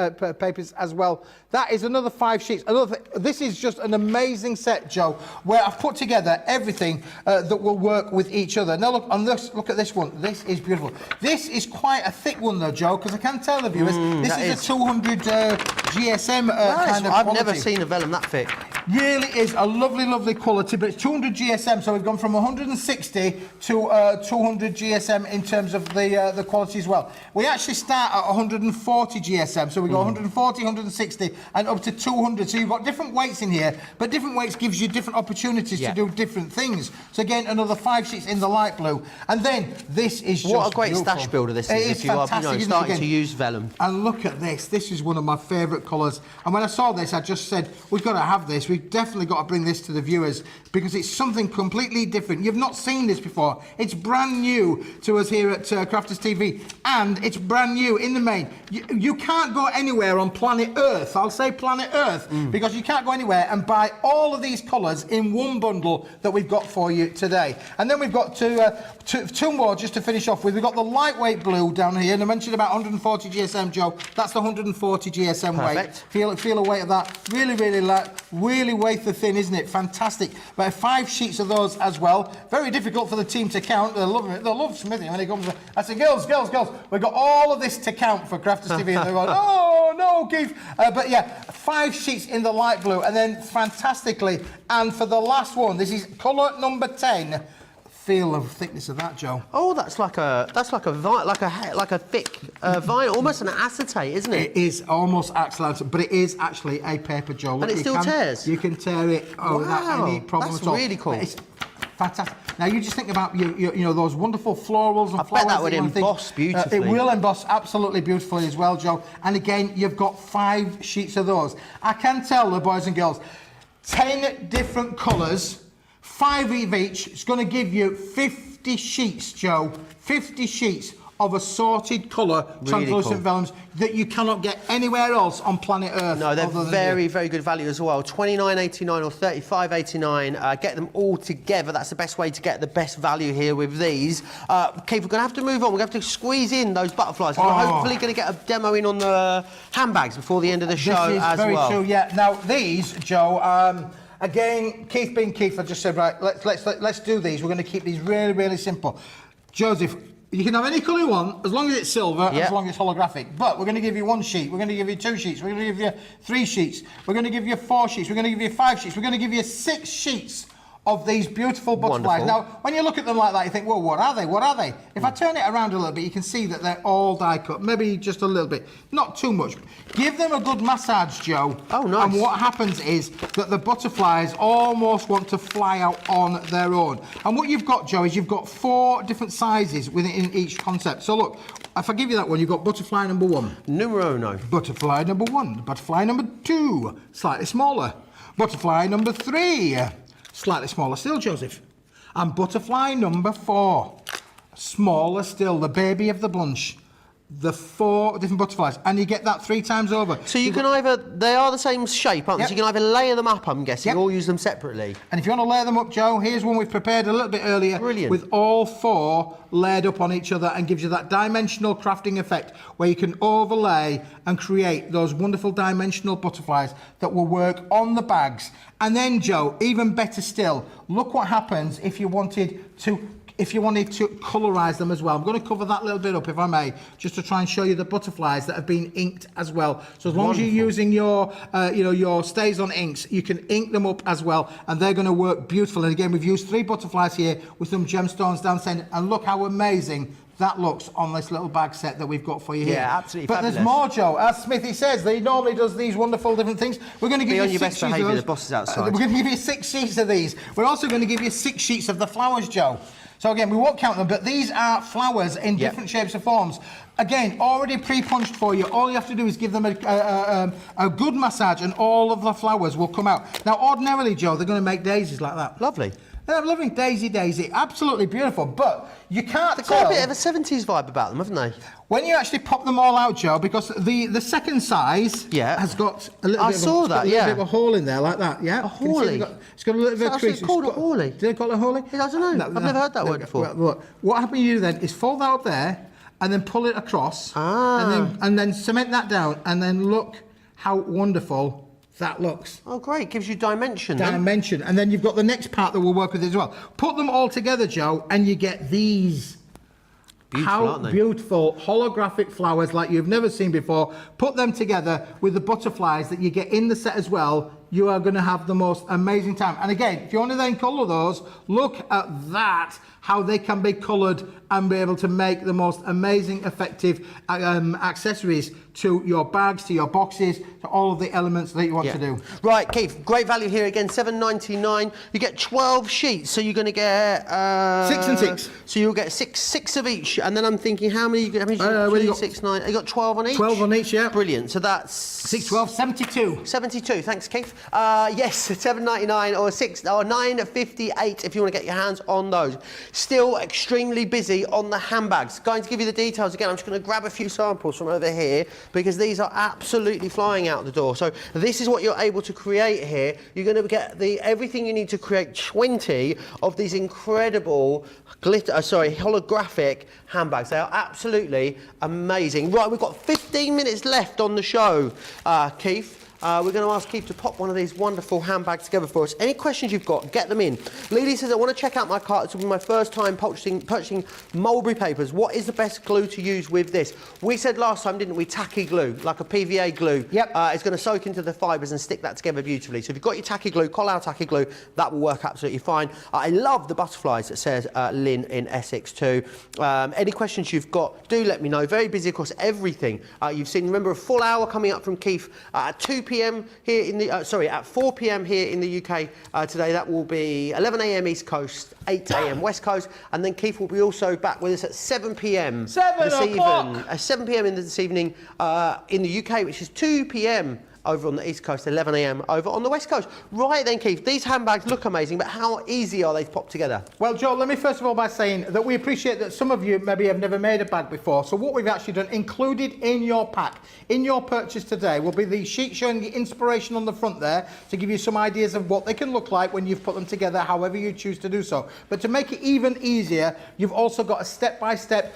papers as well. That is another 5 sheets. This is just an amazing set, Joe, where I've put together everything that will work with each other. Now look on this. Look at this one. This is beautiful. This is quite a thick one though, Joe, because I can tell the viewers this is a 200 GSM kind of I've quality. never seen a vellum that thick. Really is a lovely, lovely quality, but it's 200 GSM, so we've gone from 160 to 200 GSM in terms of the quality as well. We actually start at 140 GSM, so we go 140, 160, and up to 200. So you've got different weights in here, but different weights gives you different opportunities to do different things. So again, another 5 sheets in the light blue, and then this is just what a great beautiful. stash builder this is. If you are, starting to use vellum. And look at this. This is one of my favourite colours. And when I saw this, I just said, we've got to have this. We've definitely got to bring this to the viewers because it's something completely different. You've not seen this before. It's brand new to us here at Crafters TV, and it's brand new in the main. You can't go anywhere on planet Earth. I'll say planet Earth because you can't go anywhere and buy all of these colours in one bundle that we've got for you today. And then we've got two more just to finish off with. We've got the lightweight blue down here, and I mentioned about 140 GSM, Joe. That's the 140 GSM Perfect. weight. Feel the weight of that. Really, really light. Really wafer thin, isn't it? Fantastic. But 5 sheets of those as well. Very difficult for the team to count. They love it. They love smithing when it comes to... I say, girls, we've got all of this to count for Crafters TV. And they're going, oh, no, Keith. But yeah, 5 sheets in the light blue. And then fantastically, and for the last one, this is colour number 10. Feel the thickness of that, Joe. Oh, that's like a thick vinyl, almost an acetate, isn't it? It is almost acetate, but it is actually a paper, Joe. Look, and it still tears. You can tear it without any problem at all. That's really cool. But it's fantastic. Now you just think about you know those wonderful florals and flowers. I bet that would emboss beautifully. It will emboss absolutely beautifully as well, Joe. And again, you've got 5 sheets of those. I can tell the boys and girls, 10 different colours. 5 of each. It's going to give you 50 sheets, Joe. 50 sheets of assorted colour, translucent vellums that you cannot get anywhere else on planet Earth. No, they're very good value as well. $29.89 or $35.89. Get them all together. That's the best way to get the best value here with these. Keith, we're going to have to move on. We're going to have to squeeze in those butterflies. We're hopefully going to get a demo in on the handbags before the end of the show as well. This is very true, yeah. Now, these, Joe... Again, Keith being Keith, I just said, right, let's do these. We're going to keep these really, really simple. Joseph, you can have any colour you want, as long as it's silver, and as long as it's holographic. But we're going to give you 1 sheet, we're going to give you 2 sheets, we're going to give you 3 sheets, we're going to give you 4 sheets, we're going to give you 5 sheets, we're going to give you 6 sheets of these beautiful butterflies. Now, when you look at them like that, you think, well, what are they? What are they? If I turn it around a little bit, you can see that they're all die cut, maybe just a little bit, not too much. Give them a good massage, Joe. Oh, nice. And what happens is that the butterflies almost want to fly out on their own. And what you've got, Joe, is you've got 4 different sizes within each concept. So look, if I give you that one, you've got butterfly number 1. Numero uno. Butterfly number 1. Butterfly number 2, slightly smaller. Butterfly number 3. Slightly smaller still, Joseph. And butterfly number 4. Smaller still, the baby of the bunch. The 4 different butterflies. And you get that 3 times over. So you can either, they are the same shape, aren't they? So you can either layer them up, I'm guessing, or use them separately. And if you want to layer them up, Joe, here's one we've prepared a little bit earlier. Brilliant. With all 4 layered up on each other and gives you that dimensional crafting effect where you can overlay and create those wonderful dimensional butterflies that will work on the bags. And then, Joe, even better still, look what happens if you wanted to colorise them as well. I'm going to cover that little bit up, if I may, just to try and show you the butterflies that have been inked as well. So as long as you're using your, your Stays On inks, you can ink them up as well, and they're going to work beautiful. And again, we've used 3 butterflies here with some gemstones down the centre, and look how amazing that looks on this little bag set that we've got for you here. Yeah, absolutely But fabulous. there's more, Joe. As Smithy says, he normally does these wonderful different things. We're going to give Be you on your 6 best sheets of behaviour, those. the boss is outside. We're going to give you 6 sheets of these. We're also going to give you 6 sheets of the flowers, Joe. So again, we won't count them, but these are flowers in different shapes and forms. Again, already pre-punched for you. All you have to do is give them a good massage and all of the flowers will come out. Now, ordinarily, Joe, they're going to make daisies like that. Lovely. They're lovely, daisy, absolutely beautiful. But you can't They've tell. got a bit of a 70s vibe about them, haven't they? When you actually pop them all out, Joe, because the second size has got a little bit of a hole in there like that, yeah? A hole-y? It's got a little bit of a crease. It's called a hole-y? Did they call it a hole-y? I don't know. I've never heard that word before. Look, what happens you do then is fold that up there and then pull it across and then cement that down and then look how wonderful that looks. Oh, great. Gives you dimension. Dimension. And then you've got the next part that we'll work with as well. Put them all together, Joe, and you get these. Beautiful, aren't they? Beautiful holographic flowers like you've never seen before. Put them together with the butterflies that you get in the set as well. You are going to have the most amazing time. And again, if you want to then colour those, look at that, how they can be coloured and be able to make the most amazing, effective accessories to your bags, to your boxes, to all of the elements that you want to do. Right, Keith, great value here again, $7.99. You get 12 sheets, so you're going to get 6 and 6. So you'll get six of each, and then I'm thinking, how many? you got? 6, 9. You got 12 on each. 12 on each, yeah. Brilliant. So that's 6, 12, 72. 72. Thanks, Keith. Yes, $7.99 or $9.58 if you want to get your hands on those. Still extremely busy on the handbags. Going to give you the details again. I'm just going to grab a few samples from over here because these are absolutely flying out the door. So this is what you're able to create here. You're going to get everything you need to create 20 of these incredible holographic handbags. They are absolutely amazing. Right, we've got 15 minutes left on the show, Keith. We're going to ask Keith to pop one of these wonderful handbags together for us. Any questions you've got, get them in. Lily says, I want to check out my cart. This will be my first time purchasing Mulberry papers. What is the best glue to use with this? We said last time, didn't we, tacky glue, like a PVA glue. Yep. It's going to soak into the fibres and stick that together beautifully. So if you've got your tacky glue, Collard tacky glue, that will work absolutely fine. I love the butterflies that says Lynn in Essex too. Any questions you've got, do let me know. Very busy across everything. You've seen, remember, a full hour coming up from Keith at 2 p.m. here in the at 4 p.m. here in the UK today. That will be 11 a.m. East Coast, 8 a.m. West Coast, and then Keith will be also back with us at 7 p.m. 7 o'clock. 7 p.m. this evening in the UK, which is 2 p.m. over on the East Coast, 11 a.m. over on the West Coast. Right then, Keith, these handbags look amazing, but how easy are they to pop together? Well, Joe, let me first of all by saying that we appreciate that some of you maybe have never made a bag before. So what we've actually done, included in your pack, in your purchase today, will be the sheet showing the inspiration on the front there to give you some ideas of what they can look like when you've put them together, however you choose to do so. But to make it even easier, you've also got a step-by-step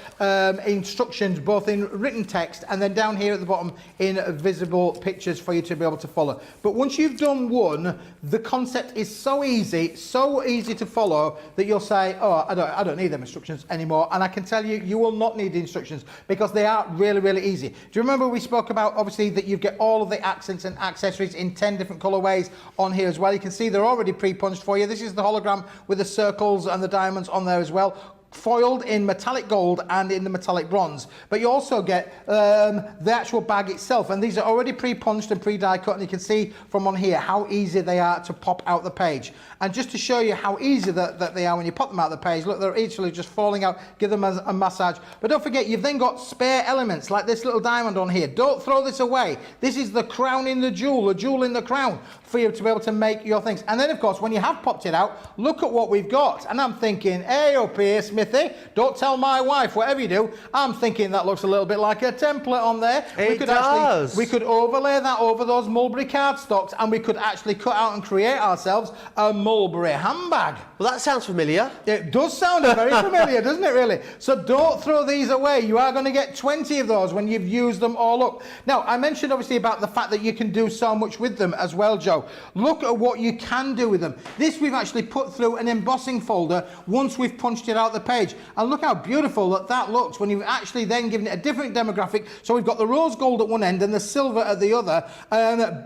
instructions, both in written text and then down here at the bottom in visible pictures for you to be able to follow. But once you've done one, the concept is so easy to follow that you'll say, oh, I don't need them instructions anymore. And I can tell you, you will not need the instructions because they are really, really easy. Do you remember we spoke about, obviously, that you get all of the accents and accessories in 10 different colorways on here as well? You can see they're already pre-punched for you. This is the hologram with the circles and the diamonds on there as well, foiled in metallic gold and in the metallic bronze. But you also get the actual bag itself, and these are already pre-punched and pre-die cut, and you can see from on here how easy they are to pop out the page. And just to show you how easy that they are when you pop them out the page, look, they're easily just falling out. Give them a massage. But don't forget, you've then got spare elements like this little diamond on here. Don't throw this away. This is the crown in the jewel in the crown for you to be able to make your things. And then, of course, when you have popped it out, look at what we've got. And I'm thinking, hey up here, Smithy, don't tell my wife, whatever you do. I'm thinking that looks a little bit like a template on there. It does. We could overlay that over those Mulberry cardstocks, and we could actually cut out and create ourselves a Mulberry handbag. Well, that sounds familiar. It does sound very familiar, doesn't it, really? So don't throw these away. You are going to get 20 of those when you've used them all up. Now, I mentioned, obviously, about the fact that you can do so much with them as well, Joe. Joe. Look at what you can do with them. This we've actually put through an embossing folder once we've punched it out the page. And look how beautiful that looks when you've actually then given it a different demographic. So we've got the rose gold at one end and the silver at the other.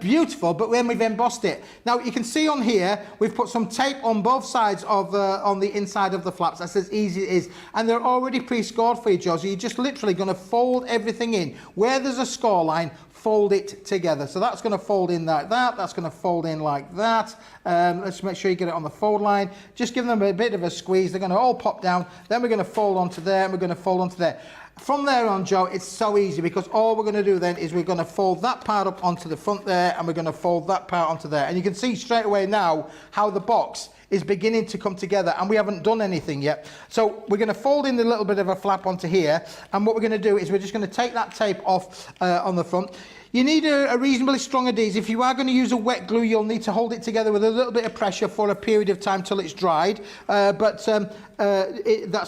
Beautiful, but when we've embossed it. Now you can see on here, we've put some tape on both sides of on the inside of the flaps. That's as easy as it is. And they're already pre-scored for you, Joe. So you're just literally going to fold everything in. Where there's a score line, fold it together. So that's going to fold in like that. That's going to fold in like that. Let's make sure you get it on the fold line. Just give them a bit of a squeeze. They're going to all pop down. Then we're going to fold onto there, and we're going to fold onto there. From there on, Joe, it's so easy because all we're going to do then is we're going to fold that part up onto the front there, and we're going to fold that part onto there. And you can see straight away now how the box is beginning to come together, and we haven't done anything yet. So we're going to fold in a little bit of a flap onto here, and what we're going to do is we're just going to take that tape off on the front. You need a reasonably strong adhesive. If you are going to use a wet glue, you'll need to hold it together with a little bit of pressure for a period of time till it's dried. That's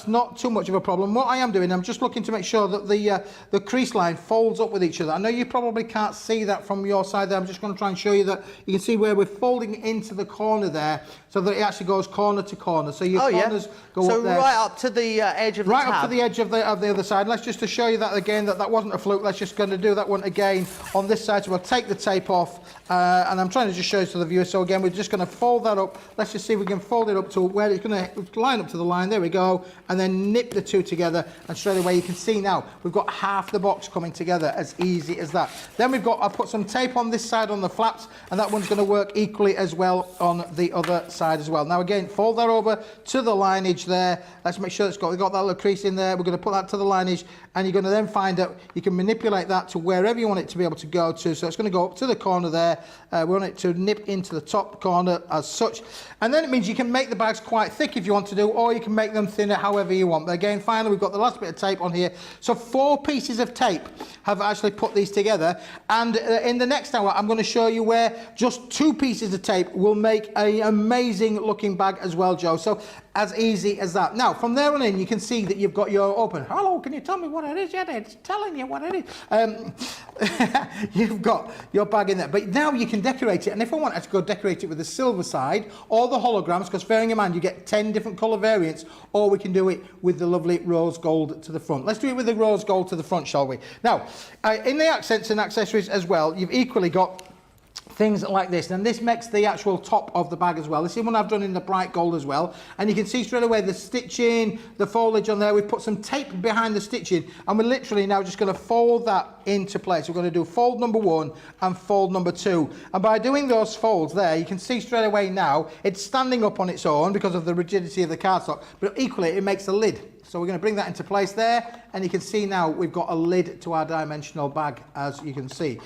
not too much of a problem. What I am doing, I'm just looking to make sure that the crease line folds up with each other. I know you probably can't see that from your side there. I'm just going to try and show you that you can see where we're folding into the corner there, so that it actually goes corner to corner. So your corners go up there. So right up to the edge of the tab. Right up to the edge of the other side. Let's just to show you that again, that wasn't a fluke. Let's just going to do that one again on this side. So we'll take the tape off, and I'm trying to just show it to the viewer. So again, we're just going to fold that up. Let's just see if we can fold it up to where it's going to line up to the line. There we go. And then nip the two together, and straight away you can see now we've got half the box coming together, as easy as that. Then I'll put some tape on this side on the flaps, and that one's going to work equally as well on the other side as well. Now again, fold that over to the lineage there. Let's make sure we've got that little crease in there. We're going to put that to the lineage, and you're going to then find out you can manipulate that to wherever you want it to be able to go to. So it's going to go up to the corner there. We want it to nip into the top corner as such. And then it means you can make the bags quite thick if you want to do, or you can make them thinner, however you want. But again, finally, we've got the last bit of tape on here. So 4 pieces of tape have actually put these together. And in the next hour, I'm going to show you where just 2 pieces of tape will make an amazing looking bag as well, Joe. So as easy as that. Now, from there on in, you can see that you've got your open. Hello, can you tell me what it is? Yeah, it's telling you what it is. You've got your bag in there. But now you can decorate it. And if I wanted to go decorate it with the silver side or the holograms, because bearing in mind, you get 10 different colour variants, or we can do it with the lovely rose gold to the front. Let's do it with the rose gold to the front, shall we? Now, in the accents and accessories as well, you've equally got things like this, and this makes the actual top of the bag as well. This is one I've done in the bright gold as well, and you can see straight away the stitching, the foliage on there. We've put some tape behind the stitching, and we're literally now just going to fold that into place. We're going to do fold number 1 and fold number 2, and by doing those folds there, you can see straight away now it's standing up on its own because of the rigidity of the cardstock, but equally it makes a lid. So we're going to bring that into place there, and you can see now we've got a lid to our dimensional bag, as you can see.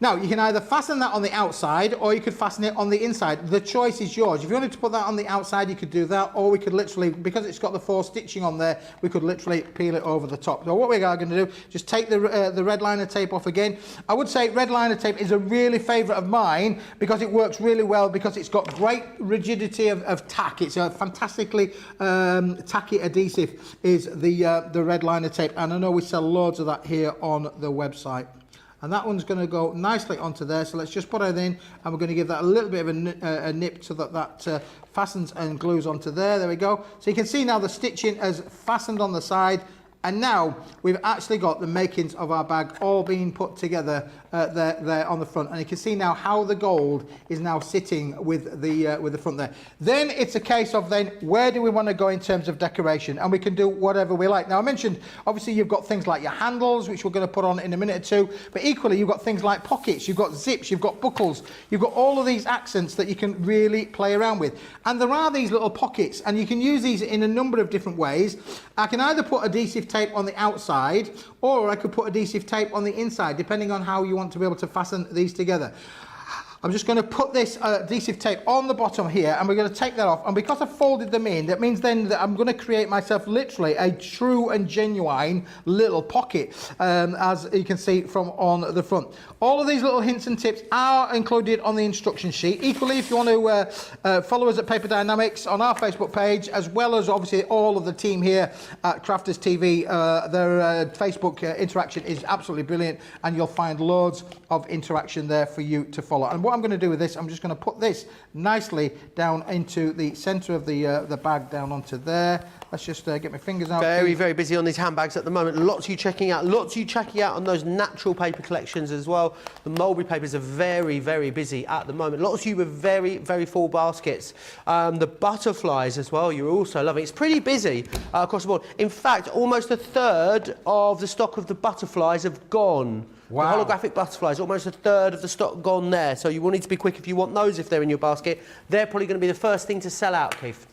Now, you can either fasten that on the outside, or you could fasten it on the inside. The choice is yours. If you wanted to put that on the outside, you could do that, or we could literally, because it's got the 4 stitching on there, we could literally peel it over the top. So what we are going to do, just take the red liner tape off again. I would say red liner tape is a really favourite of mine, because it works really well, because it's got great rigidity of tack. It's a fantastically tacky adhesive, is the red liner tape, and I know we sell loads of that here on the website. And that one's going to go nicely onto there. So let's just put it in, and we're going to give that a little bit of a nip so that fastens and glues onto there. There we go. So you can see now the stitching has fastened on the side, and now we've actually got the makings of our bag all being put together there on the front, and you can see now how the gold is now sitting with the front there. Then it's a case of then where do we want to go in terms of decoration, and we can do whatever we like. Now I mentioned obviously you've got things like your handles, which we're going to put on in a minute or two, but equally you've got things like pockets, you've got zips, you've got buckles, you've got all of these accents that you can really play around with. And there are these little pockets, and you can use these in a number of different ways. I can either put adhesive tape on the outside, or I could put adhesive tape on the inside, depending on how you want to be able to fasten these together. I'm just going to put this adhesive tape on the bottom here, and we're going to take that off. And because I've folded them in, that means then that I'm going to create myself literally a true and genuine little pocket, as you can see from on the front. All of these little hints and tips are included on the instruction sheet. Equally, if you want to follow us at Paper Dienamics on our Facebook page, as well as obviously all of the team here at Crafters TV, their Facebook interaction is absolutely brilliant, and you'll find loads of interaction there for you to follow. And what I'm going to do with this, I'm just going to put this nicely down into the centre of the bag, down onto there. Let's just get my fingers out. Very, very busy on these handbags at the moment. Lots of you checking out on those natural paper collections as well. The Mulberry papers are very, very busy at the moment. Lots of you with very, very full baskets. The butterflies as well, you're also loving. It's pretty busy across the board. In fact, almost a third of the stock of the butterflies have gone. Wow. The holographic butterflies, almost a third of the stock gone there. So you will need to be quick if you want those, if they're in your basket. They're probably going to be the first thing to sell out, Keith.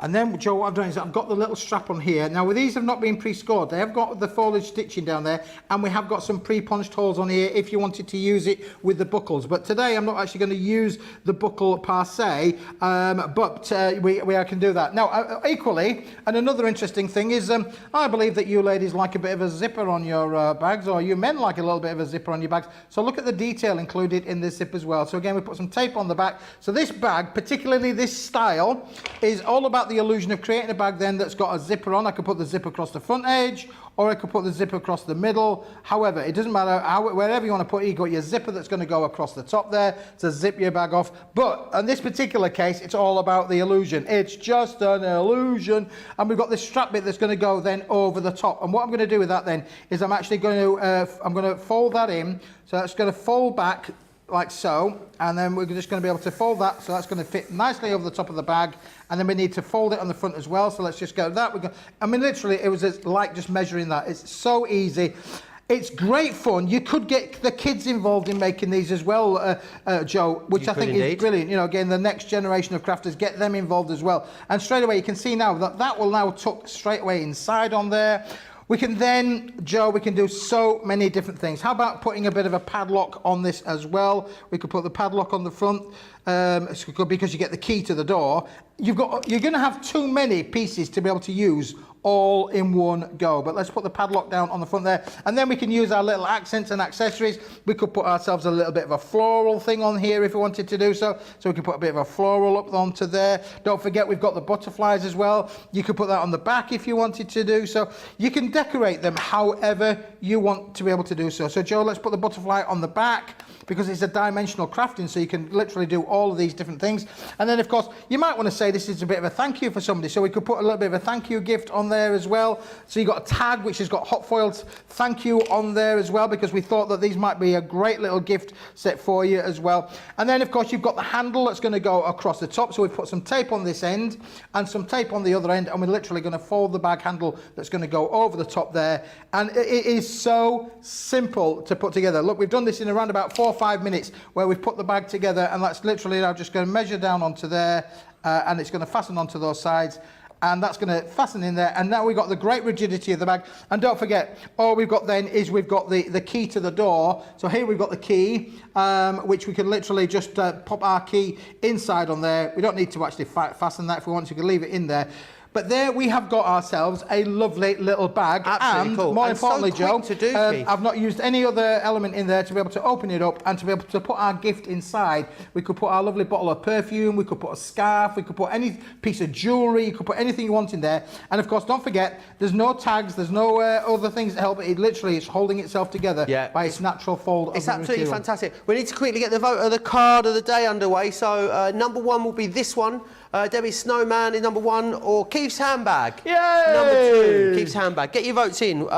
And then, Joe, what I've done is I've got the little strap on here. Now, with these have not been pre-scored. They have got the foliage stitching down there, and we have got some pre-punched holes on here if you wanted to use it with the buckles. But today, I'm not actually going to use the buckle per se, but I can do that. Now, equally, and another interesting thing is, I believe that you ladies like a bit of a zipper on your bags, or you men like a little bit of a zipper on your bags. So look at the detail included in this zip as well. So again, we put some tape on the back. So this bag, particularly this style, is all about the illusion of creating a bag then that's got a zipper on. I could put the zip across the front edge, or I could put the zipper across the middle. However, it doesn't matter wherever you want to put it. You've got your zipper that's going to go across the top there to zip your bag off. But in this particular case, it's all about the illusion. It's just an illusion. And we've got this strap bit that's going to go then over the top. And what I'm going to do with that then is I'm actually going to fold that in. So that's going to fold back like so, and then we're just going to be able to fold that, so that's going to fit nicely over the top of the bag, and then we need to fold it on the front as well. So let's just go that. I mean, literally, it was like just measuring that. It's so easy. It's great fun. You could get the kids involved in making these as well, Joe, which I think is brilliant. You know, again, the next generation of crafters, get them involved as well. And straight away, you can see now that will now tuck straight away inside on there. We can then, Joe, we can do so many different things. How about putting a bit of a padlock on this as well? We could put the padlock on the front because you get the key to the door. You're going to have too many pieces to be able to use all in one go. But let's put the padlock down on the front there, and then we can use our little accents and accessories. We could put ourselves a little bit of a floral thing on here if we wanted to do so. So we could put a bit of a floral up onto there. Don't forget, we've got the butterflies as well. You could put that on the back if you wanted to do so. You can decorate them however you want to be able to do so. So Joe, let's put the butterfly on the back, because it's a dimensional crafting, so you can literally do all of these different things. And then, of course, you might want to say this is a bit of a thank you for somebody, so we could put a little bit of a thank you gift on there as well. So you've got a tag which has got hot foiled thank you on there as well, because we thought that these might be a great little gift set for you as well. And then, of course, you've got the handle that's going to go across the top, so we've put some tape on this end and some tape on the other end, and we're literally going to fold the bag handle that's going to go over the top there. And it is so simple to put together. Look, we've done this in around about 4 or 5 minutes, where we've put the bag together, and that's literally now just going to measure down onto there, and it's going to fasten onto those sides, and that's going to fasten in there. And now we've got the great rigidity of the bag. And don't forget, all we've got then is we've got the key to the door. So here we've got the key, which we can literally just pop our key inside on there. We don't need to actually fasten that. If we want to, we can leave it in there. But there we have got ourselves a lovely little bag. Absolutely and cool. More And importantly, so quick Joe, to do, Keith. I've not used any other element in there to be able to open it up and to be able to put our gift inside. We could put our lovely bottle of perfume, we could put a scarf, we could put any piece of jewellery, you could put anything you want in there. And of course, don't forget, there's no tags, there's no other things that help it. It literally is holding itself together by its natural fold. It's absolutely fantastic. We need to quickly get the vote of the card of the day underway. So number one will be this one. Debbie's Snowman is number one, or Keith's Handbag. Yay! Number two, Keith's Handbag. Get your votes in, 1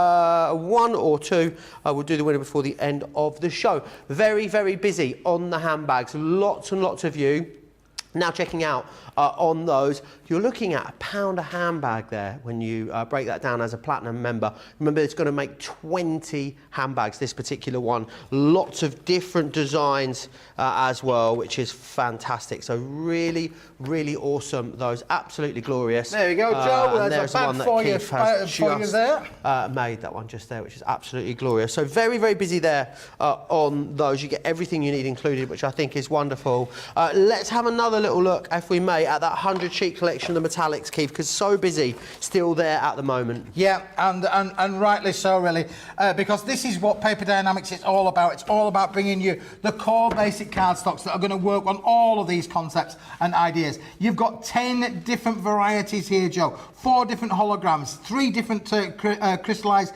or 2. We'll do the winner before the end of the show. Very, very busy on the handbags. Lots and lots of you now checking out on those. You're looking at £1 a handbag there when you break that down as a platinum member. Remember, it's going to make 20 handbags, this particular one. Lots of different designs as well, which is fantastic. So really, really awesome. Those absolutely glorious. There you go, Joe. There's a one bag that for Keith you, has for you there. made, that one just there, which is absolutely glorious. So very, very busy there on those. You get everything you need included, which I think is wonderful. Let's have another little look, if we may, away at that 100 sheet collection of the metallics, Keith, because so busy still there at the moment. Yeah, and rightly so, really, because this is what Paper Dynamics is all about. It's all about bringing you the core basic cardstocks that are going to work on all of these concepts and ideas. You've got 10 different varieties here, Joe. 4 different holograms, 3 different crystallized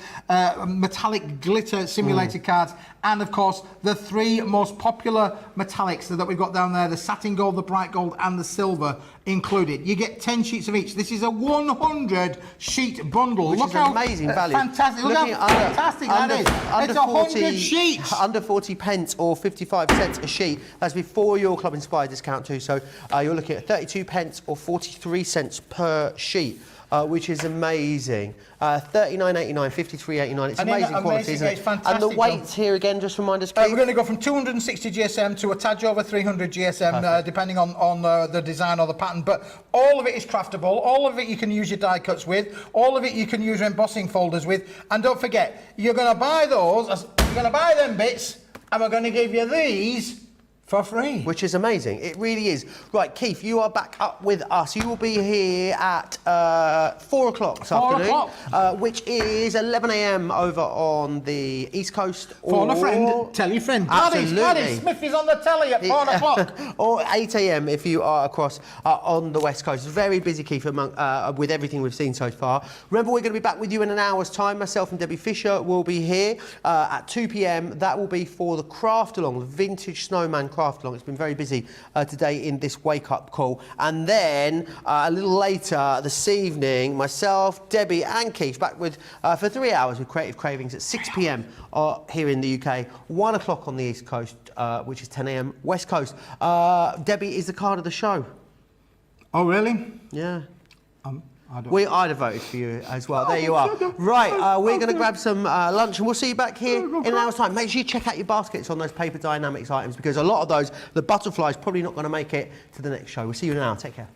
metallic glitter simulated cards, and of course the 3 most popular metallics that we've got down there, the satin gold, the bright gold and the silver included. You get 10 sheets of each. This is a 100 sheet bundle. Which Look is how amazing value. Fantastic. Look how fantastic that is. It's 100 sheets. Under 40 pence or 55 cents a sheet. That's before your Club Inspired discount too. So you're looking at 32 pence or 43 cents per sheet. Which is amazing. 39.89, 53.89. It's amazing quality, isn't it? It's fantastic. And the weights here again, just remind us, we're going to go from 260 GSM to a tad over 300 GSM, depending on the design or the pattern. But all of it is craftable. All of it you can use your die cuts with. All of it you can use your embossing folders with. And don't forget, you're going to buy those. You're going to buy them bits, and we're going to give you these for free. Which is amazing. It really is. Right, Keith, you are back up with us. You will be here at 4 o'clock this afternoon, which is 11 a.m. over on the East Coast. Phone a friend, tell your friend. Gladys Smith is on the telly at 4 o'clock. Or 8 a.m. if you are across on the West Coast. It's very busy, Keith, with everything we've seen so far. Remember, we're going to be back with you in an hour's time. Myself and Debbie Fisher will be here at 2 p.m. That will be for the craft along, the vintage Snowman craft along. It's been very busy today in this wake-up call. And then a little later this evening, myself, Debbie and Keith back with for 3 hours with Creative Cravings at 6 p.m. Here in the UK, 1 o'clock on the East Coast, which is 10 a.m. West Coast. Debbie is the card of the show. Oh, really? Yeah. I'd have voted for you as well. There you are. Right, we're going to grab some lunch and we'll see you back here in an hour's time. Make sure you check out your baskets on those Paper Dynamics items because a lot of those, the butterfly's probably not going to make it to the next show. We'll see you in an hour. Take care.